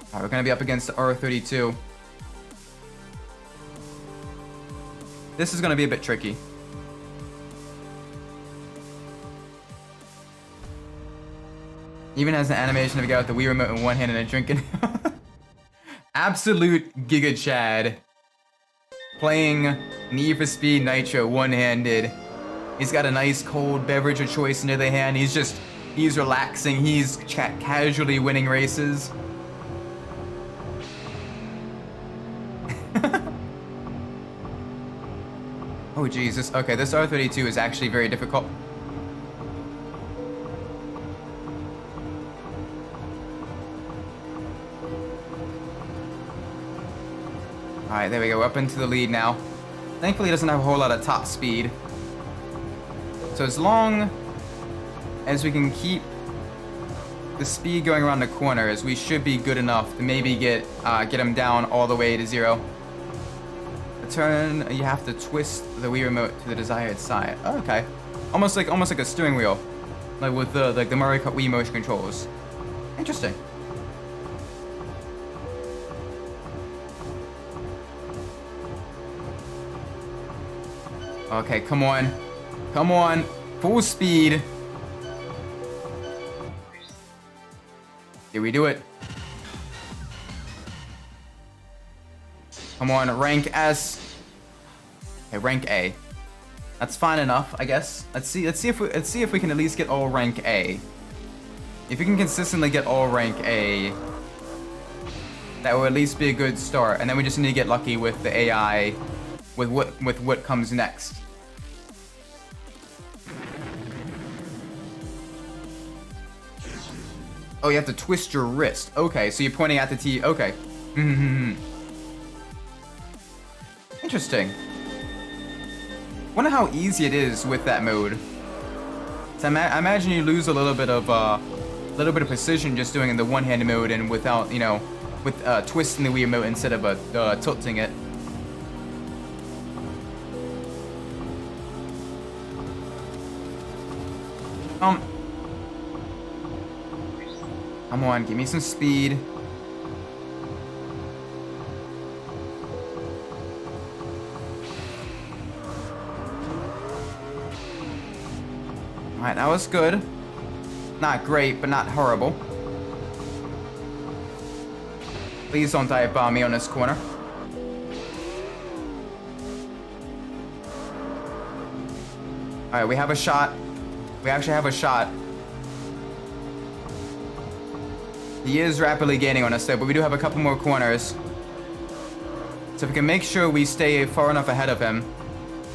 Alright, we're gonna be up against the R32. This is gonna be a bit tricky. Even has an animation of a guy with the Wii remote in one hand and a drink in absolute Giga Chad. Playing Need for Speed Nitro one-handed. He's got a nice cold beverage of choice in the other hand. He's relaxing. He's casually winning races. Oh Jesus. Okay, this R32 is actually very difficult. Alright, there we go, up into the lead now. Thankfully, he doesn't have a whole lot of top speed. So as long as we can keep the speed going around the corners, we should be good enough to maybe get him down all the way to 0. The turn, you have to twist the Wii remote to the desired side. Oh, okay. Almost like a steering wheel. Like with the Mario Kart Wii motion controls. Interesting. Okay, come on. Come on. Full speed. Here we do it. Come on, rank S. Okay, rank A. That's fine enough, I guess. Let's see if we can at least get all rank A. If we can consistently get all rank A, that will at least be a good start. And then we just need to get lucky with the AI, with what comes next. Oh, you have to twist your wrist. Okay, so you're pointing at the T. Okay. Interesting. Wonder how easy it is with that mode. So I imagine you lose a little bit of precision just doing it in the one-handed mode and without, you know, with twisting the Wii remote instead of tilting it. Come on, give me some speed. Alright, that was good. Not great, but not horrible. Please don't dive bomb me on this corner. Alright, we have a shot. We actually have a shot. He is rapidly gaining on us though, but we do have a couple more corners. So if we can make sure we stay far enough ahead of him,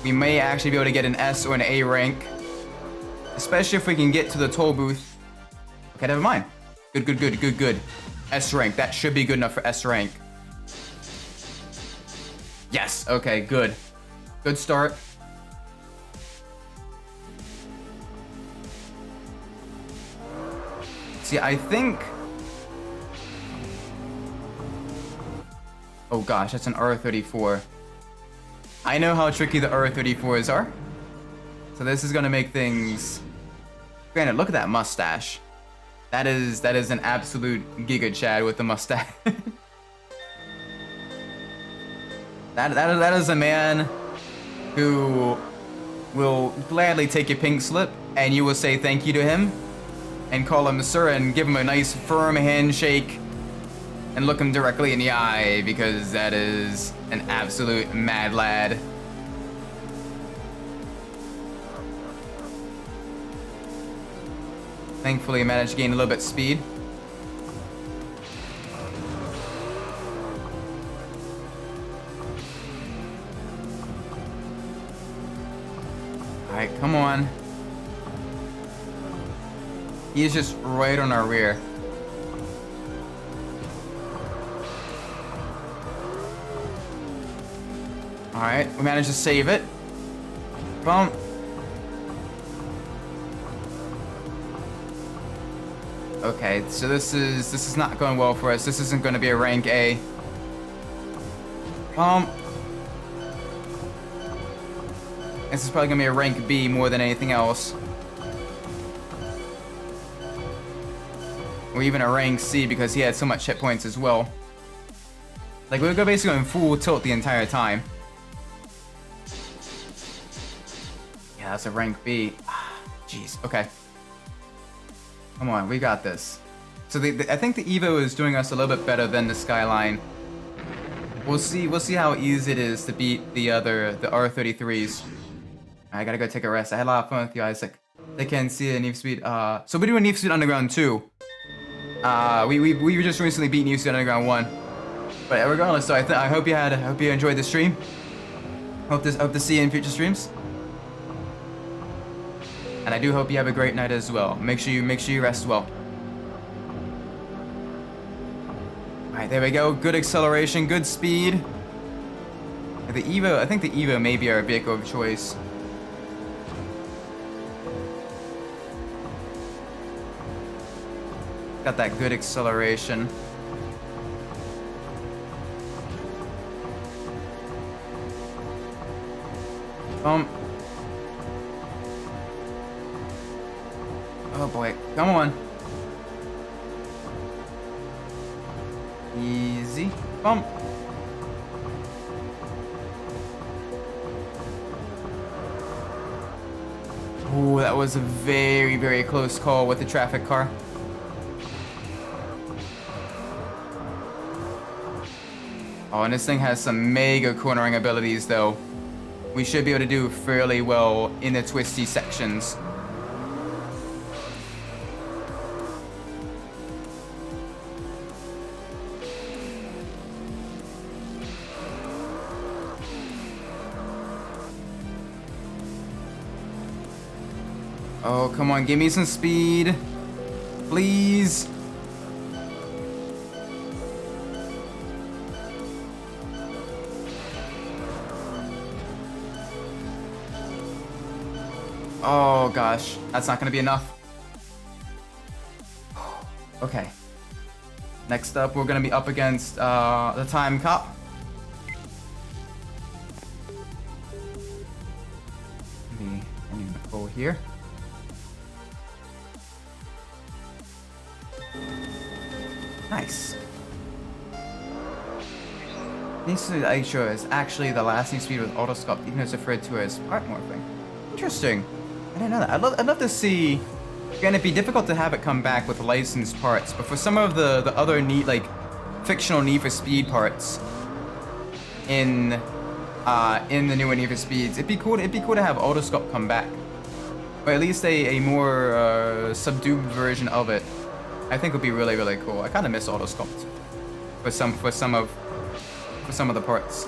we may actually be able to get an S or an A rank. Especially if we can get to the toll booth. Okay, never mind. Good. S rank. That should be good enough for S rank. Yes, okay, good. Good start. See, I think... Oh gosh, that's an R34. I know how tricky the R34s are. So this is gonna make things... Granted, look at that mustache. That is an absolute Giga Chad with the mustache. that is a man who will gladly take your pink slip and you will say thank you to him and call him sir and give him a nice firm handshake and look him directly in the eye because that is an absolute mad lad. Thankfully, I managed to gain a little bit of speed. Alright, come on. He is just right on our rear. Alright, we managed to save it. Bump. Okay, so this is not going well for us. This isn't going to be a rank A. This is probably going to be a rank B more than anything else. Or even a rank C because he had so much hit points as well. Like, we were basically going full tilt the entire time. Yeah, that's a rank B. Jeez, okay. Come on, we got this. So I think the Evo is doing us a little bit better than the Skyline. We'll see how easy it is to beat the R33s. I gotta go take a rest. I had a lot of fun with you, Isaac. They can see the Need for Speed. So we're doing Need for Speed Underground 2. We just recently beat Need for Speed Underground 1. But regardless, so I hope you enjoyed the stream. Hope to see you in future streams. And I do hope you have a great night as well. Make sure you rest well. Alright, there we go. Good acceleration, good speed. The Evo, I think the Evo may be our vehicle of choice. Got that good acceleration. Oh boy, come on. Easy. Bump. Ooh, that was a very, very close call with the traffic car. Oh, and this thing has some mega cornering abilities though. We should be able to do fairly well in the twisty sections. Oh, come on, give me some speed. Please. Oh gosh, that's not gonna be enough. Okay. Next up, we're gonna be up against the Time Cop. I need to go here. Nice. Need to make sure it's actually the lasting speed with autosculpt, even though it's referred to as part morphing. Interesting. I didn't know that. I'd love to see. Again, it'd be difficult to have it come back with licensed parts, but for some of the other neat, like fictional Need for Speed parts in the newer Need for Speeds, it'd be cool to have autosculpt come back, or at least a more subdued version of it. I think would be really, really cool. I kind of miss autosculpt for some of the parts,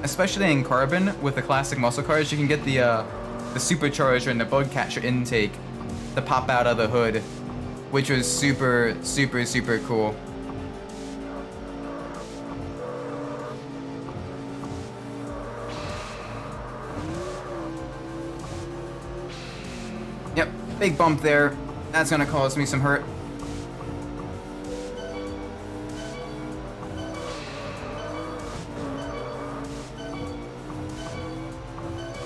especially in Carbon with the classic muscle cars. You can get the supercharger and the bug catcher intake to pop out of the hood, which was super, super, super cool. Yep, big bump there. That's gonna cause me some hurt.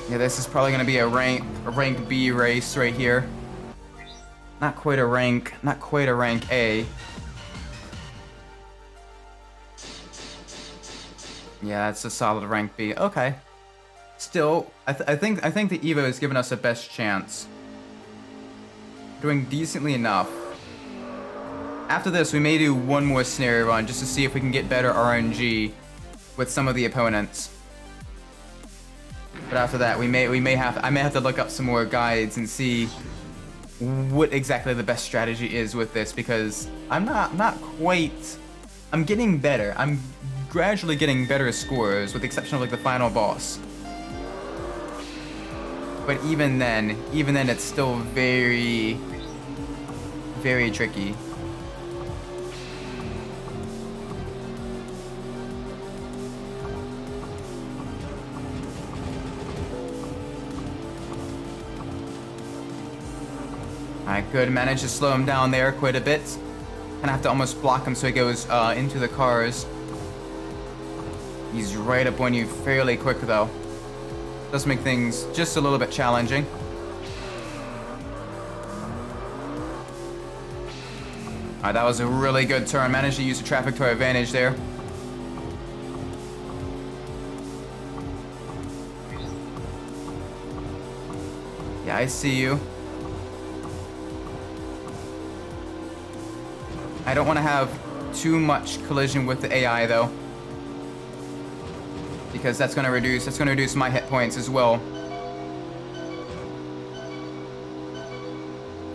Yeah, this is probably gonna be a rank B race right here. Not quite a rank A. Yeah, it's a solid rank B. Okay. Still, I think the Evo has given us the best chance. Doing decently enough. After this, we may do one more scenario run just to see if we can get better RNG with some of the opponents. But after that, I may have to look up some more guides and see what exactly the best strategy is with this, because I'm not quite. I'm getting better. I'm gradually getting better scores, with the exception of like the final boss. But even then, it's still very, very tricky. Alright, good. Managed to slow him down there quite a bit. Kinda have to almost block him so he goes into the cars. He's right up on you fairly quick though. Does make things just a little bit challenging. Alright, that was a really good turn. Managed to use the traffic to our advantage there. Yeah, I see you. I don't want to have too much collision with the AI though, because that's going to reduce my hit points as well.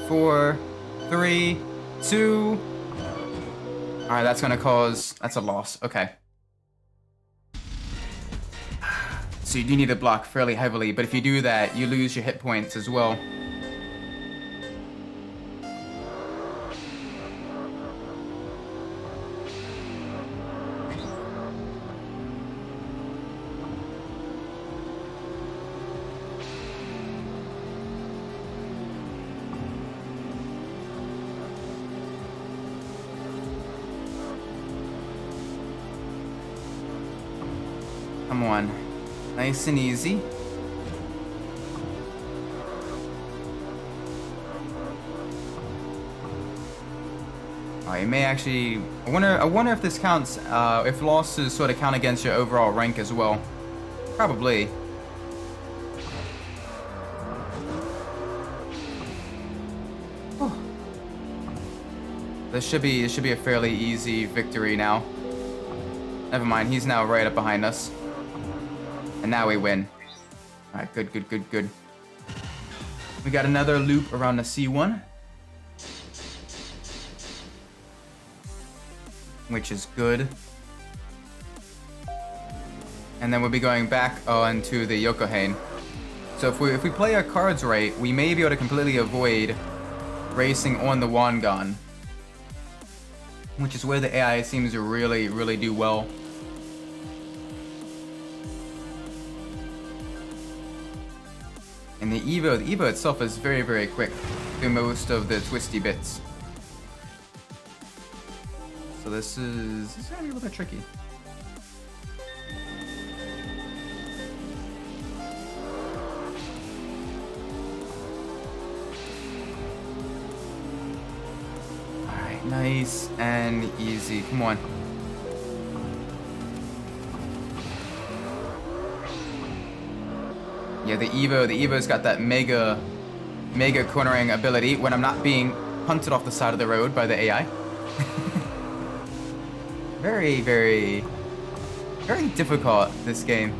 4, 3, 2. All right, that's going to cause, that's a loss. Okay. So you do need to block fairly heavily, but if you do that, you lose your hit points as well. Come on. Nice and easy. Oh, you may actually... I wonder if this counts, if losses sort of count against your overall rank as well. Probably. Whew. This should be a fairly easy victory now. Never mind, he's now right up behind us. And now we win. Alright, good, good, good, good. We got another loop around the C1. Which is good. And then we'll be going back onto the Yokohama. So if we play our cards right, we may be able to completely avoid racing on the Wangan. Which is where the AI seems to really, really do well. And the Evo itself is very, very quick through most of the twisty bits. So this is gonna be a little bit tricky. Alright, nice and easy. Come on. Yeah, the Evo's got that mega cornering ability when I'm not being hunted off the side of the road by the AI. Very, very, very difficult, this game.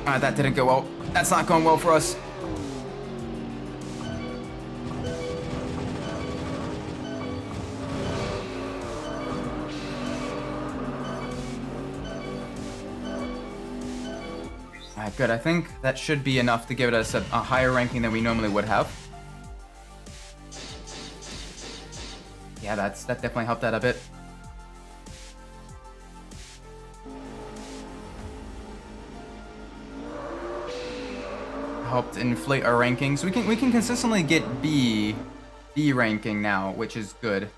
Alright, that didn't go well. That's not going well for us. Alright, good. I think that should be enough to give us a higher ranking than we normally would have. Yeah, that definitely helped out a bit. Helped inflate our rankings. We can consistently get B ranking now, which is good.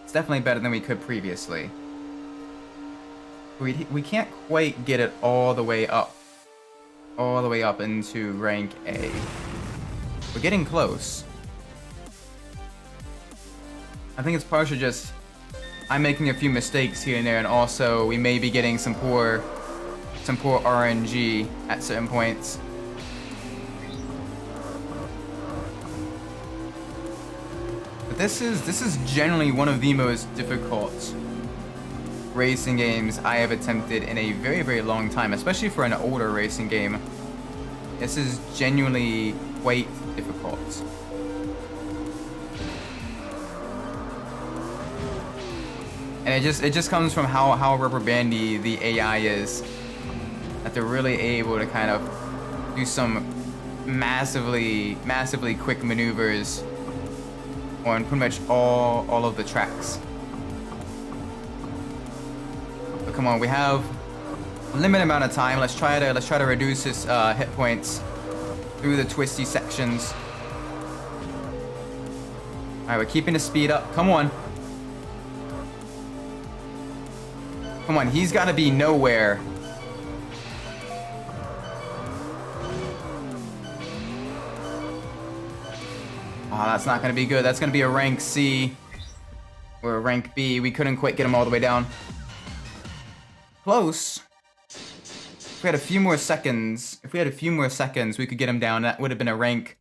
It's definitely better than we could previously. We can't quite get it all the way up into rank A. We're getting close. I think it's partially just I'm making a few mistakes here and there, and also we may be getting some poor RNG at certain points. But this is generally one of the most difficult racing games I have attempted in a very, very long time, especially for an older racing game. This is genuinely quite difficult. And it just comes from how rubber bandy the AI is, that they're really able to kind of do some massively quick maneuvers on pretty much all of the tracks. But come on, we have a limited amount of time. Let's try to reduce his hit points through the twisty sections. All right, we're keeping the speed up. Come on. Come on, he's got to be nowhere. Oh, that's not going to be good. That's going to be a rank C or a rank B. We couldn't quite get him all the way down. Close. If we had a few more seconds, we could get him down. That would have been a rank,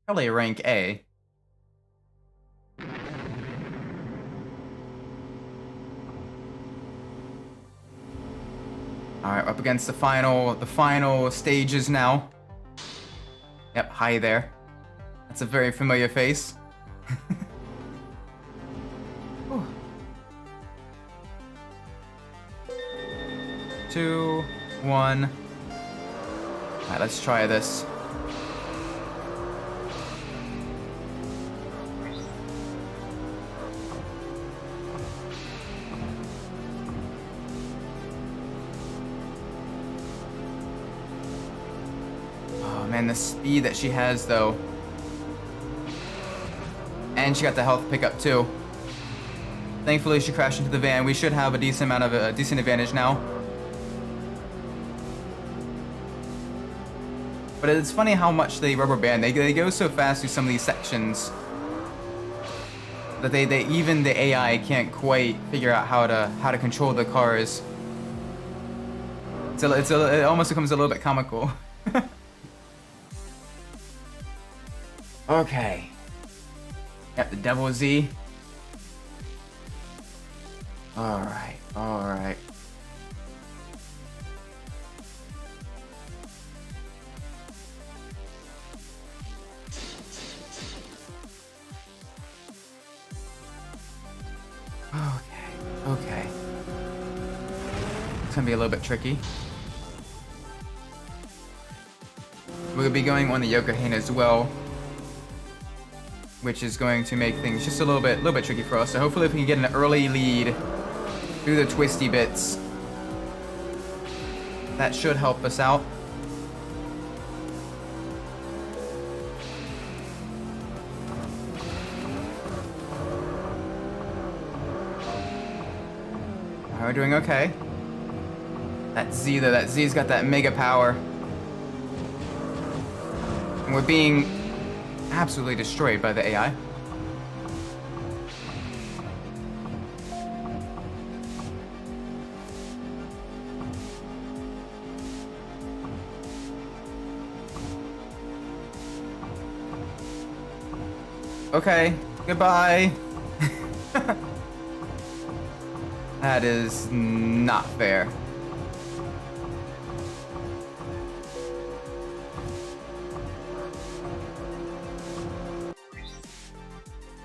probably a rank A. All right, up against the final stages now. Yep, hi there. That's a very familiar face. 2, 1. All right, let's try this. Oh man, the speed that she has though. And she got the health pickup too. Thankfully, she crashed into the van. We should have a decent advantage now. But it's funny how much they rubber band. They go so fast through some of these sections that even the AI can't quite figure out how to control the cars. It almost becomes a little bit comical. Okay. Got the Devil Z. Alright, alright. Okay. It's gonna be a little bit tricky. We'll be going on the Yokohama as well, which is going to make things just a little bit tricky for us. So hopefully if we can get an early lead through the twisty bits, that should help us out. We're doing okay. That Z though, that Z's got that mega power. And we're being absolutely destroyed by the AI. Okay, goodbye. That is not fair.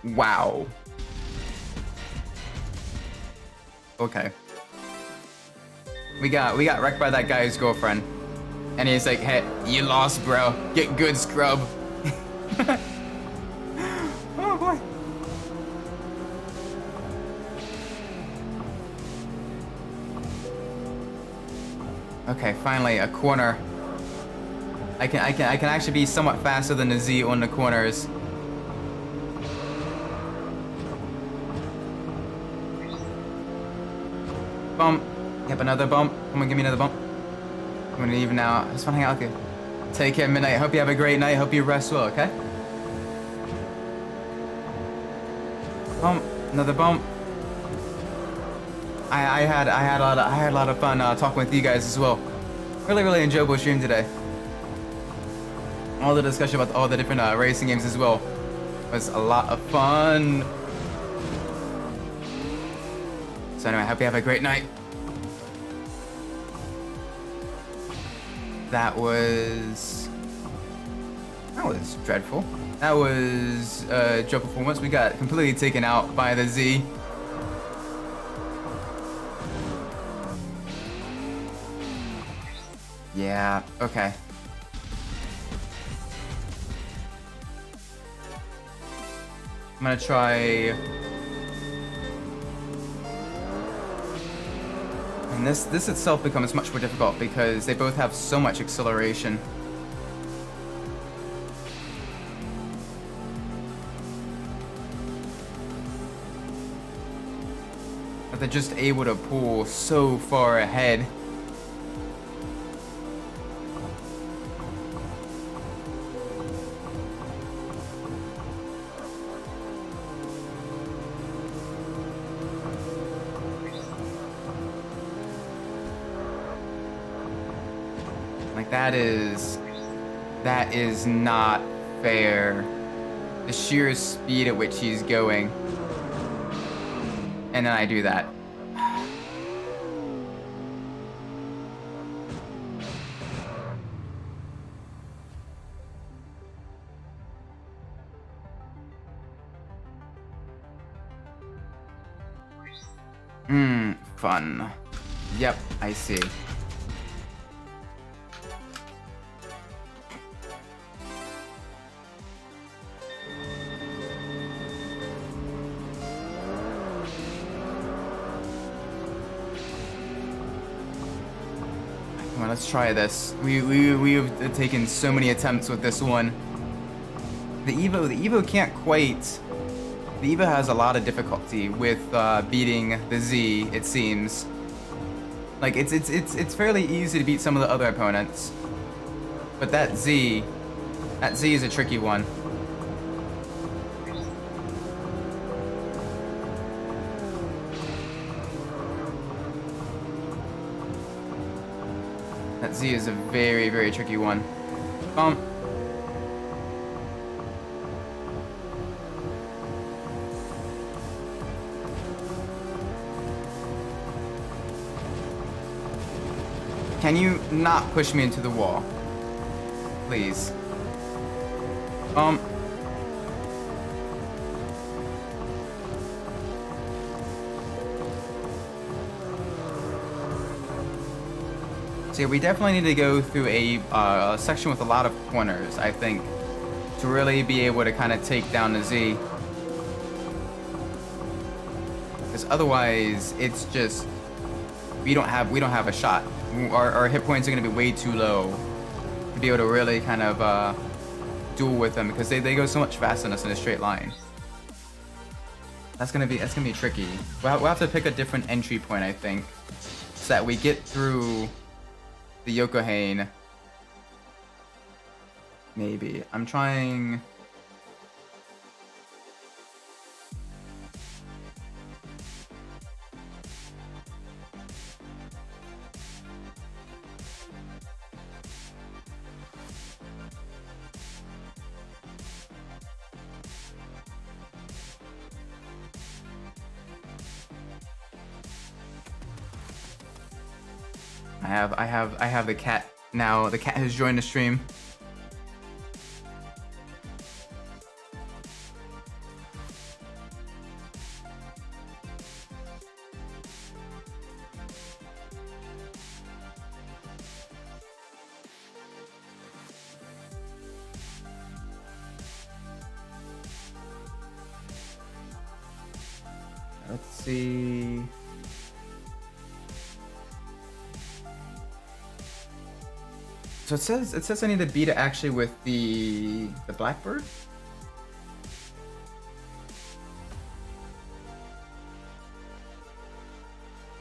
Wow. Okay. We got wrecked by that guy's girlfriend. And he's like, hey, you lost, bro. Get good, scrub. Oh boy. Okay, finally a corner. I can actually be somewhat faster than the Z on the corners. Bump. Yep, another bump. Come on, give me another bump. I'm gonna even out. I just wanna hang out with you. Take care, Midnight. Hope you have a great night. Hope you rest well, okay? Bump. Another bump. I had a lot of fun talking with you guys as well. Really enjoyable stream today. All the discussion about all the different racing games as well was a lot of fun. So anyway, I hope you have a great night. That was dreadful. That was Joe performance. We got completely taken out by the Z. Yeah, okay. I'm gonna try... And this itself becomes much more difficult because they both have so much acceleration. But they're just able to pull so far ahead. Like, that is not fair. The sheer speed at which he's going. And then I do that. Fun. Yep, I see. Come on, let's try this. We have taken so many attempts with this one. The Evo can't quite... The Evo has a lot of difficulty with beating the Z, it seems. Like, it's fairly easy to beat some of the other opponents. But that Z is a tricky one. That Z is a very, very tricky one. Can you not push me into the wall? Please. So yeah, we definitely need to go through a section with a lot of corners, I think, to really be able to kind of take down the Z. Because otherwise, it's just we don't have a shot. Our hit points are going to be way too low to be able to really kind of duel with them because they go so much faster than us in a straight line. That's gonna be tricky. We'll have to pick a different entry point, I think, so that we get through the Yokohane. Maybe. I'm trying... I have the cat now. The cat has joined the stream. Let's see. So it says I need to beat it actually with the Blackbird.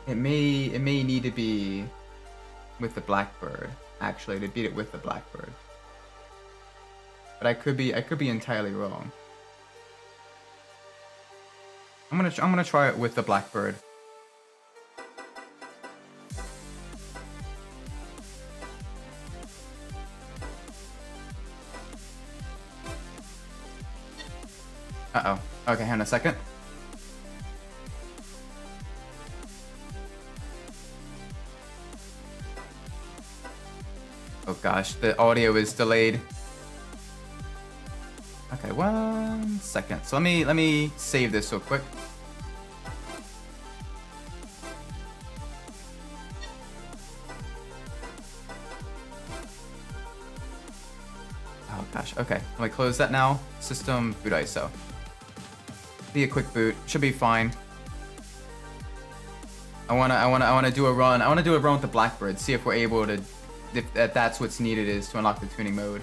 It may need to be with the Blackbird actually to beat it with the Blackbird. But I could be entirely wrong. I'm gonna try it with the Blackbird. Uh-oh. Okay, hang on a second. Oh gosh, the audio is delayed. Okay, 1 second. So let me save this real quick. Gosh, okay. Let me close that now. System, boot ISO. Be a quick boot. Should be fine. I wanna do a run. I wanna do a run with the Blackbird. See if we're able to, if that's what's needed is to unlock the tuning mode.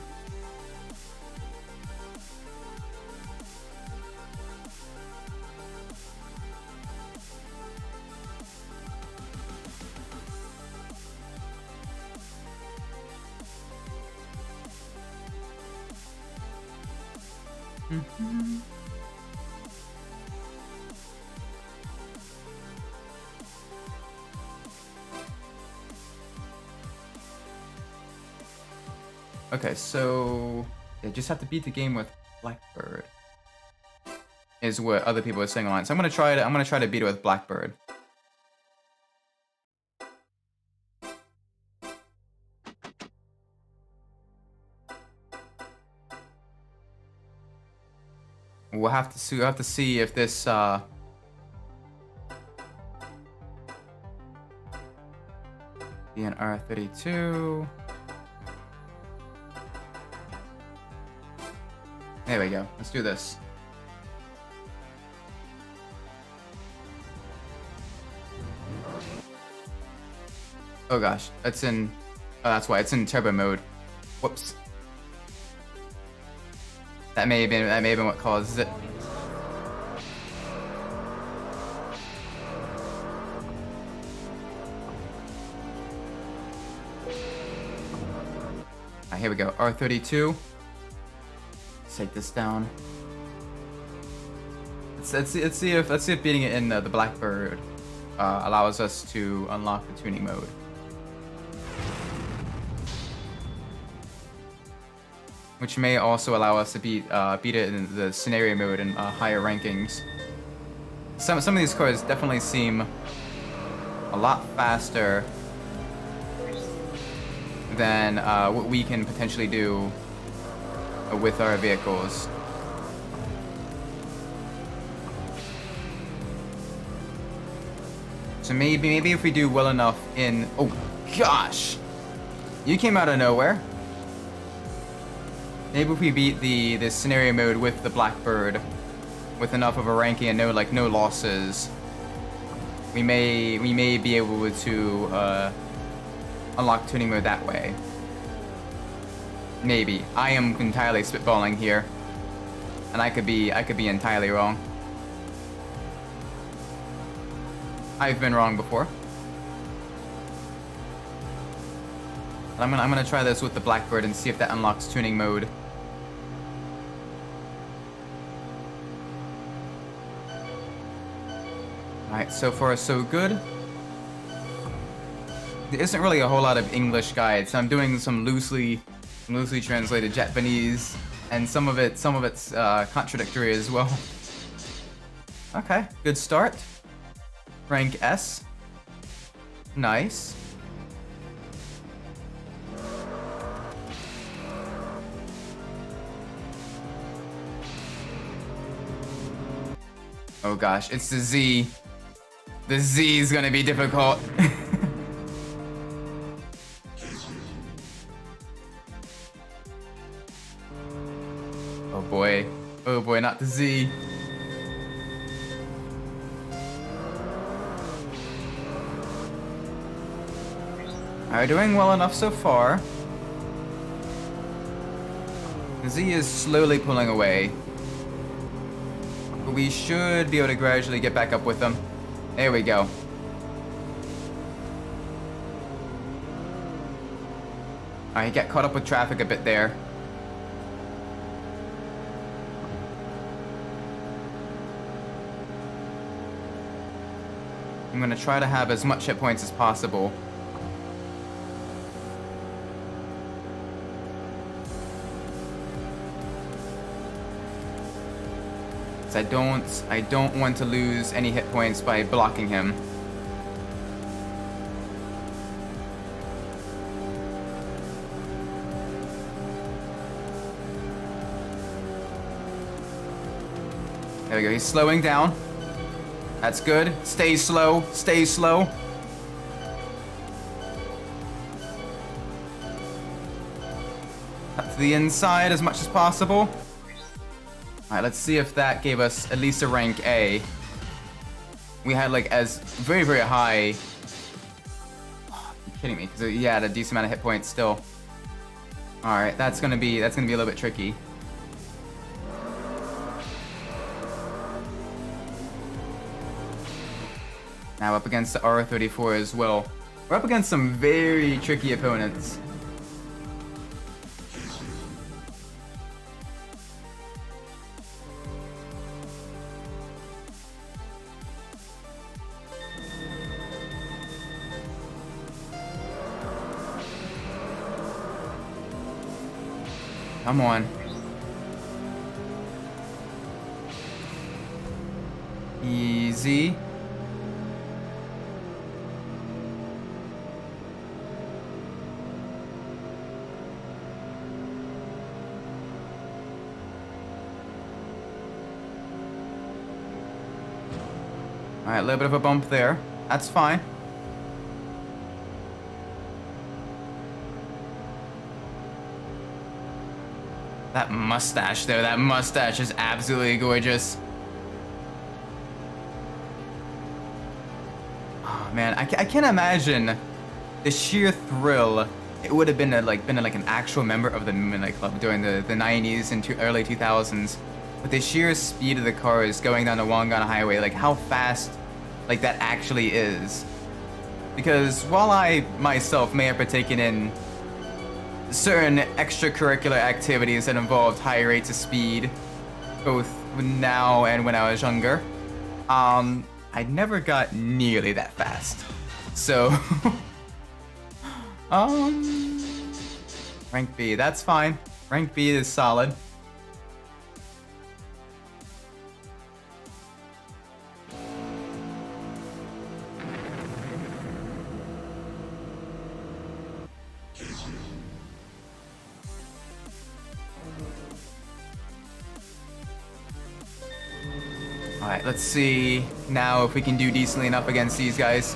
Okay, so yeah, just have to beat the game with Blackbird, is what other people are saying online. So I'm gonna try to beat it with Blackbird. We'll have to see if this the R32. There we go. Let's do this. Oh gosh, that's in. Oh, that's why it's in turbo mode. Whoops. That may have been what causes it. Alright, here we go. R32. Let's take this down. Let's see if beating it in the Blackbird allows us to unlock the tuning mode. Which may also allow us to beat it in the scenario mode in higher rankings. Some of these cars definitely seem a lot faster than what we can potentially do with our vehicles. So maybe if we do well enough in... Oh gosh! You came out of nowhere. Maybe if we beat the scenario mode with the Blackbird with enough of a ranking and no losses, we may be able to unlock tuning mode that way. Maybe. I am entirely spitballing here, and I could be entirely wrong. I've been wrong before. I'm gonna try this with the Blackbird and see if that unlocks tuning mode. Alright, so far so good. There isn't really a whole lot of English guides. I'm doing some loosely translated Japanese, and some of it's contradictory as well. Okay, good start. Rank S. Nice. Oh gosh, it's the Z. The Z is gonna be difficult. Oh boy. Oh boy, not the Z. Alright, doing well enough so far. The Z is slowly pulling away. But we should be able to gradually get back up with them. There we go. Alright, get caught up with traffic a bit there. I'm gonna try to have as much hit points as possible. I don't want to lose any hit points by blocking him. There we go, he's slowing down. That's good. Stay slow, stay slow. Cut to the inside as much as possible. Alright, let's see if that gave us at least a rank A. We had like as very, very high. Oh, you're kidding me, because he had a decent amount of hit points still. Alright, that's gonna be a little bit tricky. Now up against the R34 as well. We're up against some very tricky opponents. Come on. Easy. Alright, a little bit of a bump there. That's fine. That mustache though, that mustache is absolutely gorgeous. Oh man, I can't imagine the sheer thrill it would have been like an actual member of the Midnight Club during the 90s and early 2000s. With the sheer speed of the cars going down the Wangan Highway, like how fast like that actually is. Because while I myself may have partaken in certain extracurricular activities that involved high rates of speed, both now and when I was younger, I never got nearly that fast. So, rank B, that's fine. Rank B is solid. Alright, let's see now if we can do decently enough against these guys.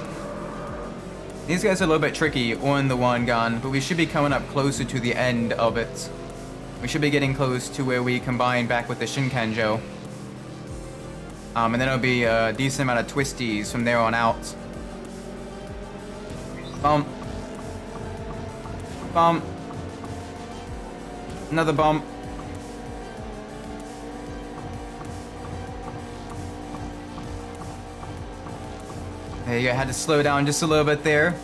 These guys are a little bit tricky on the Wangan, but we should be coming up closer to the end of it. We should be getting close to where we combine back with the Shinkanjo. And then it'll be a decent amount of twisties from there on out. Bump. Bump. Another bump. There you go, had to slow down just a little bit there.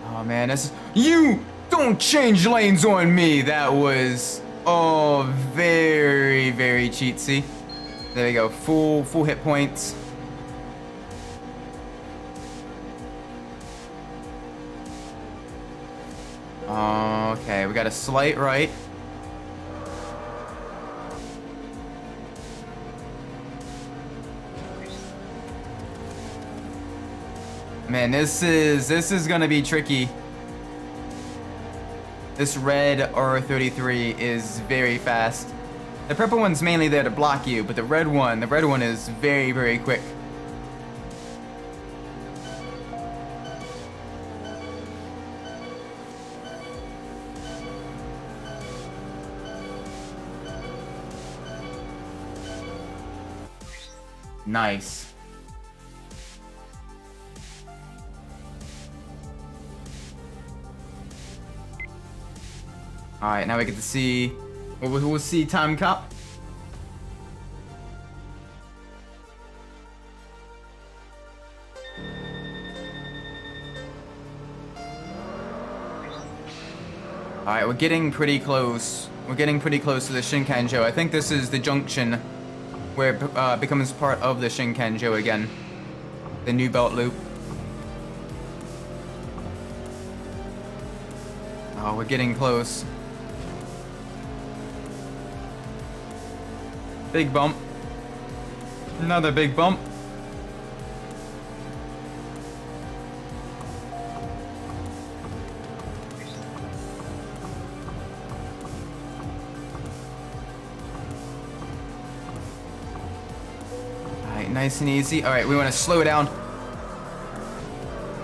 Oh man, this you don't change lanes on me. That was very, very cheatsy. There we go, full hit points. Okay, we got a slight right. Man, this is gonna be tricky. This red R33 is very fast. The purple one's mainly there to block you, but the red one is very, very quick. Nice. Alright, now we get to see... We'll see Time Cup. Alright, we're getting pretty close. We're getting pretty close to the Shinkanjo. I think this is the junction where it becomes part of the Shinkanjo again. The new belt loop. Oh, we're getting close. Big bump. Another big bump. nice and easy. All right, we want to slow down.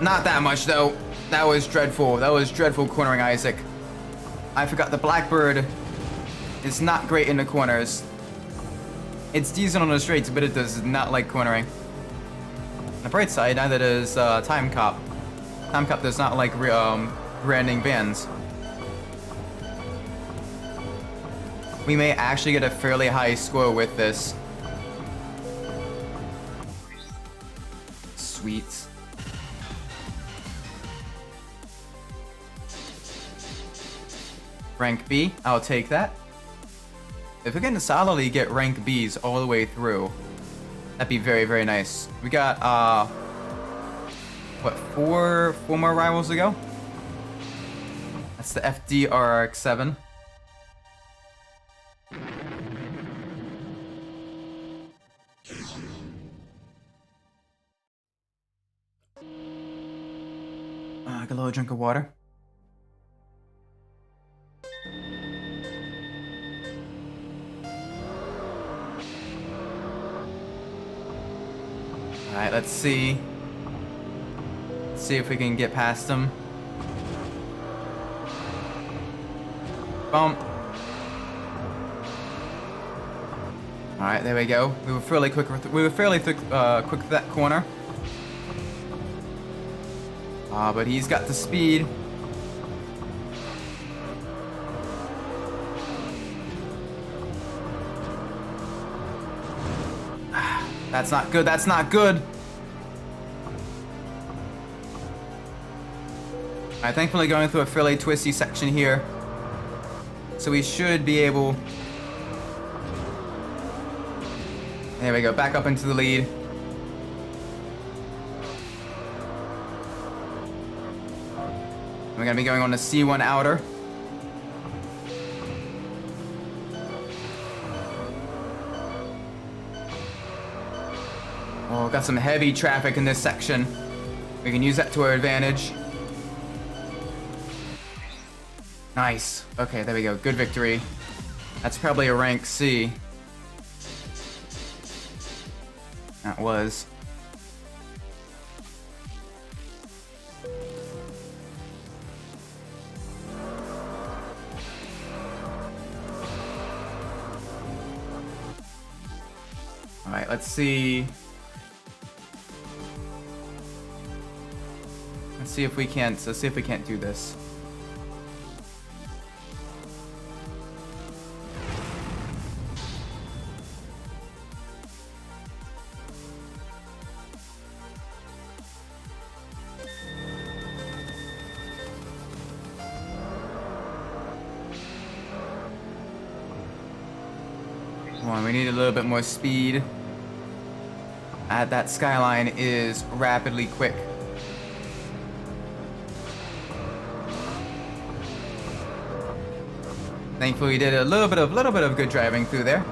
Not that much, though. That was dreadful. That was dreadful cornering Isaac. I forgot the Blackbird is not great in the corners. It's decent on the straights, but it does not like cornering. On the bright side, neither does Time Cop. Time Cop does not like branding vans. We may actually get a fairly high score with this. Sweet. Rank B, I'll take that. If we can solidly get rank Bs all the way through, that'd be very, very nice. We got, what, four more rivals to go? That's the FDRX7. Get a little drink of water. Alright, let's see. Let's see if we can get past them. Bump. Alright, there we go. We were fairly quick. We were fairly quick with that corner. But he's got the speed. That's not good. That's not good. Alright, thankfully going through a fairly twisty section here. So we should be able... There we go. Back up into the lead. We're going to be going on the C1 outer. Oh, got some heavy traffic in this section. We can use that to our advantage. Nice. Okay, there we go. Good victory. That's probably a rank C. That was. All right, let's see. Let's see if we can't. Let's see if we can't do this. Come on, we need a little bit more speed. That skyline is rapidly quick. Thankfully, we did a little bit of good driving through there.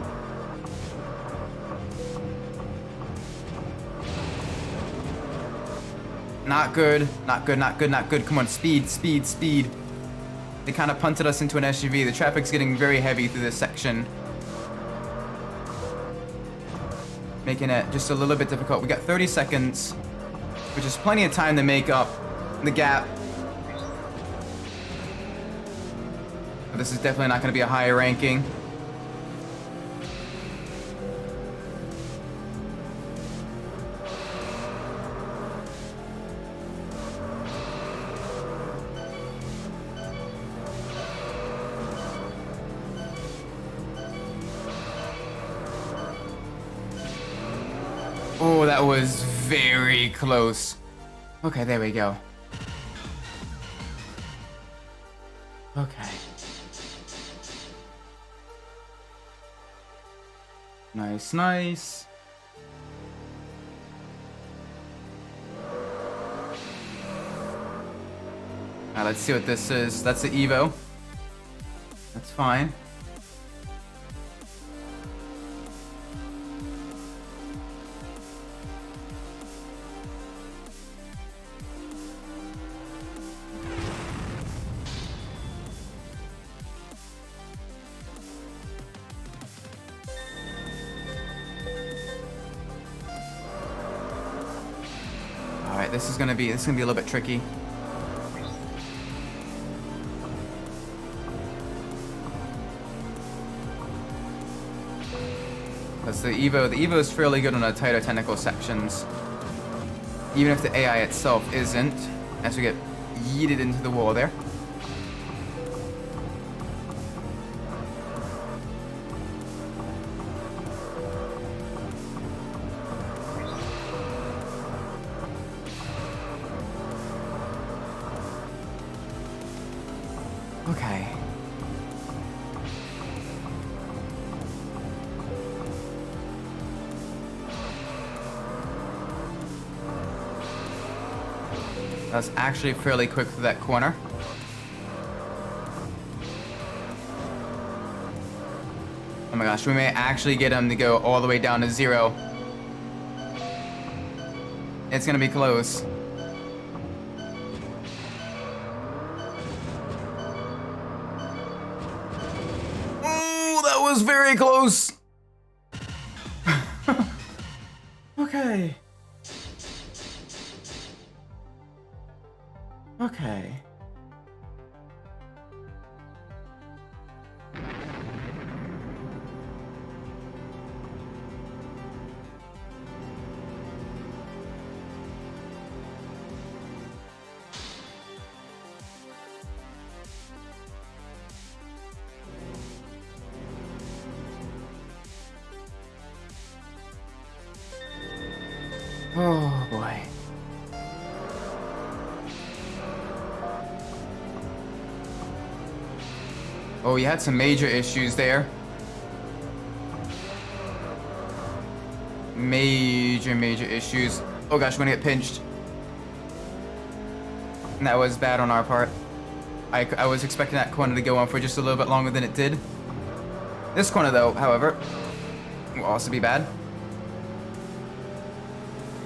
Not good, not good, not good, not good. Come on, speed, speed, speed. They kind of punted us into an SUV. The traffic's getting very heavy through this section, making it just a little bit difficult. We got 30 seconds, which is plenty of time to make up the gap. But this is definitely not going to be a high ranking. Oh, that was very close. Okay, there we go. Okay. Nice, nice. Alright, let's see what this is. That's the Evo. That's fine. This is gonna be a little bit tricky. Because the Evo is fairly good on the tighter technical sections. Even if the AI itself isn't, as we get yeeted into the wall there. Okay. That was actually fairly quick through that corner. Oh my gosh, we may actually get him to go all the way down to 0. It's gonna be close. Oh, that was very close. Okay. Okay. Oh boy. Oh, you had some major issues there. Major issues. Oh gosh, we're gonna get pinched. And that was bad on our part. I was expecting that corner to go on for just a little bit longer than it did. This corner though, however, will also be bad.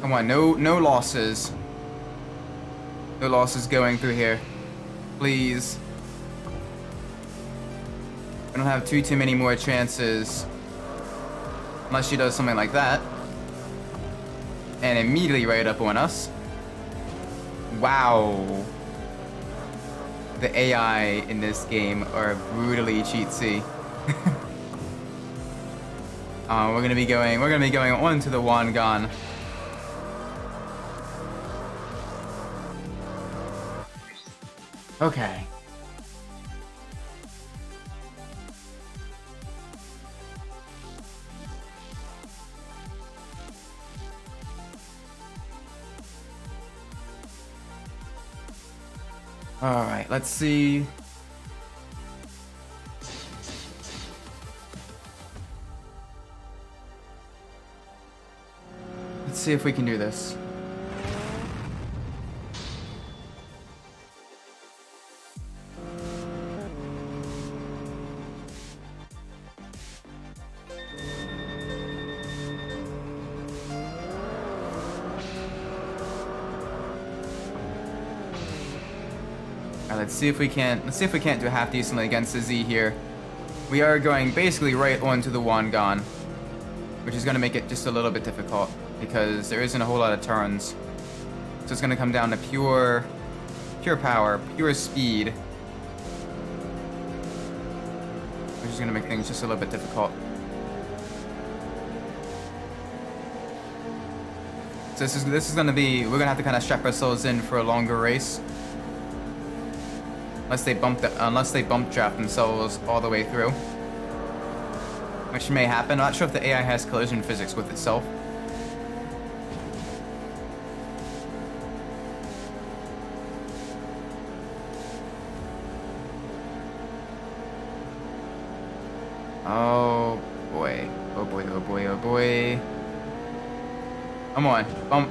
Come on, no losses. No losses going through here. Please. I don't have too many more chances. Unless she does something like that. And immediately right up on us. Wow. The AI in this game are brutally cheatsy. We're gonna be going on to the Wangan. Okay. All right, let's see. Let's see if we can do this. Let's see if we can't do half decently against the Z here. We are going basically right onto the Wangan, which is going to make it just a little bit difficult because there isn't a whole lot of turns. So it's going to come down to pure power, pure speed, which is going to make things just a little bit difficult. So this is going to be, we're going to have to kind of strap ourselves in for a longer race. Unless they bump draft themselves all the way through, which may happen. I'm not sure if the AI has collision physics with itself. Oh boy! Oh boy! Oh boy! Oh boy! Come on, bump!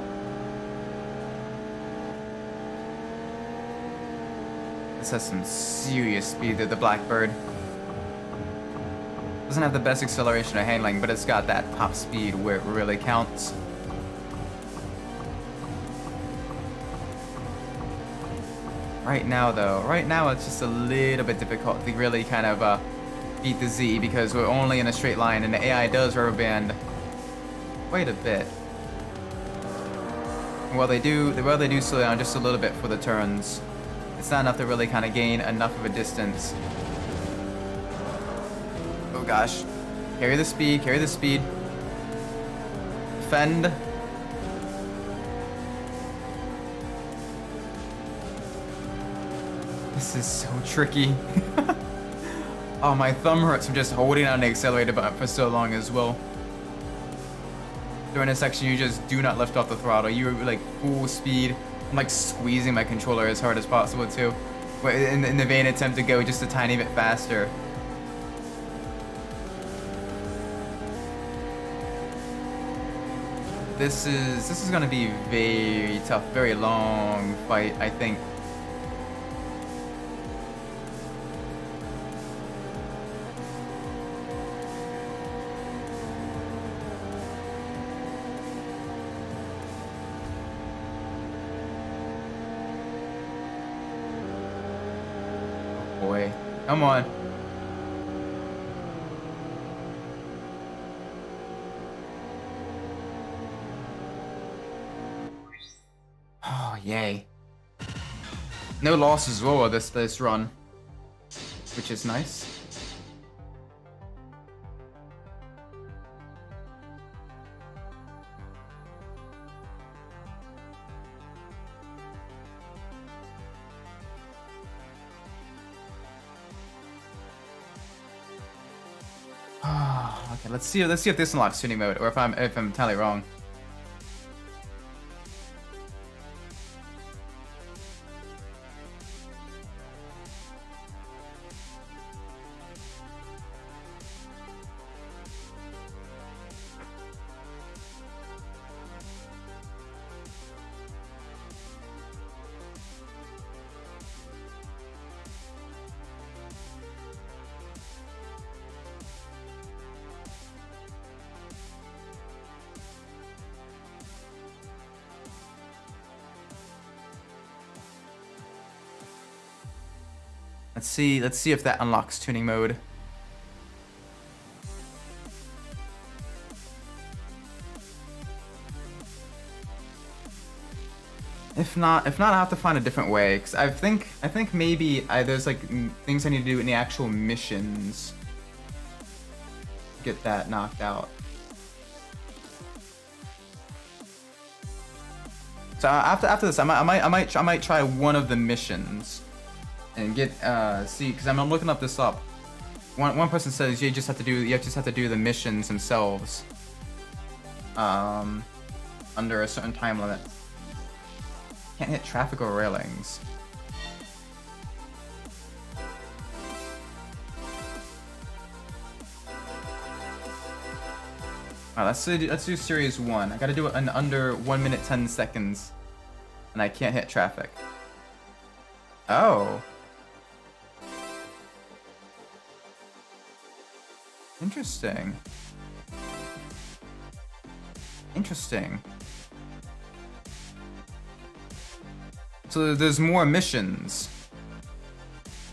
This has some serious speed to the Blackbird. Doesn't have the best acceleration or handling, but it's got that top speed where it really counts. Right now it's just a little bit difficult to really kind of beat the Z because we're only in a straight line and the AI does rubber band quite a bit. Well, they do slow down just a little bit for the turns. It's not enough to really kind of gain enough of a distance. Oh gosh. Carry the speed, carry the speed. Defend. This is so tricky. Oh, my thumb hurts from just holding on the accelerator button for so long as well. During this section, you just do not lift off the throttle. You're like full speed. I'm like squeezing my controller as hard as possible too, but in the vain attempt to go just a tiny bit faster. This is gonna be very tough, very long fight, I think. Boy, come on. Oh, yay. No losses as well this run, which is nice. Okay, let's see if this unlocks tuning mode, or if I'm entirely wrong. Let's see if that unlocks tuning mode. If not, I have to find a different way. Cause I think maybe there's like things I need to do in the actual missions to get that knocked out. So after this, I might try one of the missions and get see, because I'm looking up this up. One person says you just have to do the missions themselves under a certain time limit. Can't hit traffic or railings. Alright, let's do series 1. I gotta do it in under 1 minute 10 seconds, and I can't hit traffic. Oh. Interesting. Interesting. So there's more missions.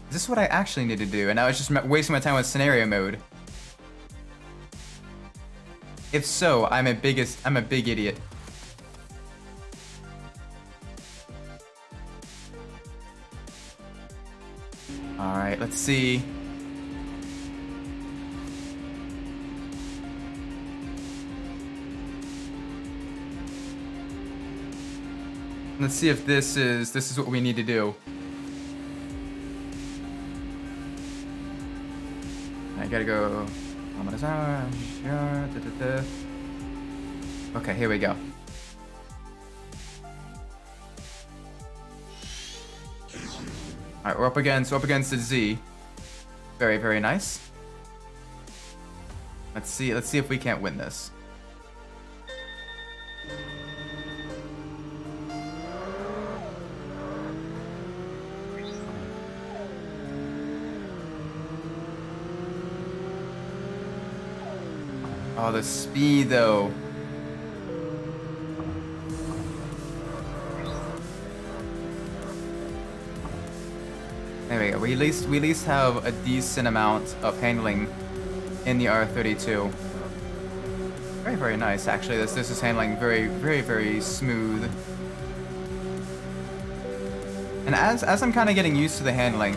Is this what I actually need to do? And I was just wasting my time with scenario mode. If so, I'm a big idiot. All right, let's see. Let's see if this is what we need to do. I gotta go. Okay, here we go. Alright, we're up against the Z. Very, very nice. Let's see if we can't win this. Oh, the speed though. There we go. We at least have a decent amount of handling in the R32. Very, very nice. Actually, this is handling very, very, very smooth. And as I'm kind of getting used to the handling,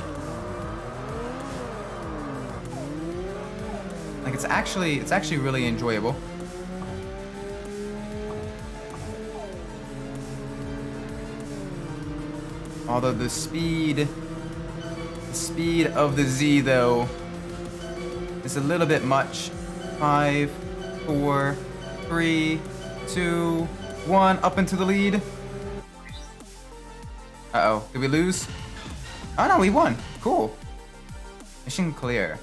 like it's actually really enjoyable. Although the speed of the Z though is a little bit much. 5, 4, 3, 2, 1, up into the lead. Uh-oh, did we lose? Oh no, we won. Cool. Mission clear.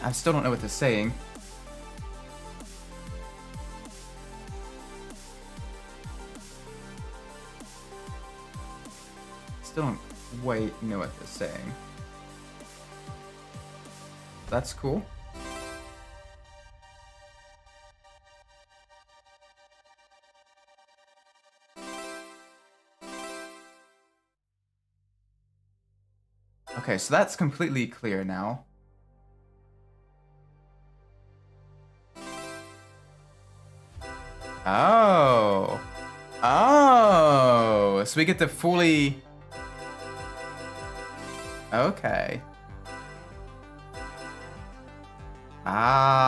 I still don't know what they're saying. Still don't quite know what they're saying. That's cool. Okay, so that's completely clear now. Oh. Oh. So we get to fully... Okay. Ah.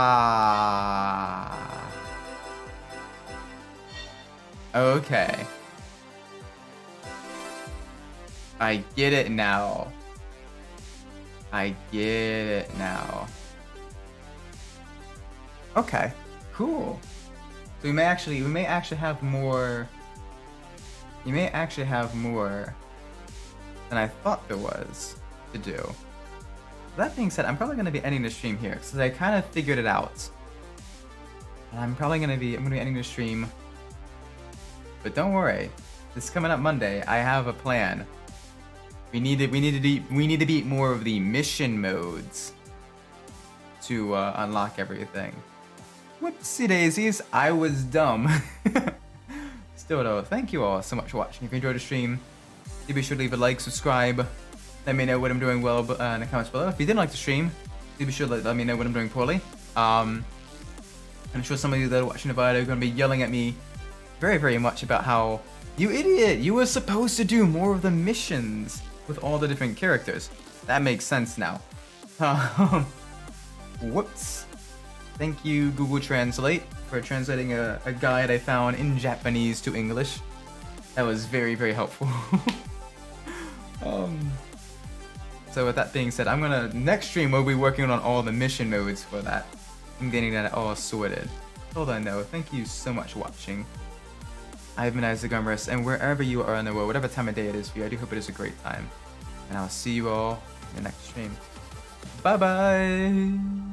Okay. I get it now. I get it now. Okay. Cool. So we may actually have more. You may actually have more than I thought there was to do. That being said, I'm probably gonna be ending the stream here because I kind of figured it out. And I'm gonna be ending the stream. But don't worry, this coming up Monday, I have a plan. We need to beat more of the mission modes to unlock everything. Whoopsie daisies, I was dumb. Still though, thank you all so much for watching. If you enjoyed the stream, be sure to leave a like, subscribe. Let me know what I'm doing well in the comments below. If you didn't like the stream, be sure to let me know what I'm doing poorly. I'm sure some of you that are watching the video are going to be yelling at me very, very much about how, you idiot, you were supposed to do more of the missions with all the different characters. That makes sense now. Whoops. Thank you, Google Translate, for translating a guide I found in Japanese to English. That was very, very helpful. So with that being said, next stream we'll be working on all the mission modes for that. I'm getting that all sorted. Hold on though, thank you so much for watching. I've been Isaac Umbras, and wherever you are in the world, whatever time of day it is for you, I do hope it is a great time. And I'll see you all in the next stream. Bye bye!